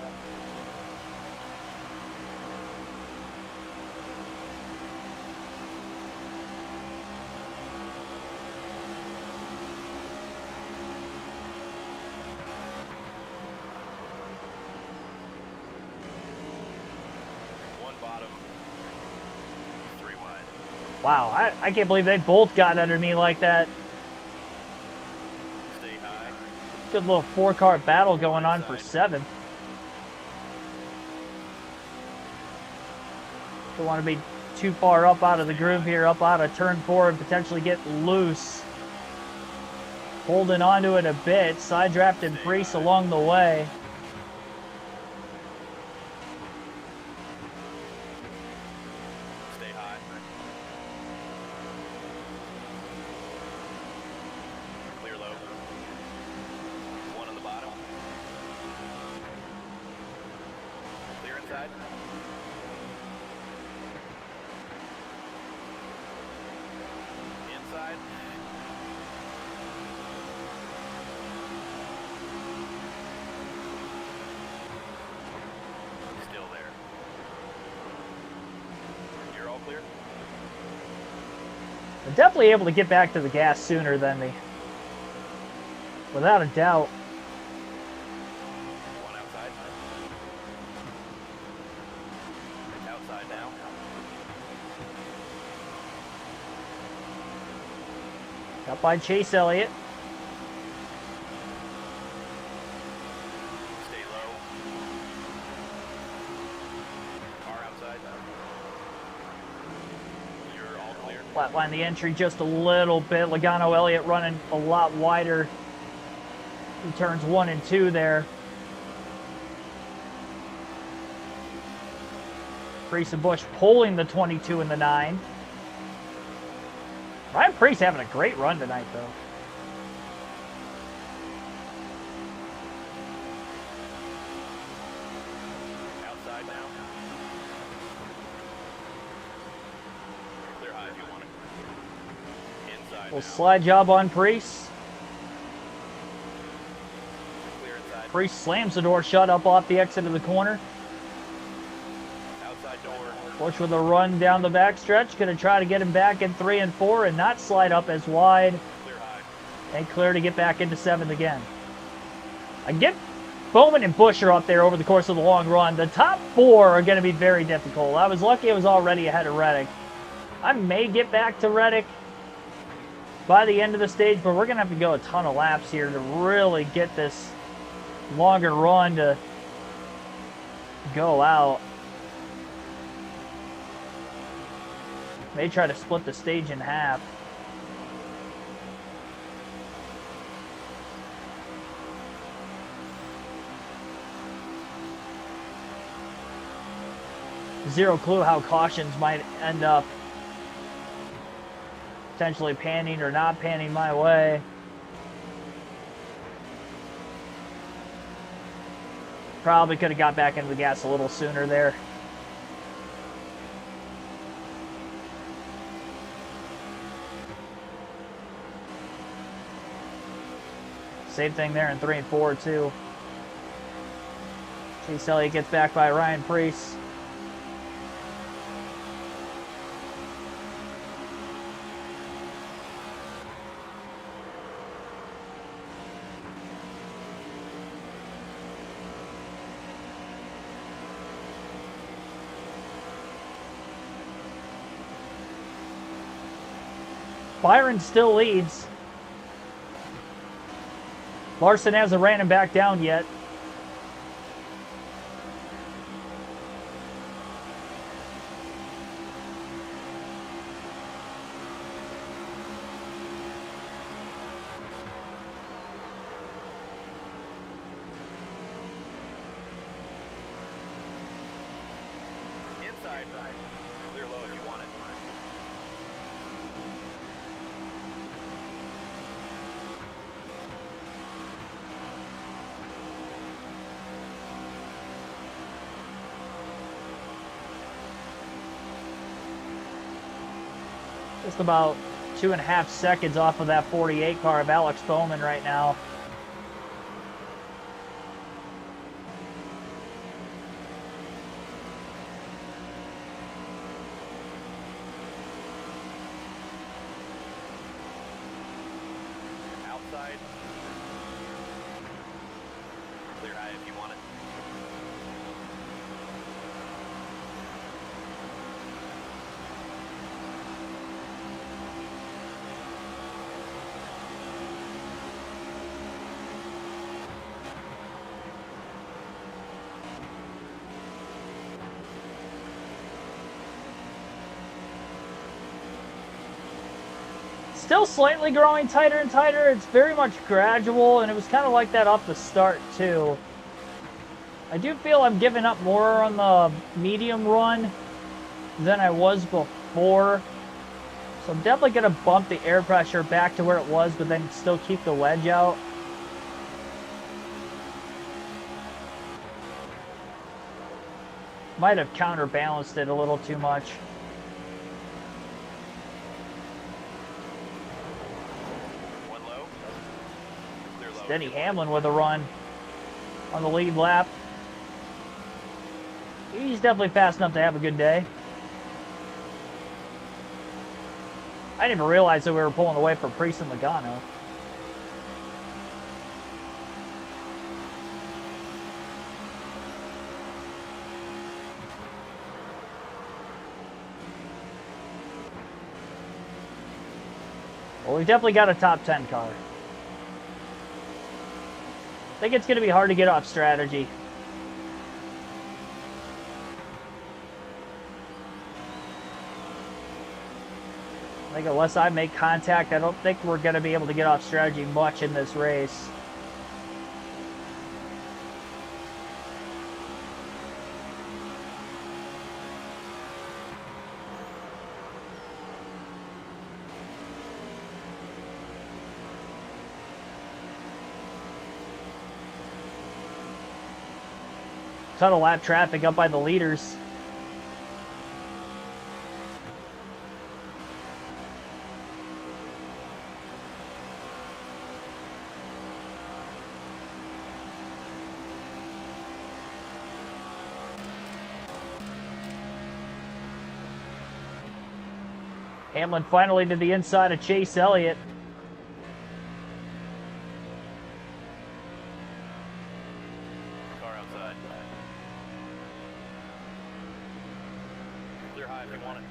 One bottom. 3 wide. Wow, I can't believe they both got under me like that. Stay high. Good little 4-car battle going on for 7th. Don't want to be too far up out of the groove here, up out of turn 4 and potentially get loose. Holding onto it a bit, side drafting Preece along the way. Stay high. Clear low. 1 on the bottom. Clear inside. Inside. Still there. You're all clear? I'm definitely able to get back to the gas sooner than me. Without a doubt. 1 outside. It's outside now. Got by Chase Elliott. Stay low. Car outside. You're all clear. Flatline the entry just a little bit. Logano Elliott running a lot wider. He turns 1 and 2 there. Preece and Bush pulling the 22 and the 9. Ryan Preece having a great run tonight, though. Outside now. Clear high if you want it. Inside Little now. slide job on Preece. Clear inside. Preece slams the door shut up off the exit of the corner. Outside door. Bush with a run down the backstretch. Going to try to get him back in 3 and 4 and not slide up as wide. Clear high. And clear to get back into 7th again. I get Bowman and Bush are up there over the course of the long run. The top 4 are going to be very difficult. I was lucky I was already ahead of Reddick. I may get back to Reddick by the end of the stage, but we're going to have to go a ton of laps here to really get this longer run to go out. May try to split the stage in half. zero clue how cautions might end up potentially panning or not panning my way. Probably could have got back into the gas a little sooner there. Same thing there in 3 and 4 too. Chase Elliott gets back by Ryan Preece. Byron still leads. Larson hasn't ran him back down yet. Inside, clear low if you want it. Just about 2.5 seconds off of that 48 car of Alex Bowman right now. Outside. Clear high if you want it. Still slightly growing tighter and tighter. It's very much gradual, and it was kind of like that off the start too. I do feel I'm giving up more on the medium run than I was before. So I'm definitely going to bump the air pressure back to where it was, but then still keep the wedge out. Might have counterbalanced it a little too much. Denny Hamlin with a run on the lead lap. He's definitely fast enough to have a good day. I didn't even realize that we were pulling away from Preece and Logano. Well, we've definitely got a top 10 car. I think it's going to be hard to get off strategy. I think unless I make contact, I don't think we're going to be able to get off strategy much in this race. Ton of lap traffic up by the leaders. Hamlin finally to the inside of Chase Elliott. Car outside. Clear high if you want it.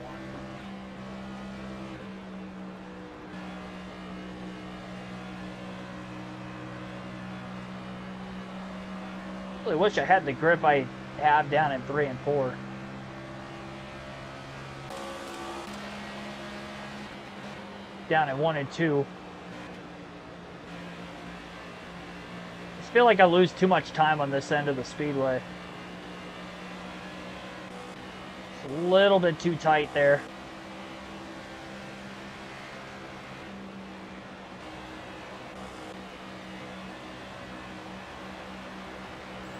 Really wish I had the grip I have down in 3 and 4. Down in 1 and 2. I just feel like I lose too much time on this end of the speedway. A little bit too tight there.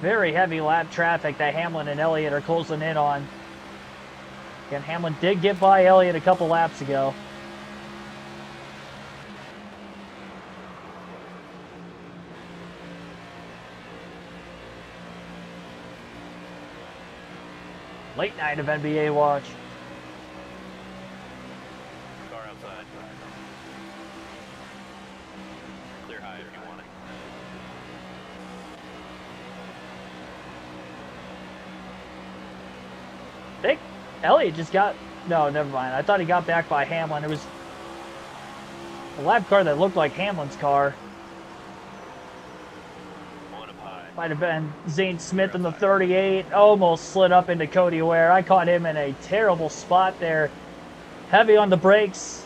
Very heavy lap traffic that Hamlin and Elliott are closing in on. Again, Hamlin did get by Elliott a couple laps ago. Late night of NBA watch. Car outside. Clear high if you want it. I think Elliott just got... No, never mind. I thought he got back by Hamlin. It was a lap car that looked like Hamlin's car. One up high. Might have been Zane Smith in the 38. Almost slid up into Cody Ware. I caught him in a terrible spot there. Heavy on the brakes.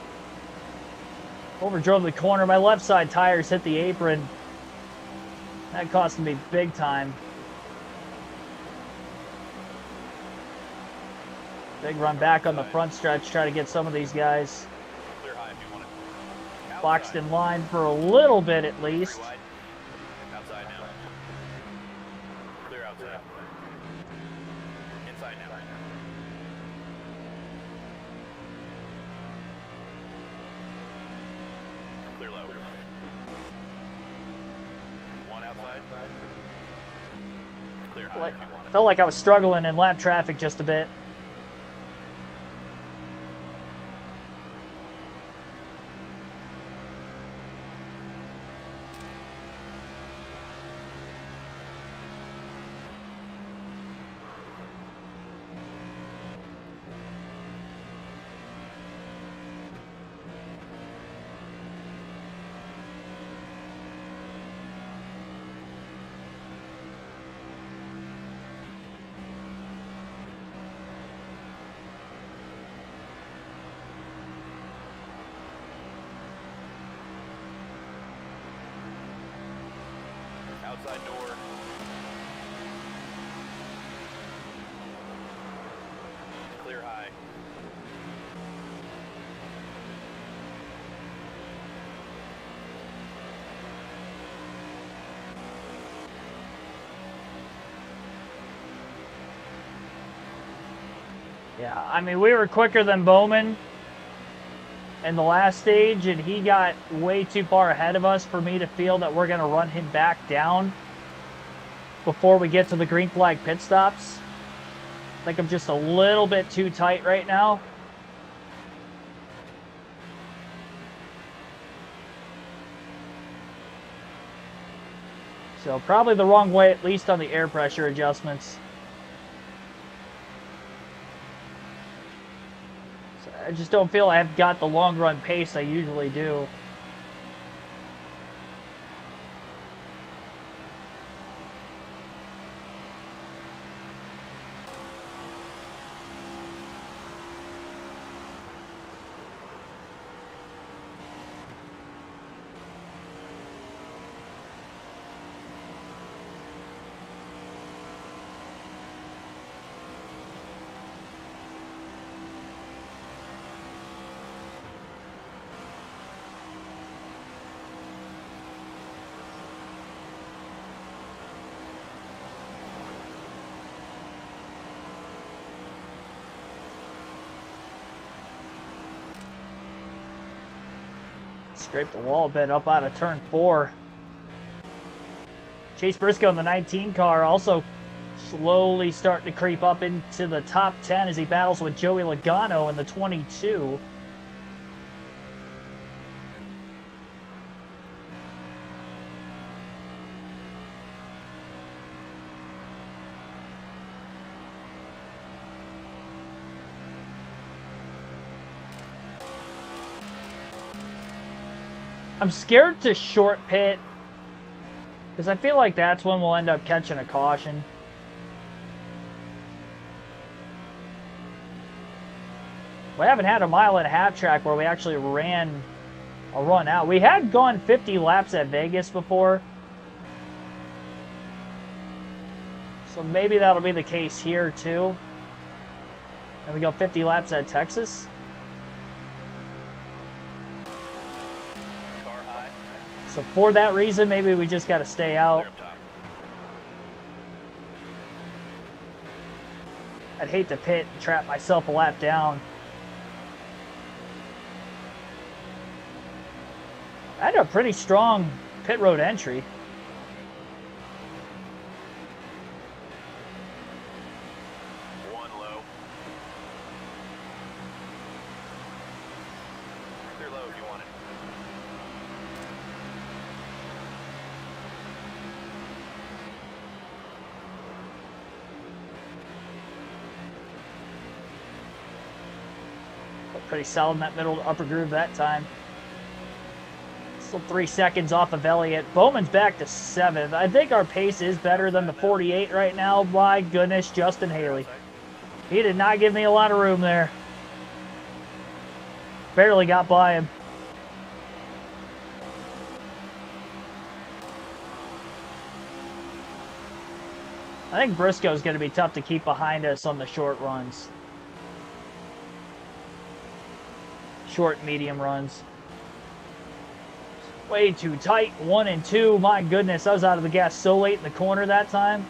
Overdrove the corner. My left side tires hit the apron. That cost me big time. Big run back on the front stretch. Try to get some of these guys Clear high if you want it. boxed in line for a little bit at least. Three wide. Outside now. Clear outside. Inside now. Clear low. One outside. Clear high if you want it. Felt like I was struggling in lap traffic just a bit. Outside door. Clear high. Yeah, I mean, we were quicker than Bowman in the last stage, and he got way too far ahead of us for me to feel that we're going to run him back down before we get to the green flag pit stops. I think I'm just a little bit too tight right now. So probably the wrong way, at least on the air pressure adjustments. So I just don't feel I've got the long run pace I usually do. Scraped the wall a bit up out of turn 4. Chase Briscoe in the 19 car also slowly starting to creep up into the top 10 as he battles with Joey Logano in the 22. I'm scared to short pit because I feel like that's when we'll end up catching a caution. We haven't had a 1.5 mile track where we actually ran a run out. We had gone 50 laps at Vegas before. So maybe that'll be the case here too. And we go 50 laps at Texas. Car high. So for that reason, maybe we just got to stay out. Clear up top. I'd hate to pit and trap myself a lap down. I had a pretty strong pit road entry. One low. Clear low if you want it. Pretty solid in that middle to upper groove that time. Still 3 seconds off of Elliott. Bowman's back to 7th. I think our pace is better than the 48 right now. My goodness, Justin Haley. He did not give me a lot of room there. Barely got by him. I think Briscoe's going to be tough to keep behind us on the short runs. Short, medium runs. Way too tight. 1 and 2. My goodness, I was out of the gas so late in the corner that time.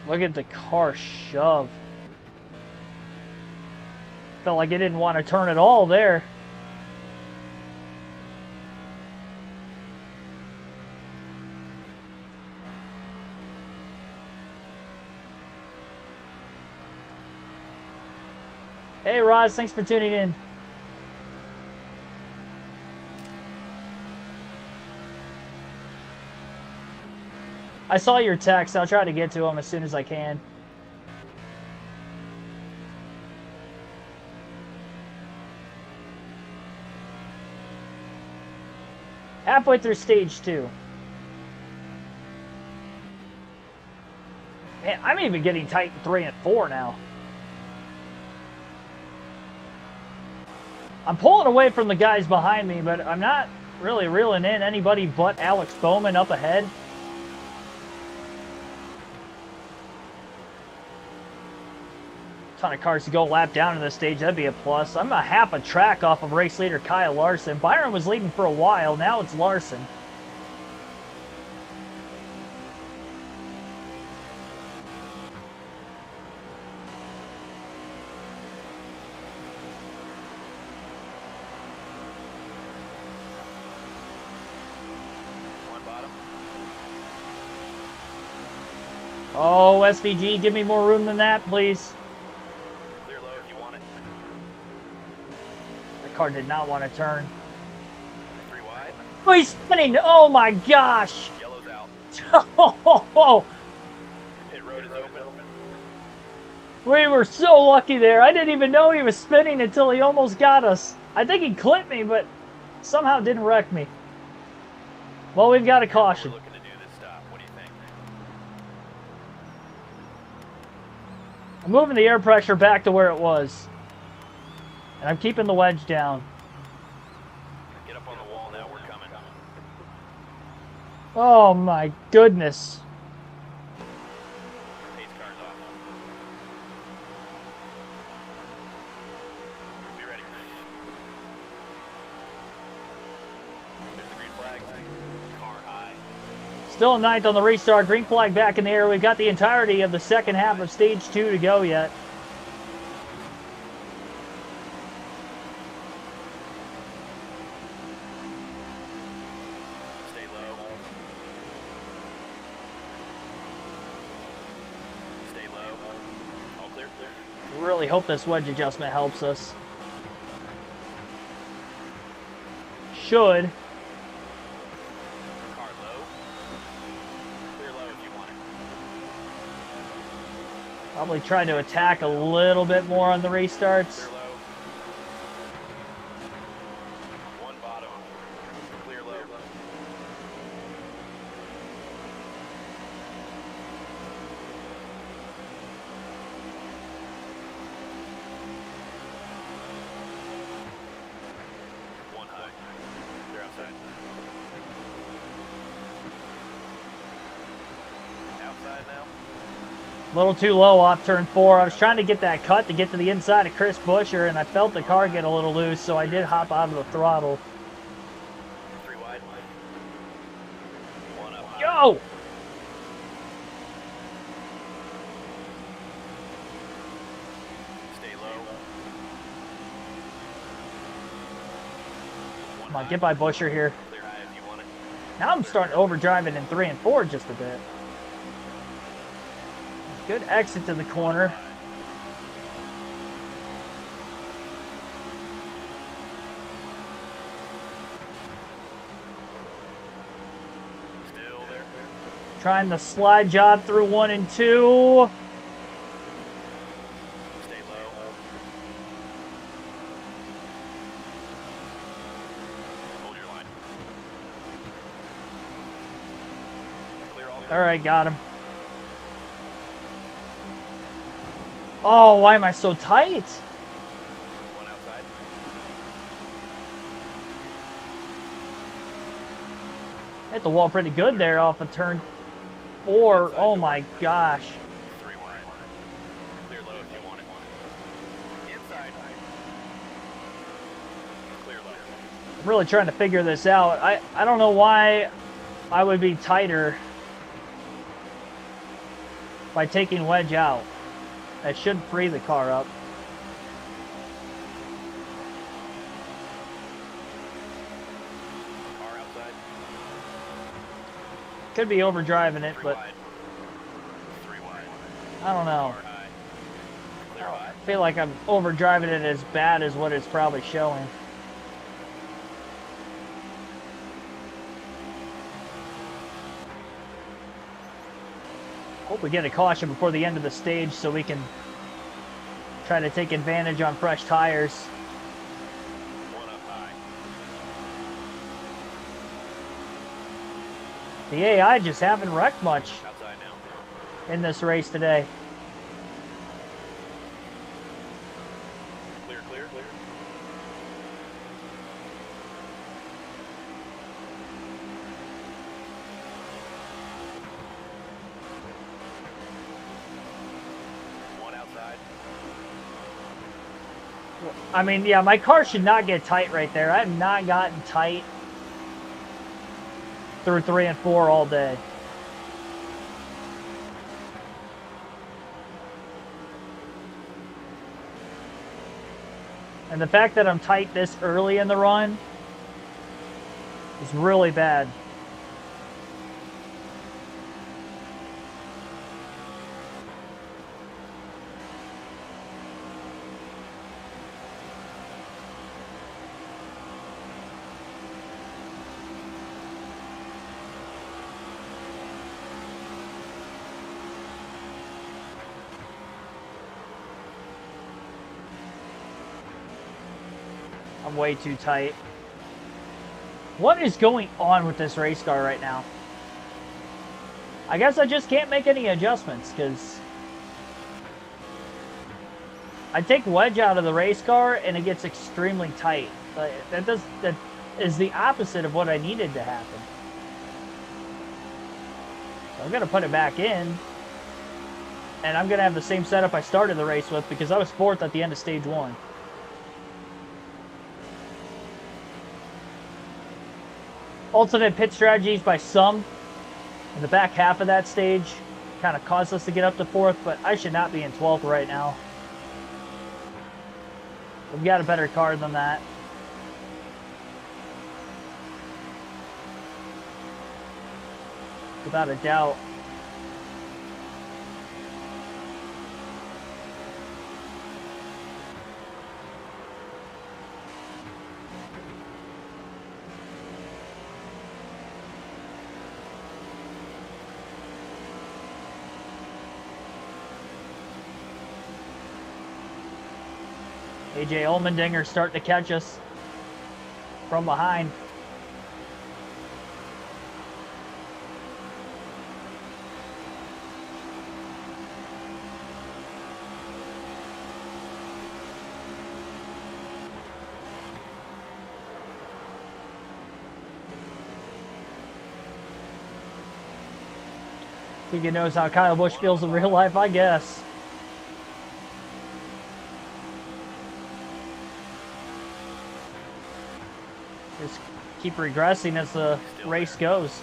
Look at the car shove. Felt like it didn't want to turn at all there. Hey Roz, thanks for tuning in. I saw your text. I'll try to get to him as soon as I can. Halfway through stage 2. Man, I'm even getting tight in 3 and 4 now. I'm pulling away from the guys behind me, but I'm not really reeling in anybody but Alex Bowman up ahead. Ton of cars to go lap down in this stage. That'd be a plus. I'm a half a track off of race leader Kyle Larson. Byron was leading for a while. Now it's Larson. One bottom. Oh, SVG, give me more room than that, please. Clear low if you want it. The car did not want to turn. 3 wide. Oh, he's spinning. Oh my gosh. Yellow's out. Oh, Pit road is open. we were so lucky there. I didn't even know he was spinning until he almost got us. I think he clipped me, but somehow didn't wreck me. Well, we've got a We're caution. looking to do this stop. What do you think? I'm moving the air pressure back to where it was. And I'm keeping the wedge down. Get up on the wall now. We're coming. Oh my goodness. Pace car's off. Be ready. There's the green flag. Car high. Still in 9th on the restart. Green flag back in the air. We've got the entirety of the second half of stage 2 to go yet. Stay low. Stay low. All clear. Really hope this wedge adjustment helps us. Should. Car low. Clear low if you want it. Probably trying to attack a little bit more on the restarts. Clear low. One bottom. Clear low. A little too low off turn 4. I was trying to get that cut to get to the inside of Chris Buescher, and I felt the car get a little loose, so I did hop out of the throttle. 3 wide. 1 up high. Yo! Stay low. Come on, get by Buescher here. Clear high if you want it. Now I'm starting to overdrive it in 3 and 4 just a bit. Good exit to the corner. Still there. Trying the slide job through 1 and 2. Stay low. Hold your line. Clear all the All right, got him. Oh, why am I so tight? 1 outside. Hit the wall pretty good there off of turn 4. Oh my gosh. 3 wide. Clear low if you want it. Inside. Clear low. I'm really trying to figure this out. I don't know why I would be tighter by taking wedge out. That should free the car up. Car outside. Could be overdriving it, 3 but wide. 3 wide. I don't know. Car high. Clear high. I feel like I'm overdriving it as bad as what it's probably showing. Hope we get a caution before the end of the stage so we can try to take advantage on fresh tires. 1 up high. The AI just haven't wrecked much Outside now. in this race today. Clear, clear, clear. One outside. I mean, yeah, my car should not get tight right there. I have not gotten tight through 3 and 4 all day. And the fact that I'm tight this early in the run is really bad. I'm way too tight. What is going on with this race car right now? I guess I just can't make any adjustments because I take wedge out of the race car and it gets extremely tight. That is the opposite of what I needed to happen. So I'm gonna put it back in, and I'm gonna have the same setup I started the race with because I was 4th at the end of stage 1. Alternate pit strategies by some in the back half of that stage kind of caused us to get up to 4th, but I should not be in 12th right now. We've got a better car than that. Without a doubt. AJ Allmendinger starting to catch us from behind. He knows how Kyle Busch feels in real life, I guess. Just keep regressing as the race goes.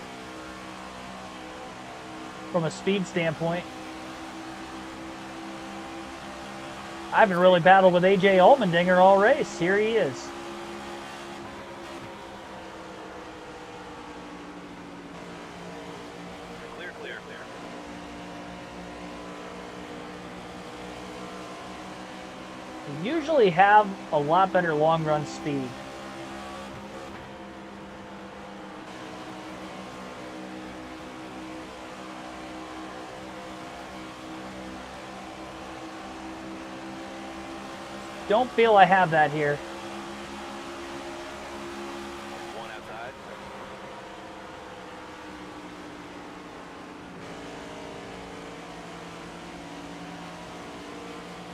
From a speed standpoint. I haven't really battled with AJ Allmendinger all race. Here he is. Clear, clear, clear. We usually have a lot better long run speed. Don't feel I have that here. One outside.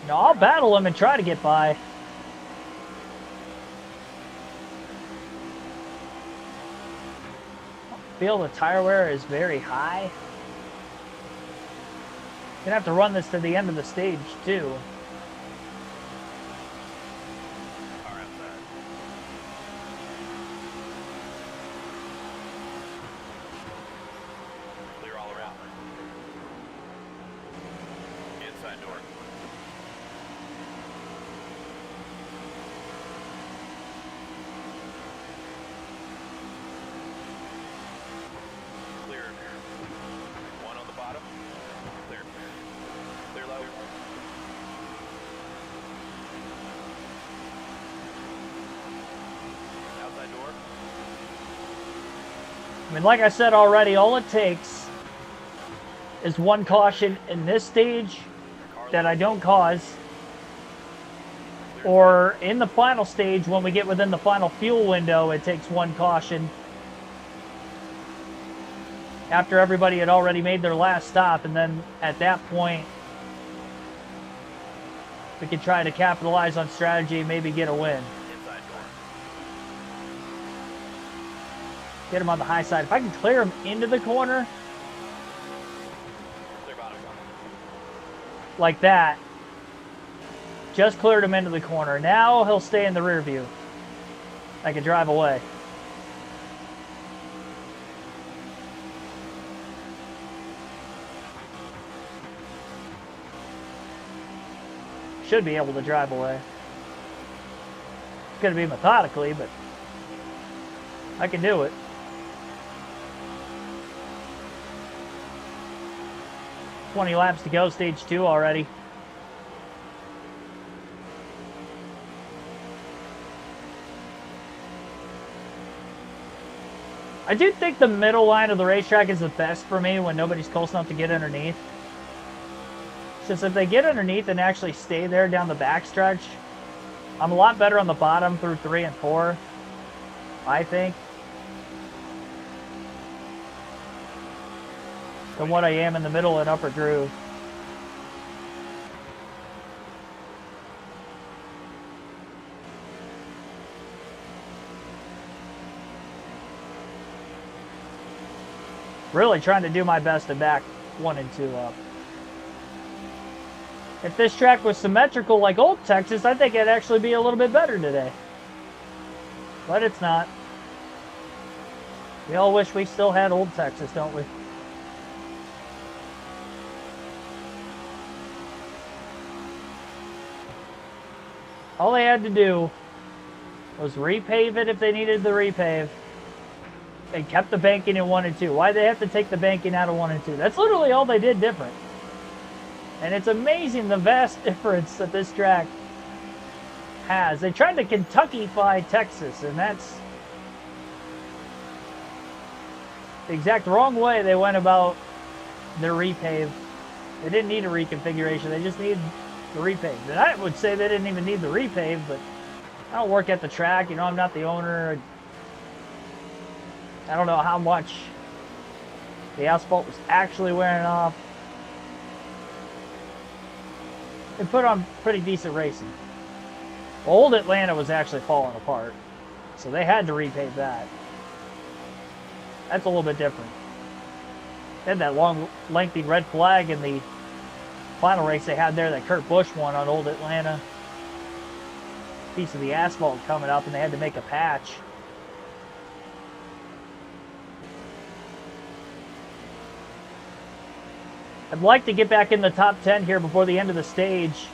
No, I'll battle him and try to get by. Feel the tire wear is very high. Gonna have to run this to the end of the stage too. Car outside. Clear all around. Inside door. Clear. One on the bottom. Clear. Clear low. Outside door. I mean, like I said already, all it takes is one caution in this stage that I don't cause, or in the final stage when we get within the final fuel window, it takes one caution after everybody had already made their last stop, and then at that point we could try to capitalize on strategy and maybe get a win. Inside door. Get him on the high side. If I can clear him into the corner Clear bottom. like that, just cleared him into the corner. Now he'll stay in the rear view. I can drive away. Should be able to drive away. It's going to be methodically, but I can do it. $20 laps to go, stage 2 already. I do think the middle line of the racetrack is the best for me when nobody's close enough to get underneath. Since if they get underneath and actually stay there down the backstretch, I'm a lot better on the bottom through 3 and 4, I think, than what I am in the middle and upper groove. Really trying to do my best to back 1 and 2 up. If this track was symmetrical like Old Texas, I think it'd actually be a little bit better today. But it's not. We all wish we still had Old Texas, don't we? All they had to do was repave it if they needed the repave. They kept the banking in 1 and 2. Why'd they have to take the banking out of 1 and 2? That's literally all they did different. And it's amazing the vast difference that this track has. They tried to Kentucky-fy Texas, and that's the exact wrong way they went about their repave. They didn't need a reconfiguration. They just needed the repave. And I would say they didn't even need the repave, but I don't work at the track. You know, I'm not the owner. I don't know how much the asphalt was actually wearing off. They put on pretty decent racing. Old Atlanta was actually falling apart, so they had to repave that. That's a little bit different. They had that long, lengthy red flag in the final race they had there that Kurt Busch won on Old Atlanta. Piece of the asphalt coming up, and they had to make a patch. I'd like to get back in the top 10 here before the end of the stage.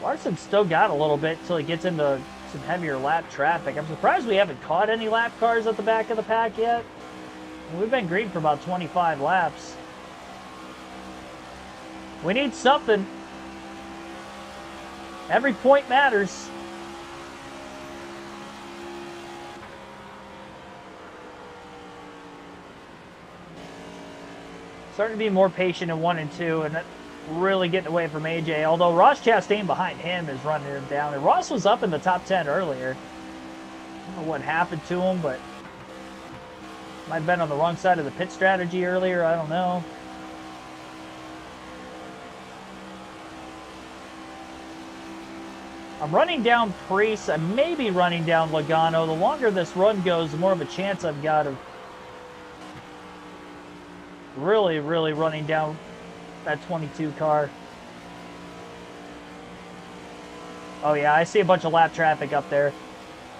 Larson's still got a little bit until he gets into some heavier lap traffic. I'm surprised we haven't caught any lap cars at the back of the pack yet. We've been green for about 25 laps. We need something. Every point matters. Starting to be more patient in 1 and 2 and really getting away from AJ. Although Ross Chastain behind him is running him down. And Ross was up in the top 10 earlier. I don't know what happened to him, but might have been on the wrong side of the pit strategy earlier. I don't know. I'm running down Priest. I may be running down Logano. The longer this run goes, the more of a chance I've got of really running down that 22 car. Oh yeah, I see a bunch of lap traffic up there.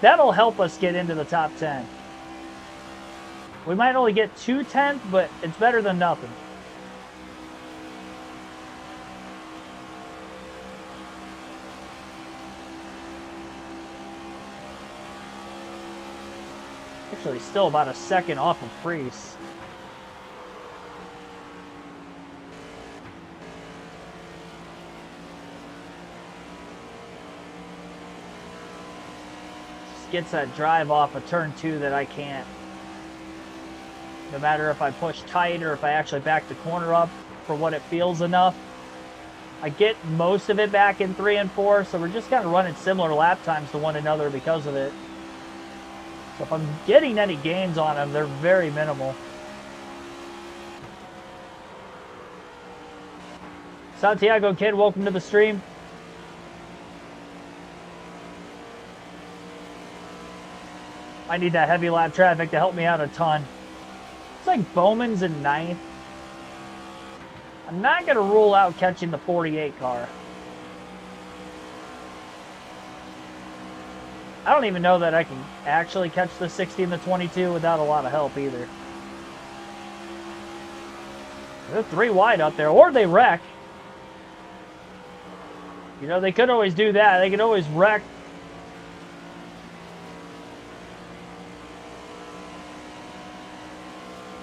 That'll help us get into the top 10. We might only get 2/10, but it's better than nothing. Actually, still about a second off of Priest. Just gets that drive off of turn 2 that I can't. No matter if I push tight or if I actually back the corner up for what it feels enough. I get most of it back in 3 and 4, so we're just kind of running similar lap times to one another because of it. So if I'm getting any gains on them, they're very minimal. Santiago Kid, welcome to the stream. I need that heavy lap traffic to help me out a ton. It's like Bowman's in 9th. I'm not going to rule out catching the 48 car. I don't even know that I can actually catch the 60 and the 22 without a lot of help either. They're 3 wide up there, or they wreck. You know, they could always do that. They could always wreck.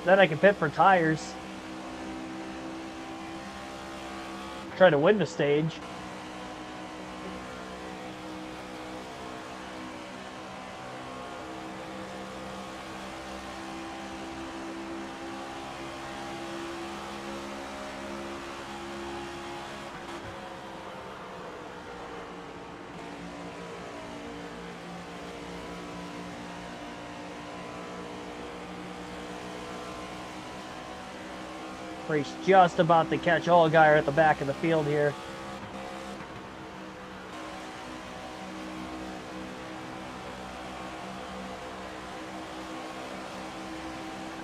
Then I can pit for tires. Try to win the stage. He's just about to catch Allgaier at the back of the field here.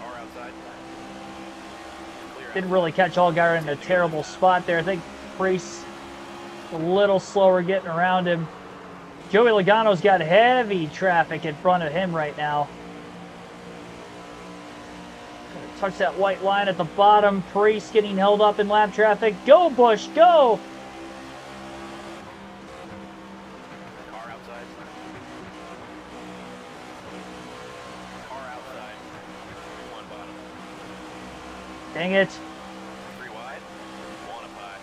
Car outside. Didn't really catch Allgaier in a terrible spot there. I think Priest a little slower getting around him. Joey Logano's got heavy traffic in front of him right now. Touch that white line at the bottom. Priest getting held up in lap traffic. Go, Busch, go! Car outside. Car outside. 1 bottom. Dang it. 3 wide. 1 up high.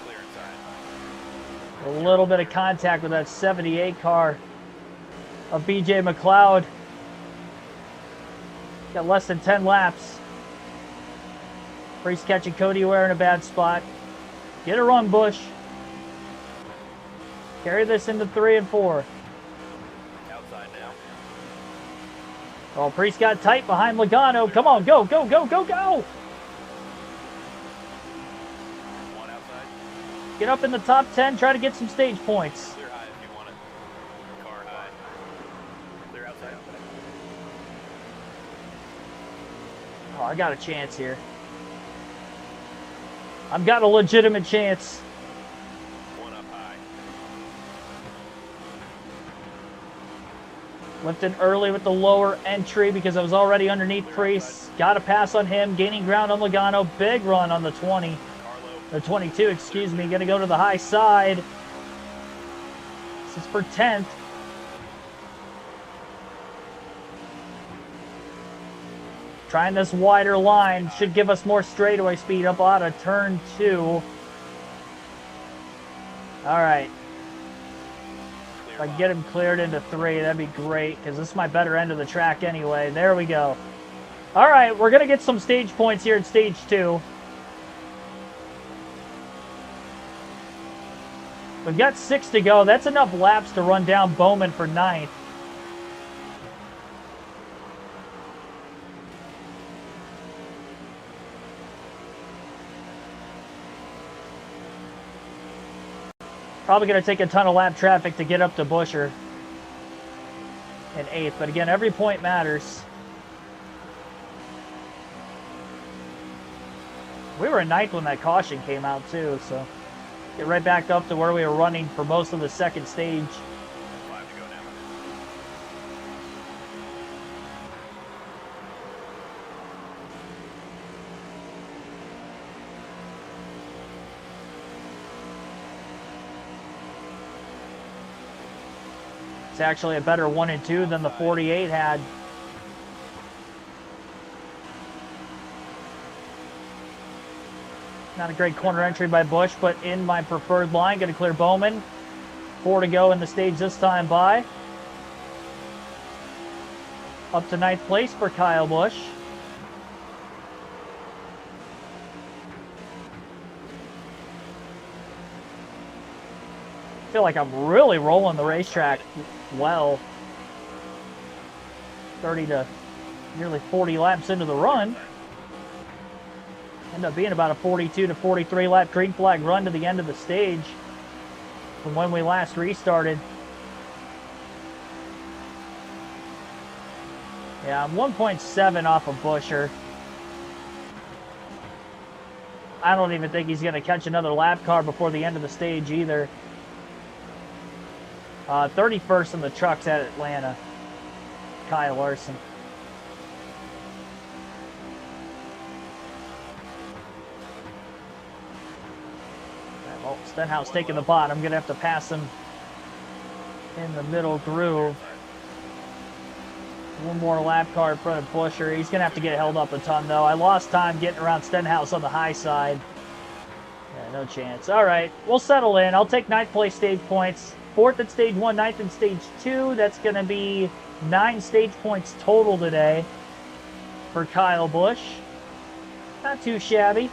Clear inside. A little bit of contact with that 78 car of BJ McLeod. Got less than 10 laps. Priest catching Cody Ware in a bad spot. Get a run, Busch. Carry this into 3 and 4. Outside now. Oh, Priest got tight behind Logano. Come on, go, go, go, go, go! 1 outside. Get up in the top 10. Try to get some stage points. Clear high if you want it. Car high. Clear outside. I got a chance here. I've got a legitimate chance. One up high. Lifting early with the lower entry because I was already underneath Priest. Got a pass on him. Gaining ground on Logano. Big run on the 20. Carlo. Or 22, excuse me. Going to go to the high side. This is for 10th. Trying this wider line should give us more straightaway speed up out of turn 2. All right. If I can get him cleared into 3, that'd be great, because this is my better end of the track anyway. There we go. All right, we're going to get some stage points here in stage 2. We've got 6 to go. That's enough laps to run down Bowman for 9th. Probably going to take a ton of lap traffic to get up to Busher in 8th. But again, every point matters. We were in 9th when that caution came out too, so get right back up to where we were running for most of the second stage. 5 to go now. It's actually a better 1 and 2 than the 48 had. Not a great corner entry by Busch, but in my preferred line. Going to clear Bowman. 4 to go in the stage this time by. Up to 9th place for Kyle Busch. I feel like I'm really rolling the racetrack well. 30 to nearly 40 laps into the run. End up being about a 42 to 43 lap green flag run to the end of the stage from when we last restarted. Yeah, I'm 1.7 off of Busher. I don't even think he's going to catch another lap car before the end of the stage either. 31st in the trucks at Atlanta. Kyle Larson. Well, Stenhouse taking the pot. I'm going to have to pass him in the middle groove. One more lap car in front of Busher. He's going to have to get held up a ton, though. I lost time getting around Stenhouse on the high side. Yeah, no chance. All right, we'll settle in. I'll take 9th place stage points. 4th at stage 1, 9th in stage 2. That's going to be 9 stage points total today for Kyle Busch. Not too shabby.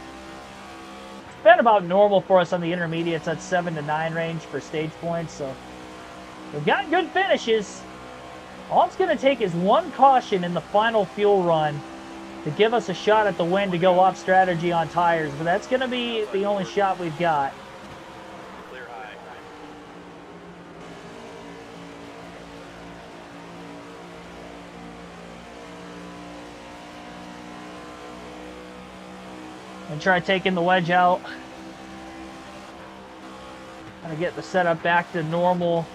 It's been about normal for us on the intermediates at 7 to 9 range for stage points, so we've got good finishes. All it's going to take is one caution in the final fuel run to give us a shot at the win to go off strategy on tires, but that's going to be the only shot we've got. Clear high. And try taking the wedge out. Trying to get the setup back to normal.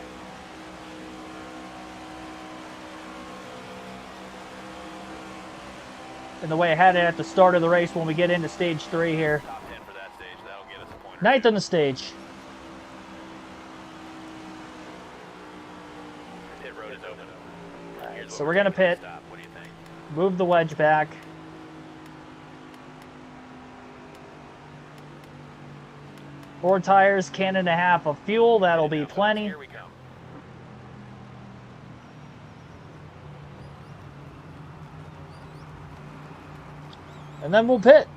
And the way I had it at the start of the race when we get into stage 3 here. Top 10 for that stage. That'll get us a pointer. 9th on the stage. Pit road is open. Alright, so we're going to pit. Stop. What do you think? Move the wedge back. Four tires, can and a half of fuel. That'll be plenty. Here we go. And then we'll pit.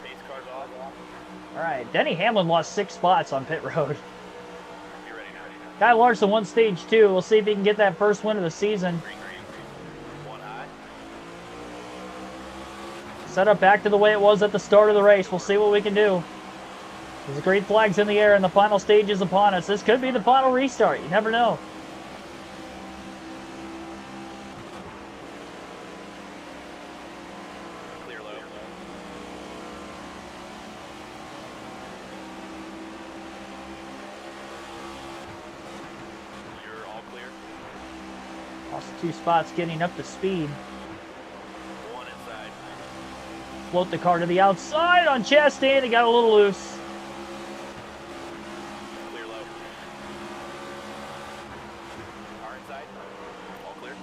Pace cars off. All right, Denny Hamlin lost 6 spots on pit road. Be ready now. Kyle Larson won stage 2. We'll see if he can get that first win of the season. Green, green. One high. Set up back to the way it was at the start of the race. We'll see what we can do. There's green flags in the air and the final stage is upon us. This could be the final restart. You never know. Clear low. You're all clear. Lost 2 spots getting up to speed. 1 inside. Float the car to the outside on Chastain. It got a little loose. Clear low. Car inside. All clear.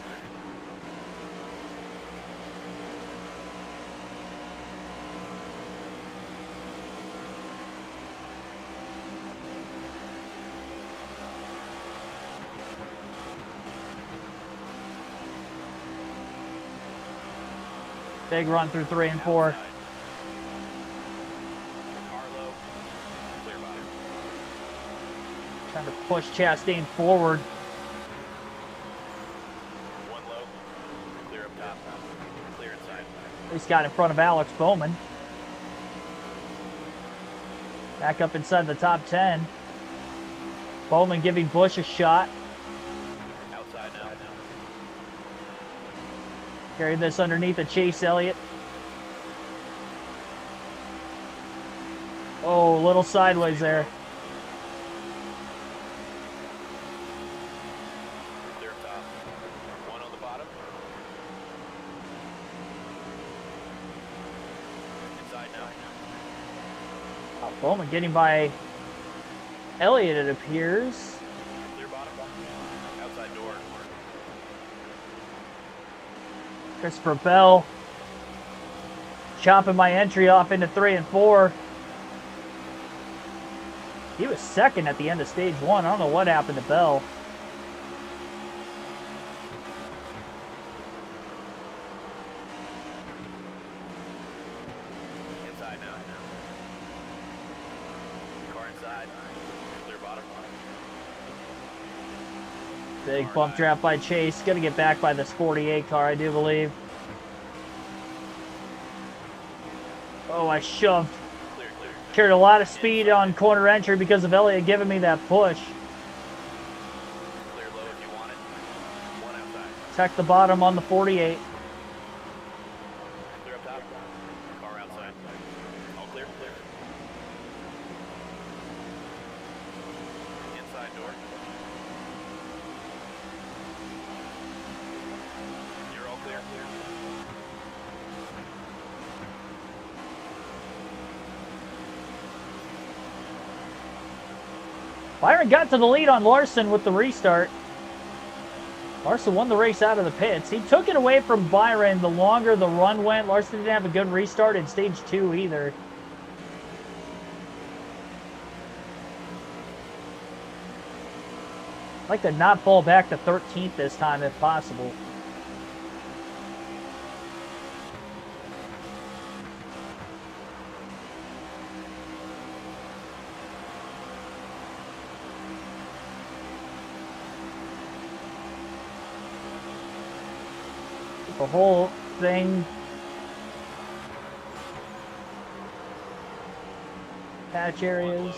Big run through 3 and 4. Outside. Car low. Clear bottom. Trying to push Chastain forward. 1 low. Clear up top. Clear inside. He's got in front of Alex Bowman. Back up inside the top 10. Bowman giving Busch a shot. Outside now. Carry this underneath of Chase Elliott. Oh, a little sideways there. Clear up top. 1 on the bottom. Inside now. Bowman getting by Elliott, it appears. Clear bottom. Outside door. Christopher Bell chopping my entry off into 3 and 4. He was second at the end of stage 1. I don't know what happened to Bell. Inside now. Car inside. Clear bottom. Big bump draft by Chase. Gonna get back by this 48 car, I do believe. Oh, I shoved. Clear, clear. Carried a lot of speed on corner entry because of Elliott giving me that push. Clear low if you want it. 1 outside. Check the bottom on the 48. Clear up top. Car outside. All clear, clear. Inside door. You're all clear, clear. Byron got to the lead on Larson with the restart. Larson won the race out of the pits. He took it away from Byron the longer the run went. Larson didn't have a good restart in stage 2 either. I'd like to not fall back to 13th this time if possible. The whole thing. Patch areas.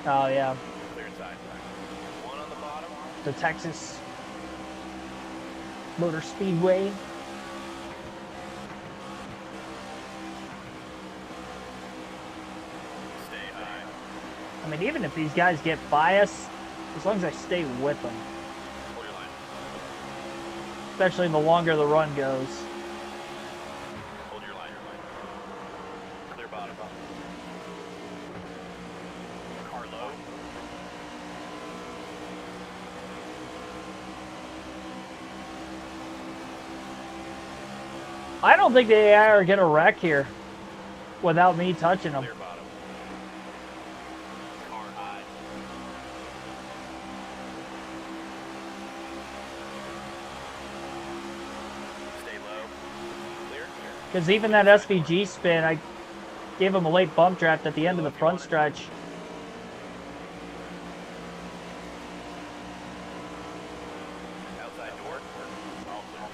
Oh yeah, Clear inside. 1 on the bottom. the Texas Motor Speedway. Stay high. I mean, even if these guys get biased, as long as I stay with them, Hold your line. especially the longer the run goes. Hold your line. Clear bottom. Car low. I don't think the AI are gonna wreck here without me touching them. Clear bottom. Car high. Stay low. Clear. Because even that SVG spin, I gave him a late bump draft at the end of the front stretch. Outside door. All clear.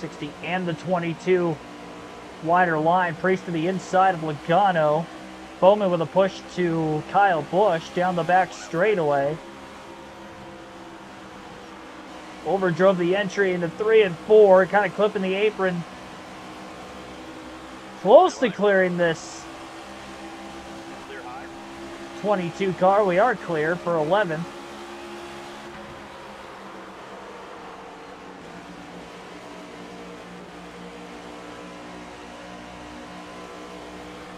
60 and the 22. Wider line. Priest to the inside of Logano. Bowman with a push to Kyle Busch down the back straightaway. Overdrove the entry into 3 and 4, kind of clipping the apron. Close to clearing this 22 car. We are clear for 11th.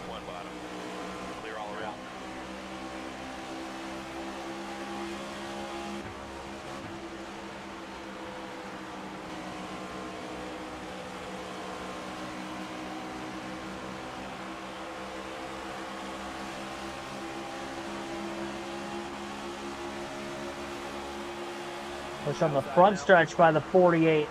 One bottom. Clear all around. Push on the front stretch by the 48.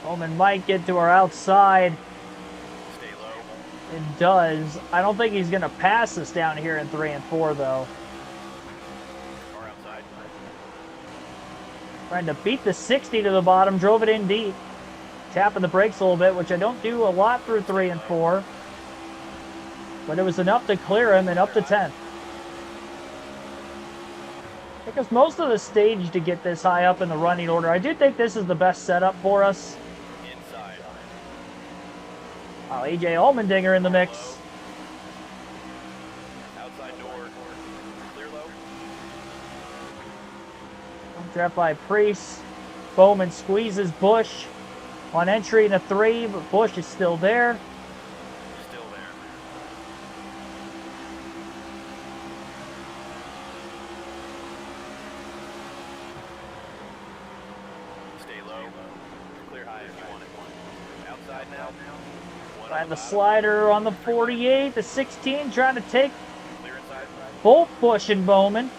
Bowman might get to our outside. Stay low. It does. I don't think he's going to pass us down here in 3 and 4, though. Car outside. Trying to beat the 60 to the bottom. Drove it in deep. Tapping the brakes a little bit, which I don't do a lot through 3 and 4. But it was enough to clear him and up to 10th. Because most of the stage to get this high up in the running order, I do think this is the best setup for us. Inside. AJ Allmendinger in the mix. Outside door. Clear low. Draft by Priest. Bowman squeezes Busch on entry into 3, but Busch is still there. Still there. Stay low. Clear high if you want it. Outside now. One on And the bottom. slider on the 48, the 16 trying to take Clear inside. both Busch and Bowman.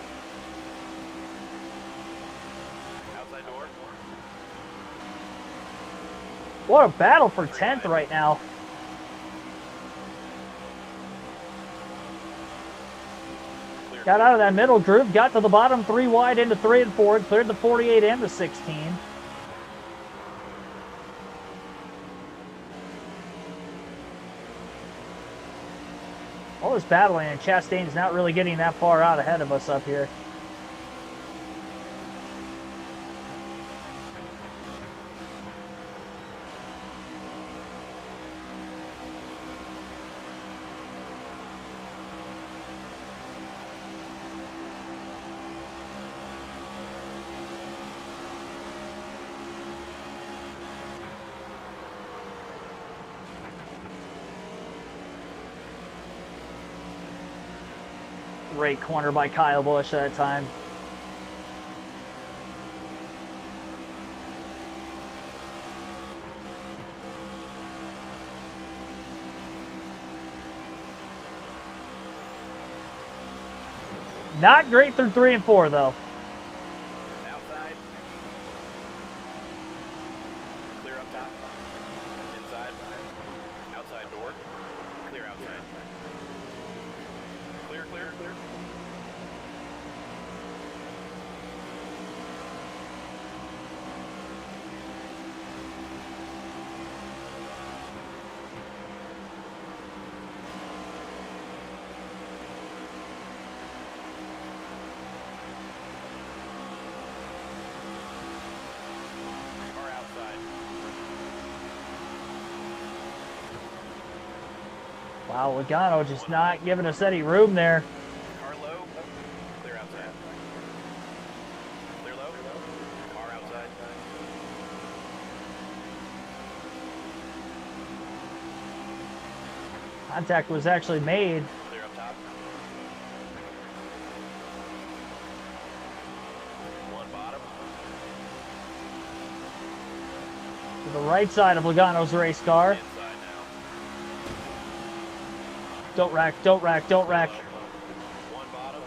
Outside door. What a battle for 10th right now. Clear. Got out of that middle group, got to the bottom, 3 wide into 3 and 4, cleared the 48 and the 16. All this battling, and Chastain's not really getting that far out ahead of us up here. Great corner by Kyle Busch that time. Not great through 3 and 4 though. Outside. Clear up top. Inside. Outside door. Clear outside. Clear, clear, clear. Car outside. Wow, Logano just not giving us any room there. Car low. Clear outside. Clear low. Car outside. Contact was actually made. Clear up top. One bottom. To the right side of Logano's race car. Inside now. Don't rack, don't rack, don't rack. One bottom.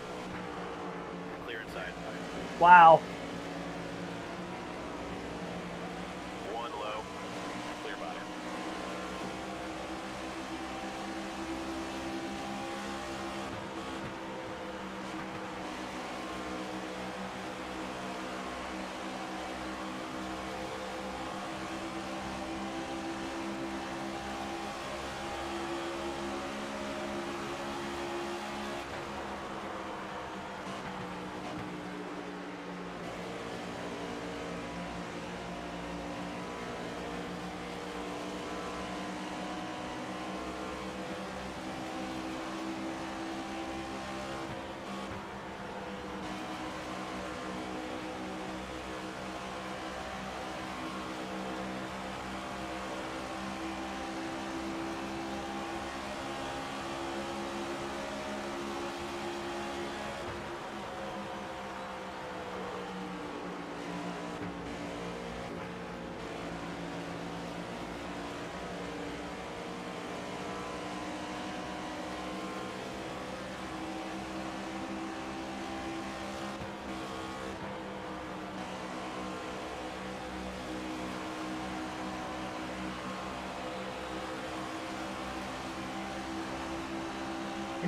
Clear inside. Wow. One low. Clear bottom.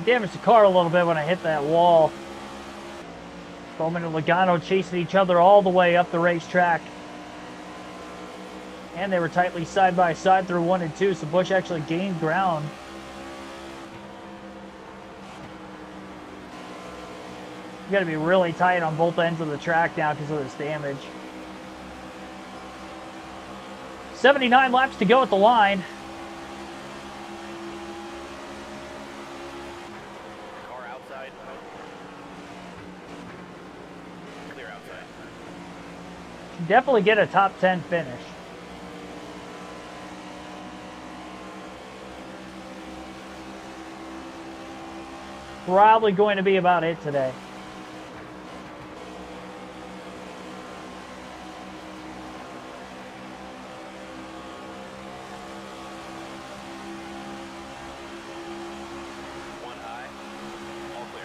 damaged the car a little bit when I hit that wall. Bowman and Logano chasing each other all the way up the racetrack. And they were tightly side by side through 1 and 2, so Busch actually gained ground. You got to be really tight on both ends of the track now because of this damage. 79 laps to go at the line. Car outside. Clear outside. Can definitely get a top 10 finish. Probably going to be about it today. One high. All clear.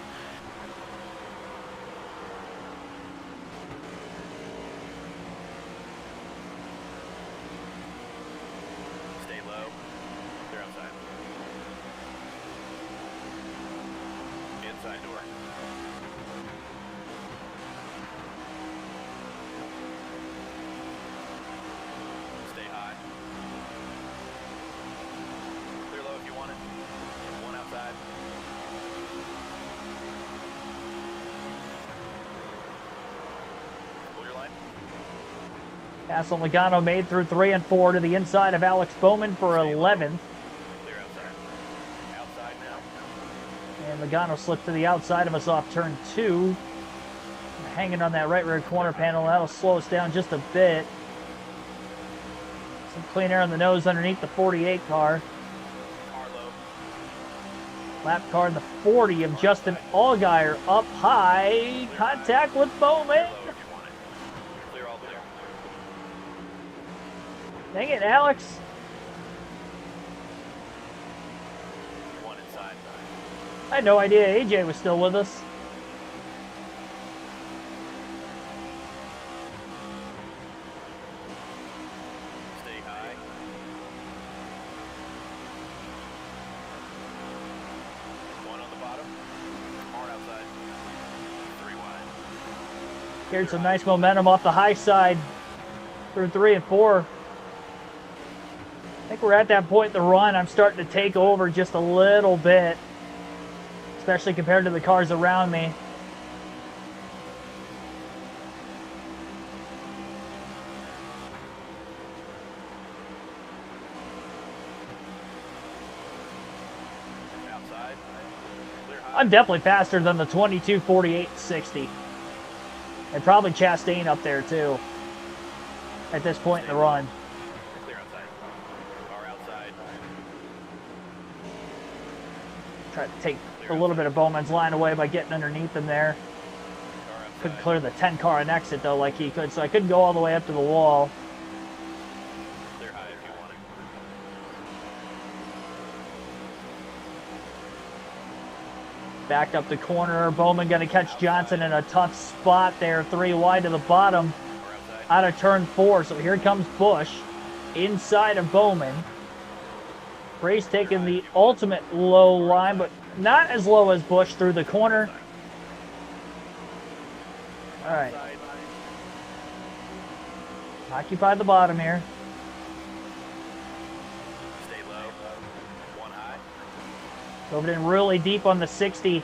Stay low. Clear outside. Inside door. Stay high. Clear low if you want it. One outside. Hold your line. Pass on Logano made through 3 and 4 to the inside of Alex Bowman for 11th. Clear outside. Outside now. And Logano slipped to the outside of us off turn 2. Hanging on that right rear corner panel. That'll slow us down just a bit. Some clean air on the nose underneath the 48 car. Car low. Lap car in the 40 of Justin Allgaier up high. Contact with Bowman. Low if you want it. Clear all clear. Dang it, Alex. One inside. I had no idea AJ was still with us. Stay high. One on the bottom. Hard outside. 3 wide. Carried some nice momentum off the high side through 3 and 4. I think we're at that point in the run. I'm starting to take over just a little bit, especially compared to the cars around me. Outside. Clear high. I'm definitely faster than the 22, 48, 60. And probably Chastain up there too at this point in the run. Clear outside. Car outside. Try to take a little bit of Bowman's line away by getting underneath him there. Car outside. Couldn't clear the 10 car on exit though like he could, so I couldn't go all the way up to the wall. Clear high if you want it. Backed up the corner. Bowman going to catch Johnson in a tough spot there. 3 wide to the bottom Car outside. out of turn 4. So here comes Busch inside of Bowman. Ray's taking the ultimate low line, but not as low as Busch through the corner. All right. Outside. Occupy the bottom here. Stay low. One high. Drove it in really deep on the 60.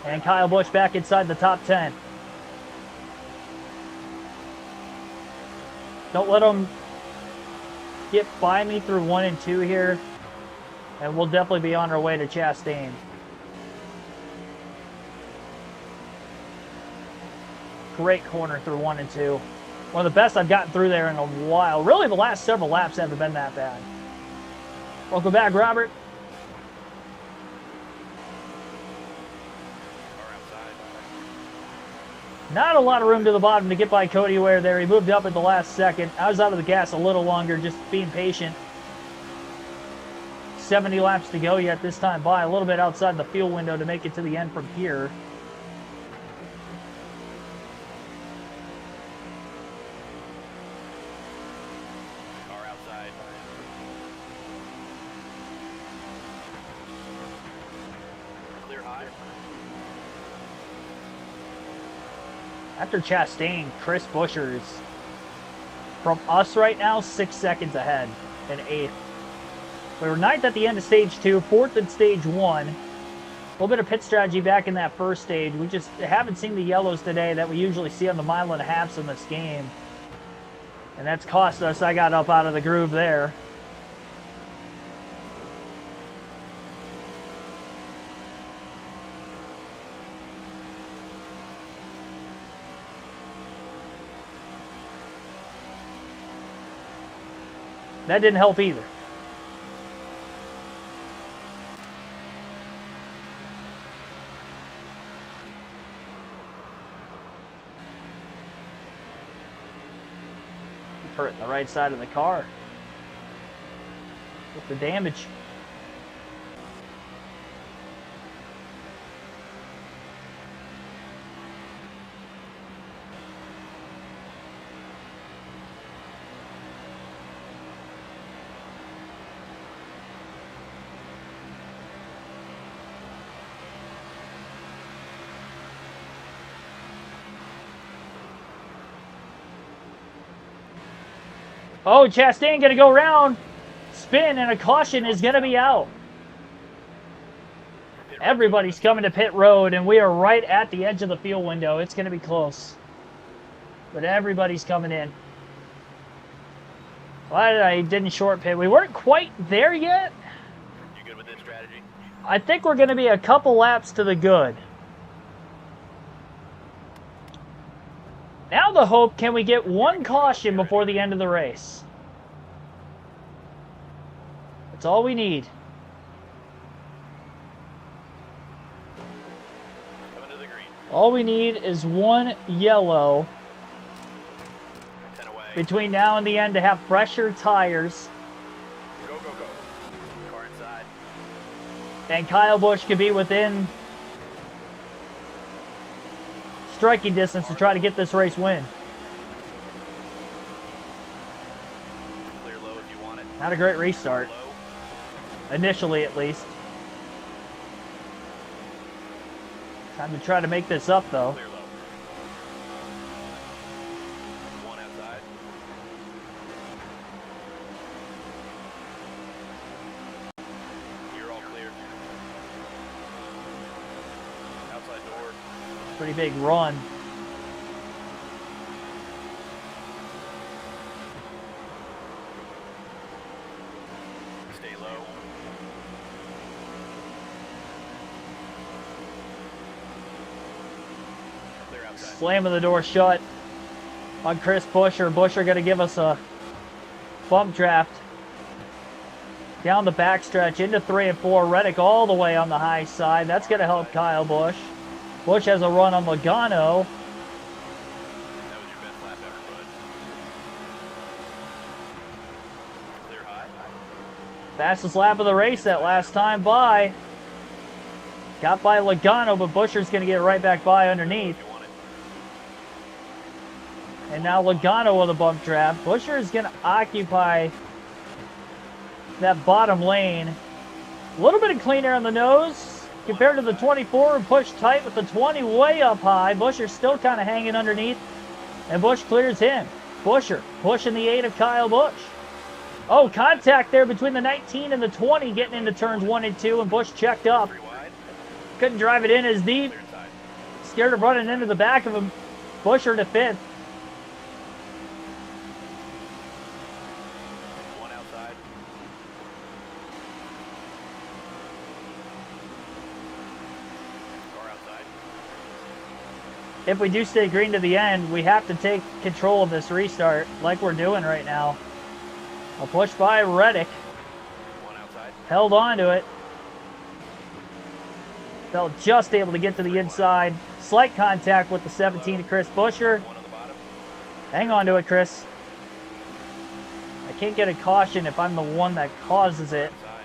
And Kyle Busch back inside the top 10. Don't let them get by me through 1 and 2 here. And we'll definitely be on our way to Chastain. Great corner through 1 and 2. One of the best I've gotten through there in a while. Really, the last several laps haven't been that bad. Welcome back, Robert. Car outside. Not a lot of room to the bottom to get by Cody Ware there. He moved up at the last second. I was out of the gas a little longer, just being patient. 70 laps to go yet this time by. A little bit outside the fuel window to make it to the end from here. Car outside. After Chastain, Chris Buescher's from us right now 6 seconds ahead in 8th. We were 9th at the end of stage 2, 4th in stage 1. A little bit of pit strategy back in that first stage. We just haven't seen the yellows today that we usually see on the mile and a halves in this game. And that's cost us. I got up out of the groove there. That didn't help either. Hurt the right side of the car with the damage. Oh, Chastain gonna go around, spin, and a caution is gonna be out. Everybody's coming to pit road, and we are right at the edge of the fuel window. It's gonna be close, but everybody's coming in. Why did I didn't short pit? We weren't quite there yet. You good with this strategy? I think we're gonna be a couple laps to the good. Now the hope, can we get one caution before the end of the race? That's all we need. Coming to the green. All we need is one yellow 10 away. between now and the end to have fresher tires. Go, go, go. Car inside. And Kyle Busch could be within striking distance to try to get this race win. Clear low if you want it. Not a great restart. Low. Initially, at least. Time to try to make this up, though. Clear low. One outside. You're all clear. Outside door. Pretty big run. Stay low. Clear outside. Slamming the door shut on Chris Buescher. Buescher going to give us a bump draft down the backstretch into 3 and 4. Reddick all the way on the high side. That's going to help Kyle Busch. Busch has a run on Logano. That was your best lap ever, bud. Clear high. Fastest lap of the race that last time by. Got by Logano, but Buescher's going to get right back by underneath. If you want it. And now Logano with a bump draft. Buescher is going to occupy that bottom lane. A little bit of clean air on the nose compared to the 24, and push tight with the 20 way up high. Buescher's still kind of hanging underneath, and Busch clears him. Buescher pushing the 8 of Kyle Busch. Oh, contact there between the 19 and the 20 getting into turns 1 and 2, and Busch checked up. 3 wide. Couldn't drive it in as deep. Clear inside. Scared of running into the back of him. Buescher to 5th. One outside. Car outside. If we do stay green to the end, we have to take control of this restart like we're doing right now. A push by Reddick. One outside. Held on to it. Felt just able to get to the inside. Slight contact with the 17 of Chris Buescher. One on the bottom. Hang on to it, Chris. I can't get a caution if I'm the one that causes it Inside.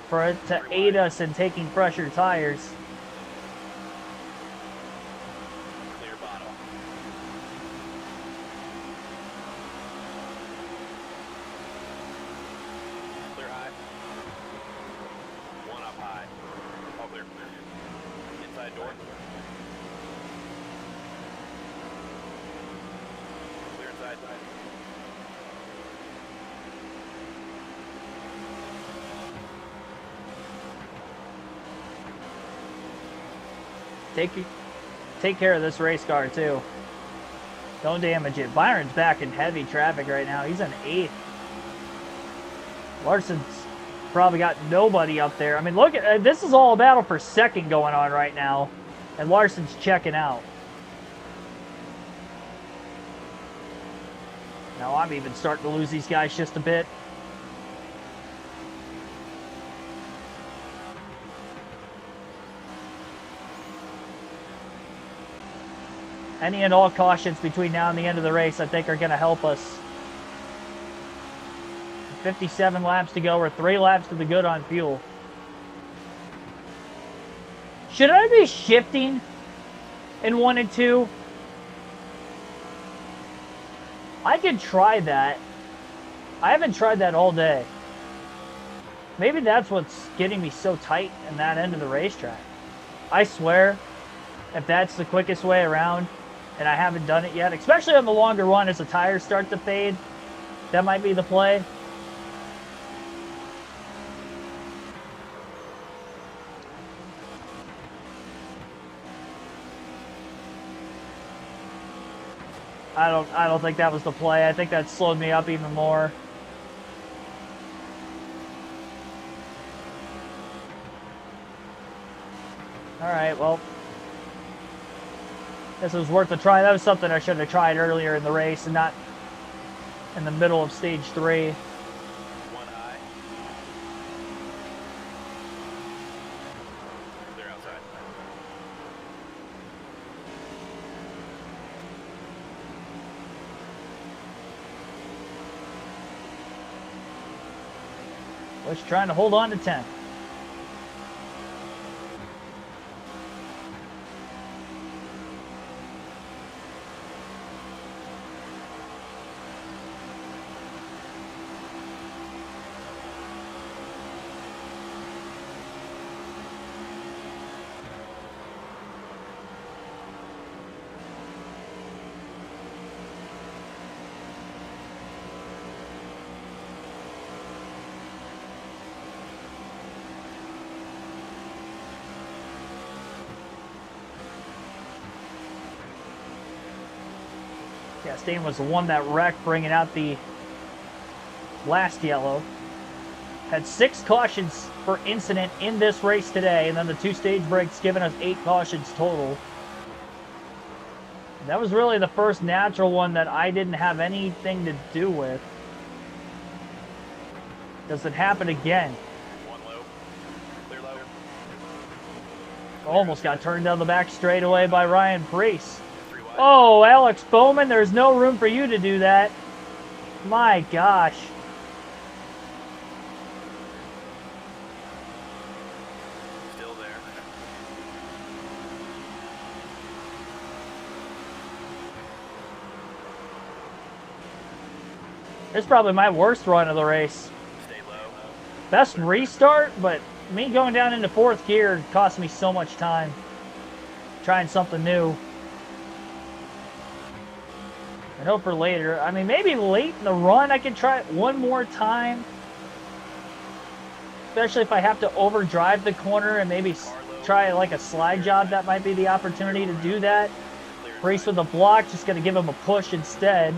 for it to aid us in taking fresher tires. Clear bottom. Clear high. One up high. All clear. Outside door. Clear inside. Take care of this race car too. Don't damage it. Byron's back in heavy traffic right now. He's in 8th. Larson's probably got nobody up there. I mean, look at this is all a battle for second going on right now, and Larson's checking out. Now I'm even starting to lose these guys just a bit. Any and all cautions between now and the end of the race, I think, are going to help us. 57 laps to go. We're 3 laps to the good on fuel. Should I be shifting in 1 and 2? I could try that. I haven't tried that all day. Maybe that's what's getting me so tight in that end of the racetrack. I swear, if that's the quickest way around, and I haven't done it yet, especially on the longer run as the tires start to fade, that might be the play. I don't think that was the play. I think that slowed me up even more. All right, well, guess it was worth a try. That was something I should have tried earlier in the race and not in the middle of stage 3. One eye. They're outside. Bush trying to hold on to 10. Chastain was the one that wrecked, bringing out the last yellow. Had 6 cautions for incident in this race today, and then the 2 stage breaks giving us 8 cautions total. That was really the first natural one that I didn't have anything to do with. Does it happen again? One low. Clear low. Almost got turned down the back straightaway by Ryan Preece. 3 wide. Oh, Alex Bowman, there's no room for you to do that. My gosh. Still there. It's probably my worst run of the race. Stay low. Best restart, but me going down into 4th gear cost me so much time. Trying something new. I hope for later. I mean, maybe late in the run I can try it one more time. Especially if I have to overdrive the corner and maybe try like a slide job. That might be the opportunity to do that. Race with a block, just going to give him a push instead.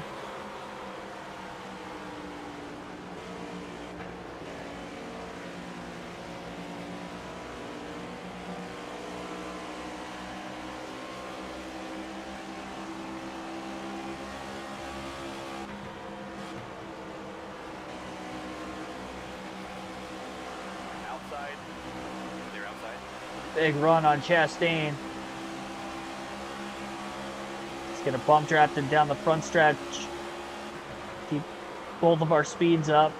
Outside. They're outside. Big run on Chastain. He's going to bump draft him down the front stretch. Keep both of our speeds up.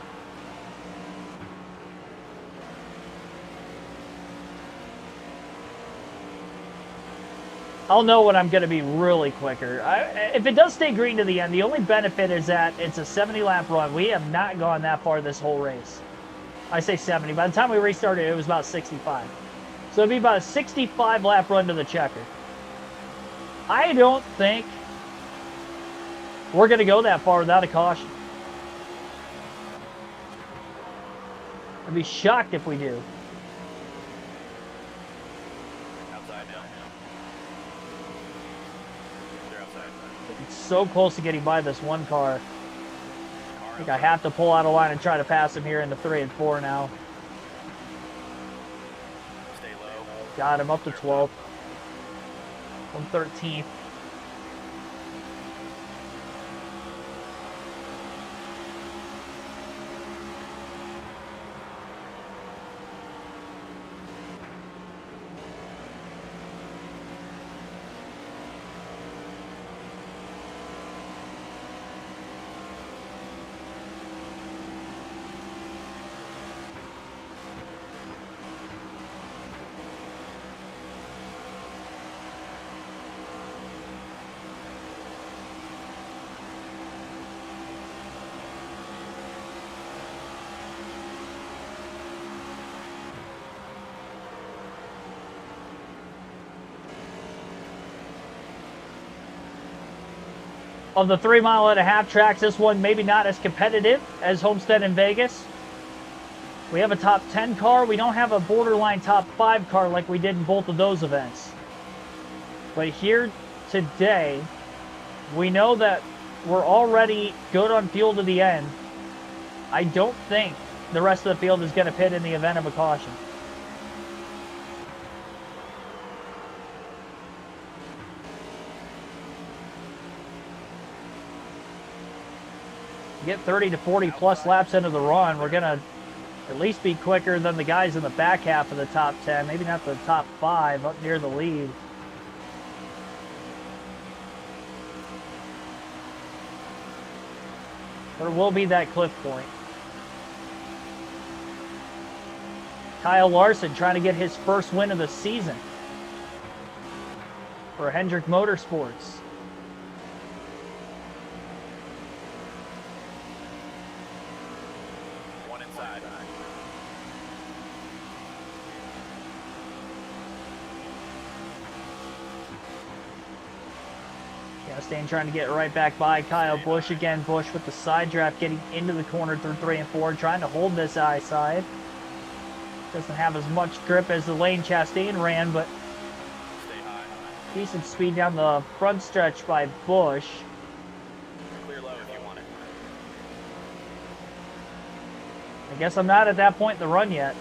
I'll know when I'm going to be really quicker. If it does stay green to the end, the only benefit is that it's a 70-lap run. We have not gone that far this whole race. I say 70. By the time we restarted, it was about 65. So it'd be about a 65 lap run to the checker. I don't think we're going to go that far without a caution. I'd be shocked if we do. Outside now. They're outside. It's so close to getting by this one car. I think I have to pull out of line and try to pass him here into 3 and 4 now. Stay low. Got him up to 12th. 113th. Of the 3.5-mile tracks, this one maybe not as competitive as Homestead in Vegas. We have a top 10 car. We don't have a borderline top 5 car like we did in both of those events. But here today, we know that we're already good on fuel to the end. I don't think the rest of the field is going to pit in the event of a caution. Get 30 to 40 plus laps into the run, we're going to at least be quicker than the guys in the back half of the top 10, maybe not the top 5 up near the lead. There will be that cliff point. Kyle Larson trying to get his first win of the season for Hendrick Motorsports. Chastain trying to get right back by Kyle Busch again. Busch with the side draft getting into the corner through 3 and 4, trying to hold this side. Doesn't have as much grip as the lane Chastain ran, but decent speed down the front stretch by Busch. Clear low if you want it. I guess I'm not at that point in the run yet.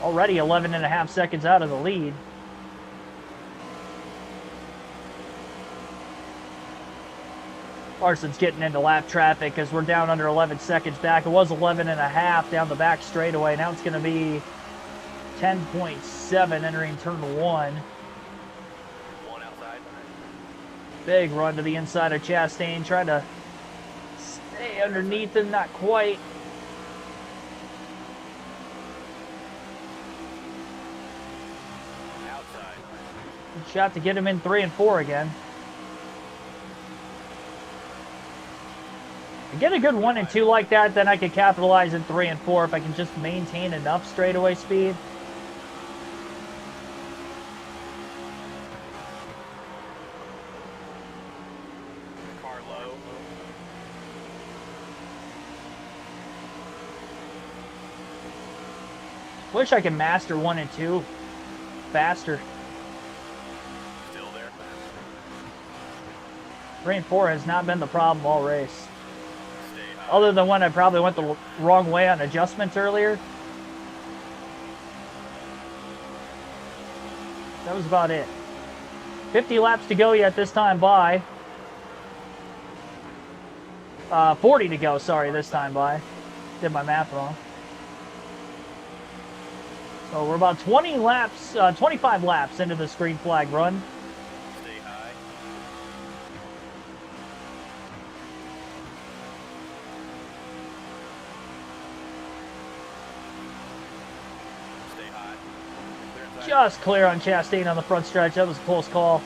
Already 11.5 seconds out of the lead. Larson's getting into lap traffic as we're down under 11 seconds back. It was 11.5 down the back straightaway. Now it's going to be 10.7 entering turn 1. One outside. Big run to the inside of Chastain. Trying to stay underneath him, not quite. Shot to get him in 3 and 4 again. I get a good 1 and 2 like that, then I could capitalize in 3 and 4 if I can just maintain enough straightaway speed. Car low. Wish I could master 1 and 2 faster. 3 and 4 has not been the problem all race. Other than when I probably went the wrong way on adjustments earlier. That was about it. 50 laps to go yet this time by. 40 to go, sorry, this time by. Did my math wrong. So we're about 20 laps, 25 laps into this green flag run. Just clear on Chastain on the front stretch. That was a close call.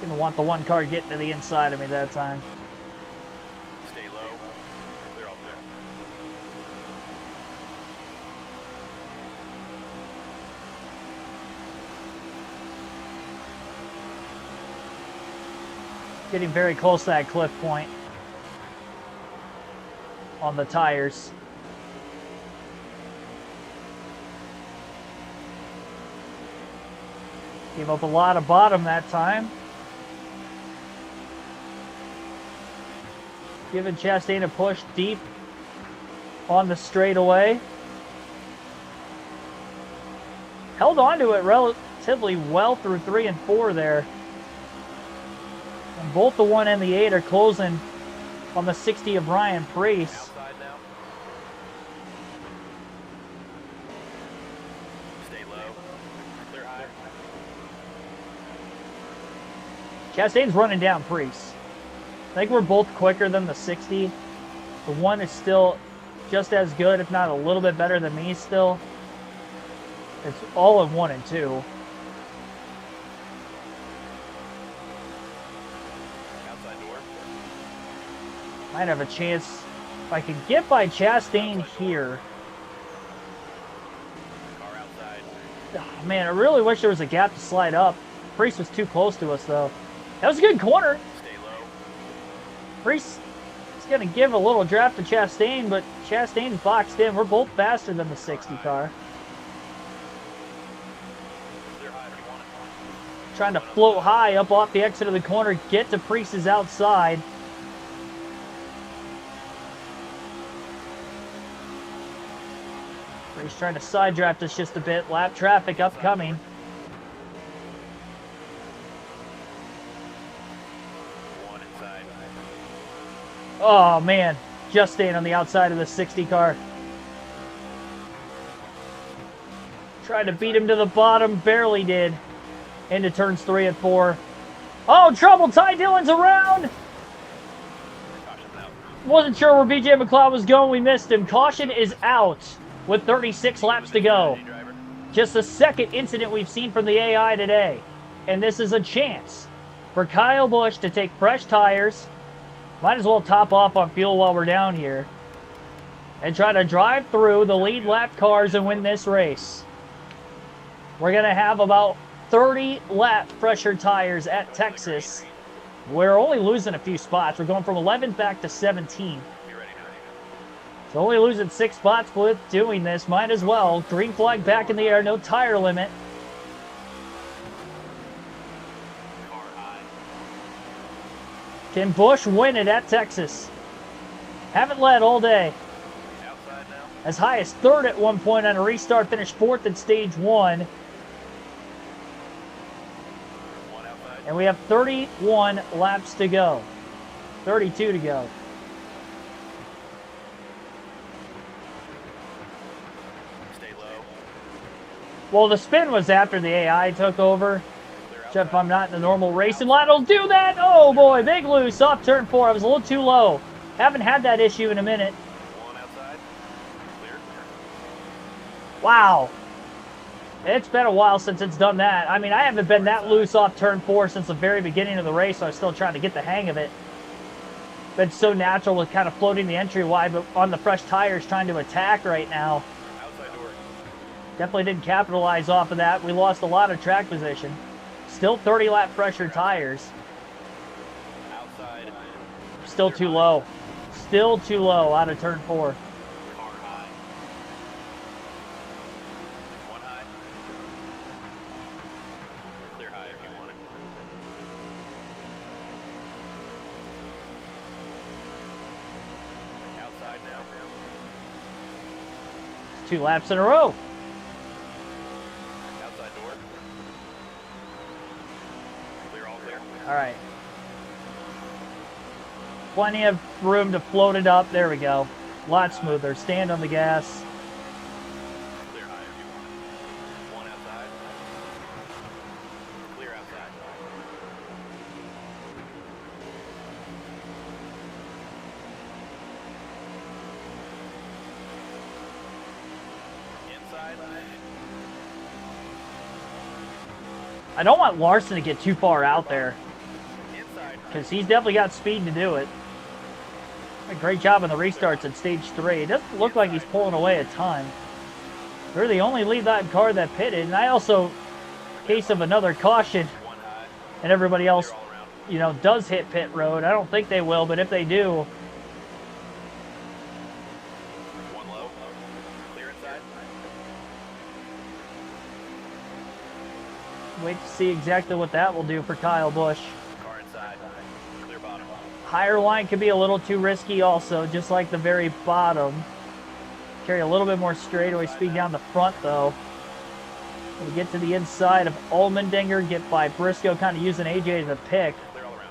Didn't want the one car getting to the inside of me that time. Stay low. They're all there. Getting very close to that cliff point on the tires. Gave up a lot of bottom that time. Giving Chastain a push deep on the straightaway. Held on to it relatively well through 3 and 4 there. And both the 1 and the 8 are closing on the 60 of Ryan Preece. Outside now. Stay low. Clear high. Chastain's running down Preece. I think we're both quicker than the 60. The 1 is still just as good, if not a little bit better than me still. It's all in 1 and 2. Outside door. Might have a chance if I can get by Chastain here. Car outside. Oh, man, I really wish there was a gap to slide up. Preece was too close to us, though. That was a good corner. Stay low. Preece is going to give a little draft to Chastain, but Chastain's boxed in. We're both faster than the 60 car. Clear high if you want it. Trying to float high up off the exit of the corner, get to Preece's outside. Preece trying to side draft us just a bit. Lap traffic upcoming. One inside. Oh man, just staying on the outside of the 60 car. Tried to beat him to the bottom, barely did. Into turns 3 and 4. Oh, trouble! Ty Dillon's around! Caution's out. Wasn't sure where BJ McLeod was going, we missed him. Caution is out with 36 laps to go. Driver. Just the second incident we've seen from the AI today. And this is a chance for Kyle Busch to take fresh tires. Might as well top off on fuel while we're down here. And try to drive through the lead lap cars and win this race. We're going to have about 30 lap fresher tires at Texas. We're only losing a few spots. We're going from 11th back to 17th. Be ready now. So only losing 6 spots with doing this. Might as well. Green flag back in the air. No tire limit. Car high. Can Busch win it at Texas? Haven't led all day. Outside now. As high as 3rd at one point on a restart. Finished 4th in stage 1. One outside. And we have 31 laps to go. 32 to go. Stay low. Well, the spin was after the AI took over. Clear Except if outside. I'm not in the normal racing line, it'll do that. Oh boy, big loose off turn 4. I was a little too low. Haven't had that issue in a minute. One outside. Clear. Wow. It's been a while since it's done that. I mean, I haven't been that loose off turn 4 since the very beginning of the race, so I'm still trying to get the hang of it. Been so natural with kind of floating the entry wide, but on the fresh tires trying to attack right now. Outside door. Definitely didn't capitalize off of that. We lost a lot of track position. Still 30 lap fresher tires. Outside. Still too low. Still too low out of turn 4. Car high. One high. Clear high if you want it. Outside now. 2 laps in a row. Outside door. Clear, all clear. All right. Plenty of room to float it up. There we go. A lot smoother. Stand on the gas. Clear high if you want it. One outside. Clear outside. Inside. I don't want Larson to get too far out there. because he's definitely got speed to do it. A great job on the restarts at stage 3. It doesn't look like he's pulling away a ton. We're the only lead lap car that pitted, and I also, in case of another caution, and everybody else, you know, does hit pit road. I don't think they will, but if they do, One low. Clear inside. wait to see exactly what that will do for Kyle Busch. Car inside. Clear bottom. Higher line could be a little too risky also, just like the very bottom. Carry a little bit more straightaway speed down the front though. We get to the inside of Allmendinger, get by Briscoe, kind of using AJ as a pick. Clear all around.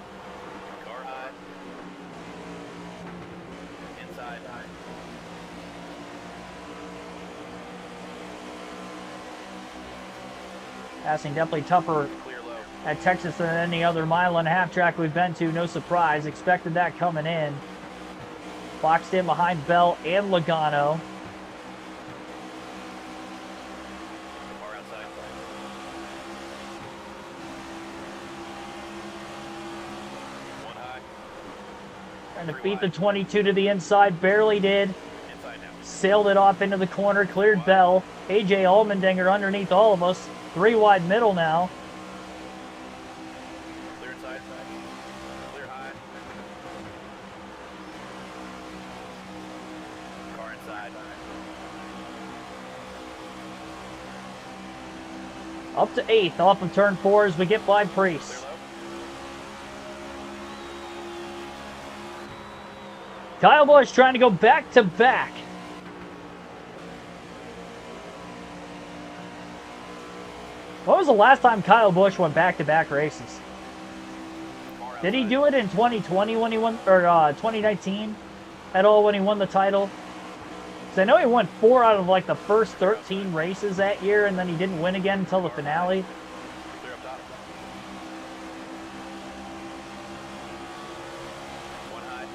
Car high. Inside. Passing definitely tougher Clear low. at Texas than any other mile-and-a-half track we've been to. No surprise. Expected that coming in. Boxed in behind Bell and Logano. Car outside. One high. Trying to beat the 22 to the inside. Barely did. Inside now. Sailed it off into the corner. Cleared Bell. AJ Allmendinger underneath all of us. 3 wide middle now. Clear inside. Clear high. Car inside. Up to 8th off of turn 4 as we get by Priest. Clear low. Kyle Busch trying to go back to back. When was the last time Kyle Busch went back to back races? Car Did he outside. do it in 2020 when he won, or 2019 at all when he won the title? Because I know he won 4 out of like the first 13 races that year, and then he didn't win again until the finale. Clear up top. One high.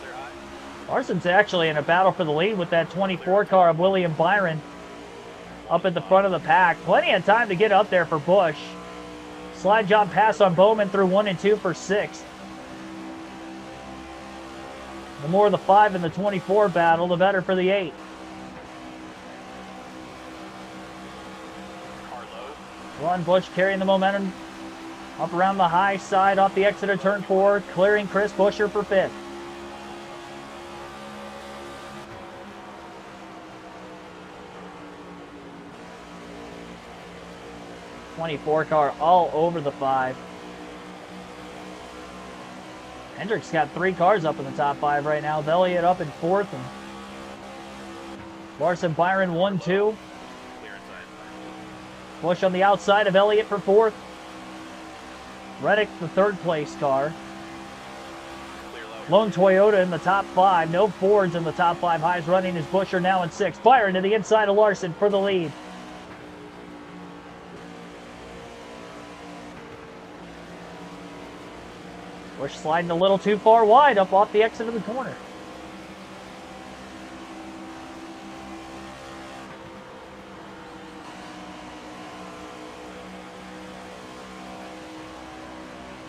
Clear high. Larson's actually in a battle for the lead with that 24 car of William Byron up at the front of the pack. Plenty of time to get up there for Busch. Slide job pass on Bowman through 1 and 2 for 6th. The more the 5 and the 24 battle, the better for the 8. Car low. Ron Busch carrying the momentum up around the high side off the exit of turn 4, clearing Chris Buescher for 5th. '24 car all over the 5. Hendrick's got 3 cars up in the top 5 right now. Elliott up in 4th, and Larson Byron 1-2. Clear inside. Busch on the outside of Elliott for 4th. Reddick, the 3rd place car. Clear low. Lone Toyota in the top 5. No Fords in the top 5. Highs running is Buescher now in 6th. Byron to the inside of Larson for the lead. Busch sliding a little too far wide up off the exit of the corner.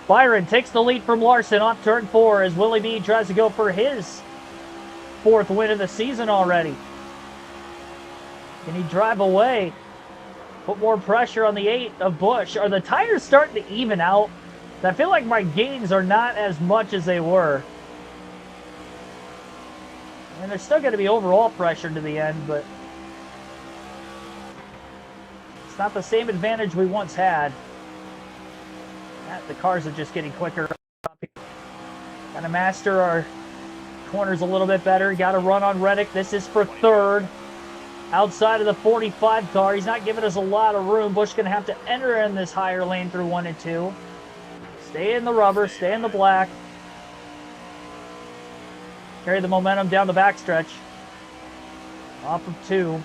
Byron takes the lead from Larson off turn 4 as Willie B tries to go for his 4th win of the season already. Can he drive away? Put more pressure on the 8 of Busch. Are the tires starting to even out? I feel like my gains are not as much as they were. And there's still going to be overall pressure to the end, but it's not the same advantage we once had. The cars are just getting quicker. Got to master our corners a little bit better. Got to run on Reddick. This is for 3rd. Outside of the 45 car. He's not giving us a lot of room. Busch going to have to enter in this higher lane through 1 and 2. Stay in the rubber. Stay in the black. Carry the momentum down the backstretch. Off of 2.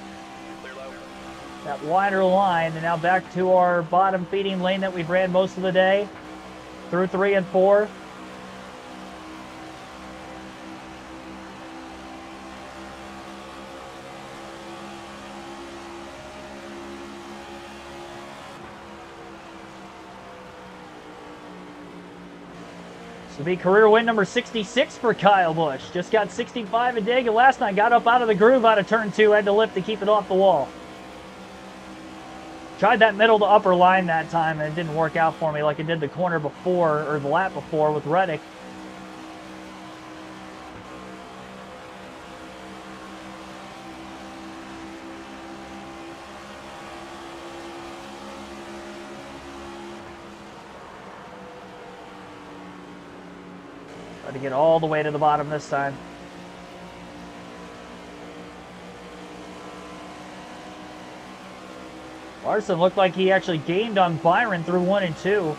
Clear low. That wider line. And now back to our bottom feeding lane that we've ran most of the day. Through 3 and 4. This will be career win number 66 for Kyle Busch. Just got 65 a Dega last night. Got up out of the groove out of turn 2. Had to lift to keep it off the wall. Tried that middle to upper line that time, and it didn't work out for me like it did the corner before, or the lap before with Reddick. Try to get all the way to the bottom this time. Larson looked like he actually gained on Byron through 1 and 2.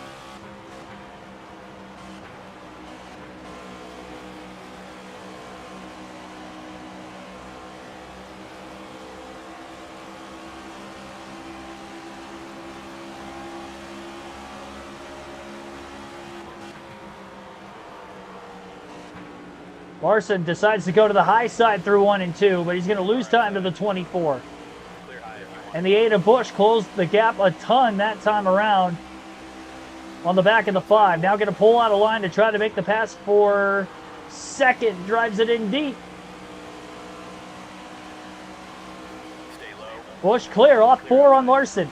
Larson decides to go to the high side through 1 and 2, but he's going to lose time to the 24. And the 8 of Busch closed the gap a ton that time around on the back of the 5. Now going to pull out a line to try to make the pass for second. Drives it in deep. Stay low. Busch clear off 4 on Larson.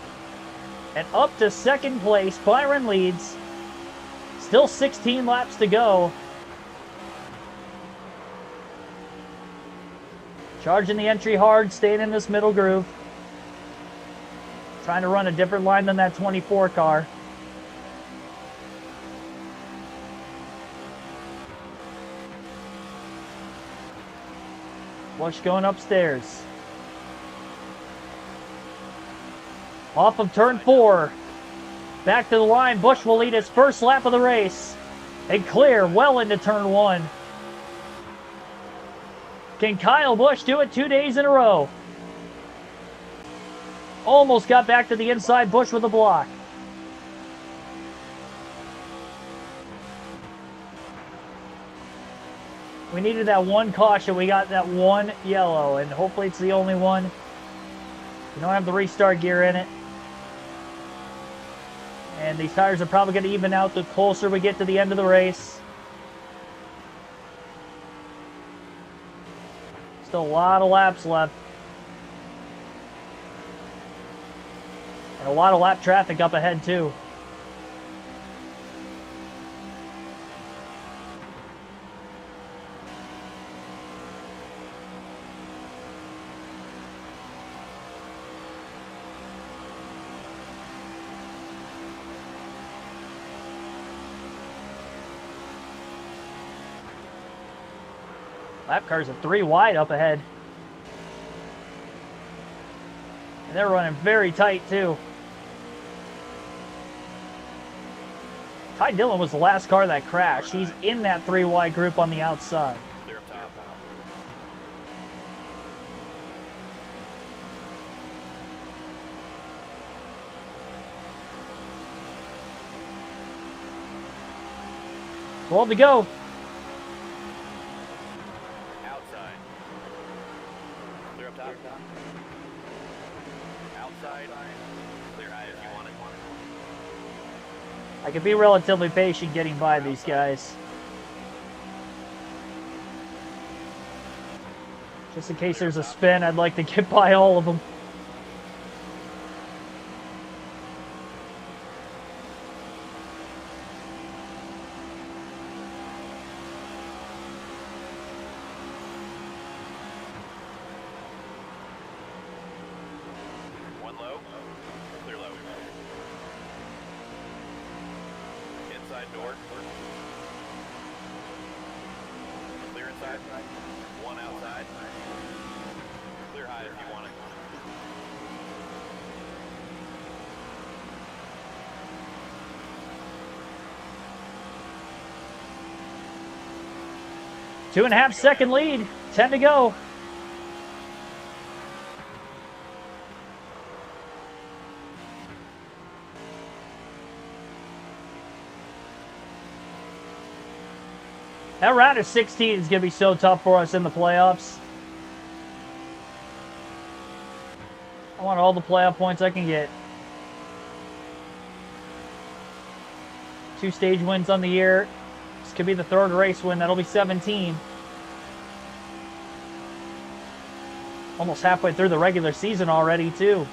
And up to second place. Byron leads. Still 16 laps to go. Charging the entry hard, staying in this middle groove. Trying to run a different line than that 24 car. Busch going upstairs. Off of turn 4. Back to the line. Busch will lead his first lap of the race. And clear well into turn 1. Can Kyle Busch do it 2 days in a row? Almost got back to the inside. Busch with a block. We needed that one caution. We got that one yellow, and hopefully it's the only one. We don't have the restart gear in it. And these tires are probably going to even out the closer we get to the end of the race. Still a lot of laps left. And a lot of lap traffic up ahead too. Lap cars are 3 wide up ahead. And they're running very tight too. Ty Dillon was the last car that crashed. He's in that 3 wide group on the outside. Clear up top. Well to go. Outside. Clear up top. Outside. Clear high if you want it. I can be relatively patient getting by these guys. Just in case there's a spin, I'd like to get by all of them. One low. Clear low. Inside door. Clear inside. One outside. Clear high if you want it. Two and a half second lead. 10 to go. That round of 16 is going to be so tough for us in the playoffs. I want all the playoff points I can get. 2 stage wins on the year. Just could be the third race win. That'll be 17. Almost halfway through the regular season already, too.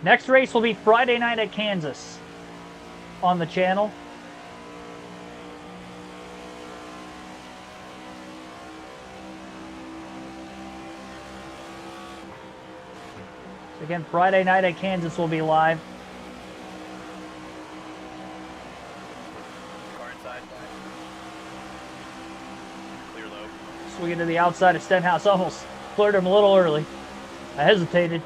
Next race will be Friday night at Kansas on the channel. So again, Friday night at Kansas will be live. Car inside. Clear low. Swing into the outside of Stenhouse. Almost cleared him a little early. I hesitated.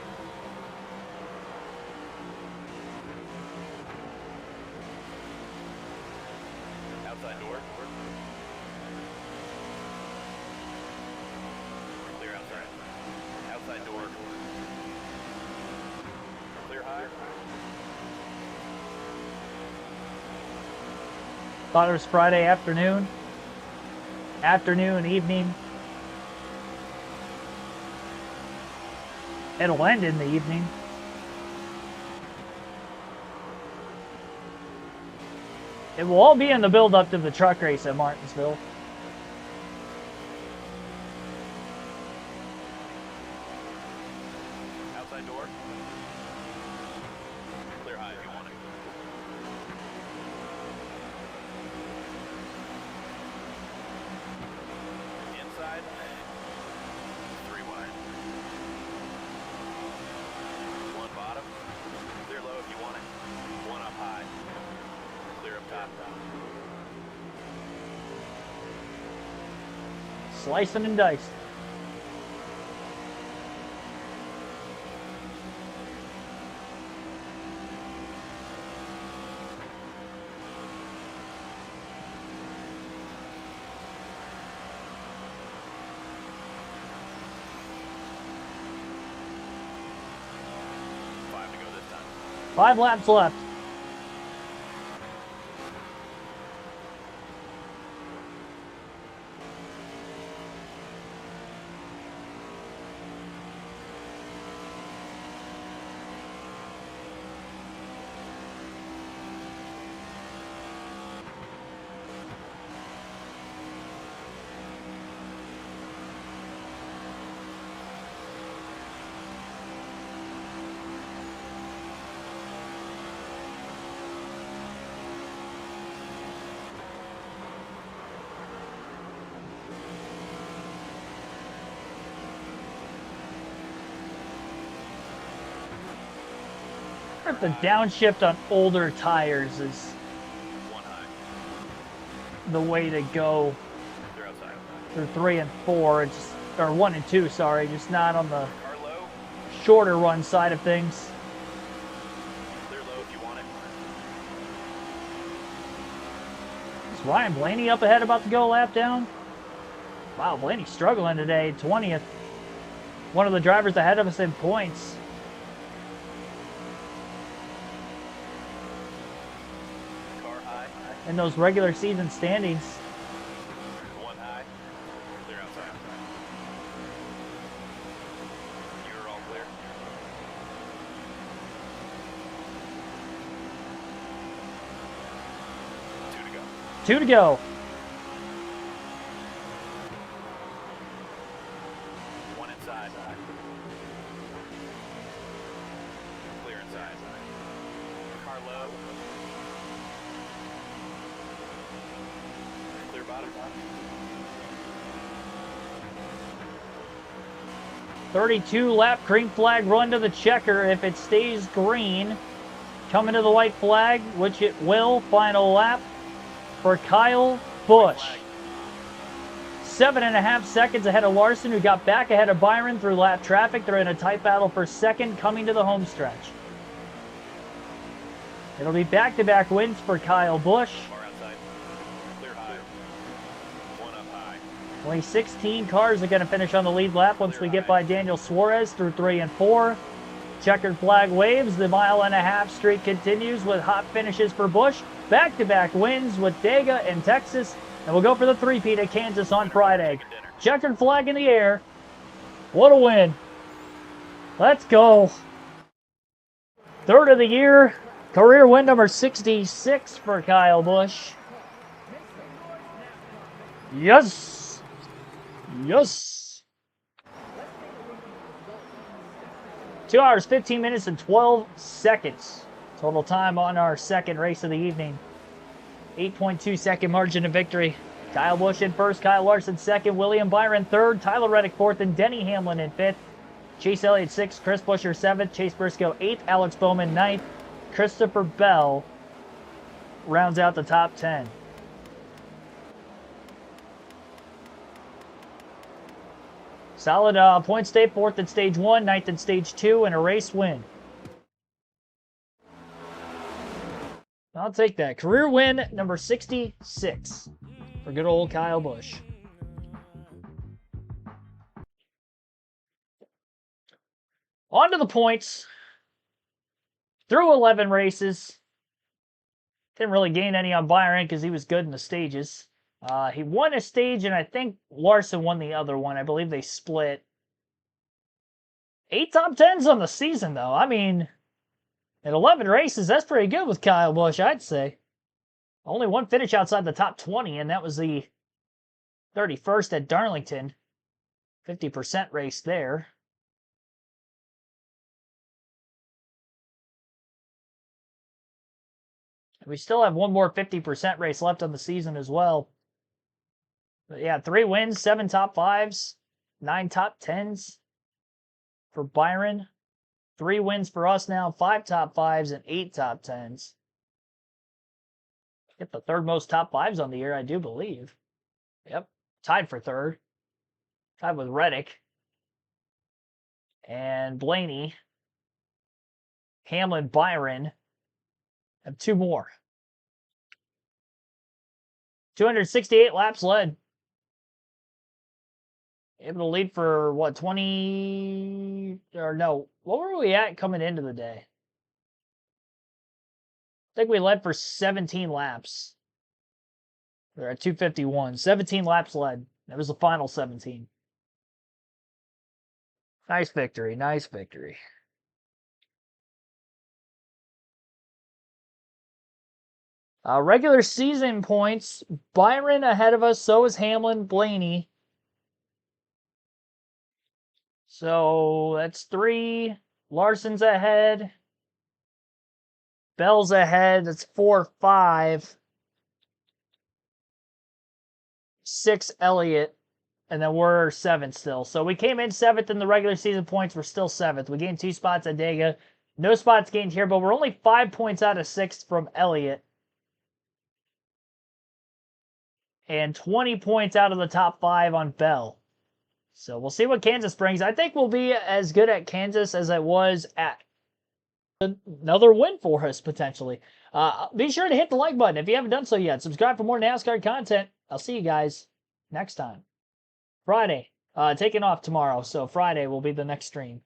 Outside door. Clear outside. Outside door. Clear high. Thought it was Friday afternoon. Afternoon, evening. It'll end in the evening. It will all be in the build-up to the truck race at Martinsville. Outside door. Clear high if you want it. Inside. 3 wide. 1 bottom. Clear low if you want it. 1 up high. Clear up top. Slicing and diced. Five to go this time. 5 laps left. The downshift on older tires is 1 high. the way to go Clear outside. through 3 and 4, it's, or 1 and 2, sorry, just not on the Car low. shorter run side of things. Clear low if you want it. Is Ryan Blaney up ahead about to go a lap down? Wow, Blaney's struggling today, 20th. One of the drivers ahead of us in points. Car high. In those regular season standings. 1 high. Clear outside. You're all clear. 2 to go. 2 to go. 1 inside. Clear inside. Car low. Clear bottom. 32 lap green flag run to the checker. If it stays green, coming to the white flag, which it will. Final lap for Kyle Busch. 7.5 seconds ahead of Larson, who got back ahead of Byron through lap traffic. They're in a tight battle for second coming to the home stretch. It'll be back-to-back wins for Kyle Busch. Car outside. Clear high. 1 up high. Only 16 cars are going to finish on the lead lap once we get by Daniel Suarez through 3 and 4. Checkered flag waves. The 1.5-mile streak continues with hot finishes for Busch. Back-to-back wins with Dega in Texas. And we'll go for the three-peat at Kansas on Friday. Checkered flag in the air. What a win. Let's go. Third of the year. Career win number 66 for Kyle Busch. Yes. Yes. 2 hours, 15 minutes, and 12 seconds. Total time on our second race of the evening. 8.2 second margin of victory. Kyle Busch in first, Kyle Larson second, William Byron third, Tyler Reddick fourth, and Denny Hamlin in fifth. Chase Elliott sixth, Chris Buescher seventh, Chase Briscoe eighth, Alex Bowman ninth, Christopher Bell rounds out the top 10. Solid point stay, fourth in stage 1, ninth in stage 2, and a race win. I'll take that. Career win number 66 for good old Kyle Busch. On to the points. Through 11 races. Didn't really gain any on Byron because he was good in the stages. He won a stage, and I think Larson won the other one. I believe they split. 8 top 10s on the season, though. I mean, in 11 races, that's pretty good with Kyle Busch, I'd say. Only one finish outside the top 20, and that was the 31st at Darlington. 50% race there. We still have one more 50% race left on the season as well. But yeah, 3 wins, 7 top 5s, 9 top 10s for Byron. 3 wins for us now, 5 top 5s and 8 top 10s. Get the third most top 5s on the year, I do believe. Yep, tied for third. Tied with Reddick and Blaney. Hamlin, Byron have 2 more. 268 laps led. Able to lead for, what, 20... Or no, what were we at coming into the day? I think we led for 17 laps. We're at 251. 17 laps led. That was the final 17. Nice victory. Nice victory. Regular season points. Byron ahead of us. So is Hamlin, Blaney. So that's 3. Larson's ahead. Bell's ahead. That's 4, 5. 6, Elliott. And then we're 7th still. So we came in 7th in the regular season points. We're still 7th. We gained 2 spots at Dega. No spots gained here, but we're only 5 points out of 6th from Elliott. And 20 points out of the top 5 on Bell. So we'll see what Kansas brings. I think we'll be as good at Kansas as I was at another win for us, potentially. Be sure to hit the like button if you haven't done so yet. Subscribe for more NASCAR content. I'll see you guys next time. Friday. Taking off tomorrow, so Friday will be the next stream.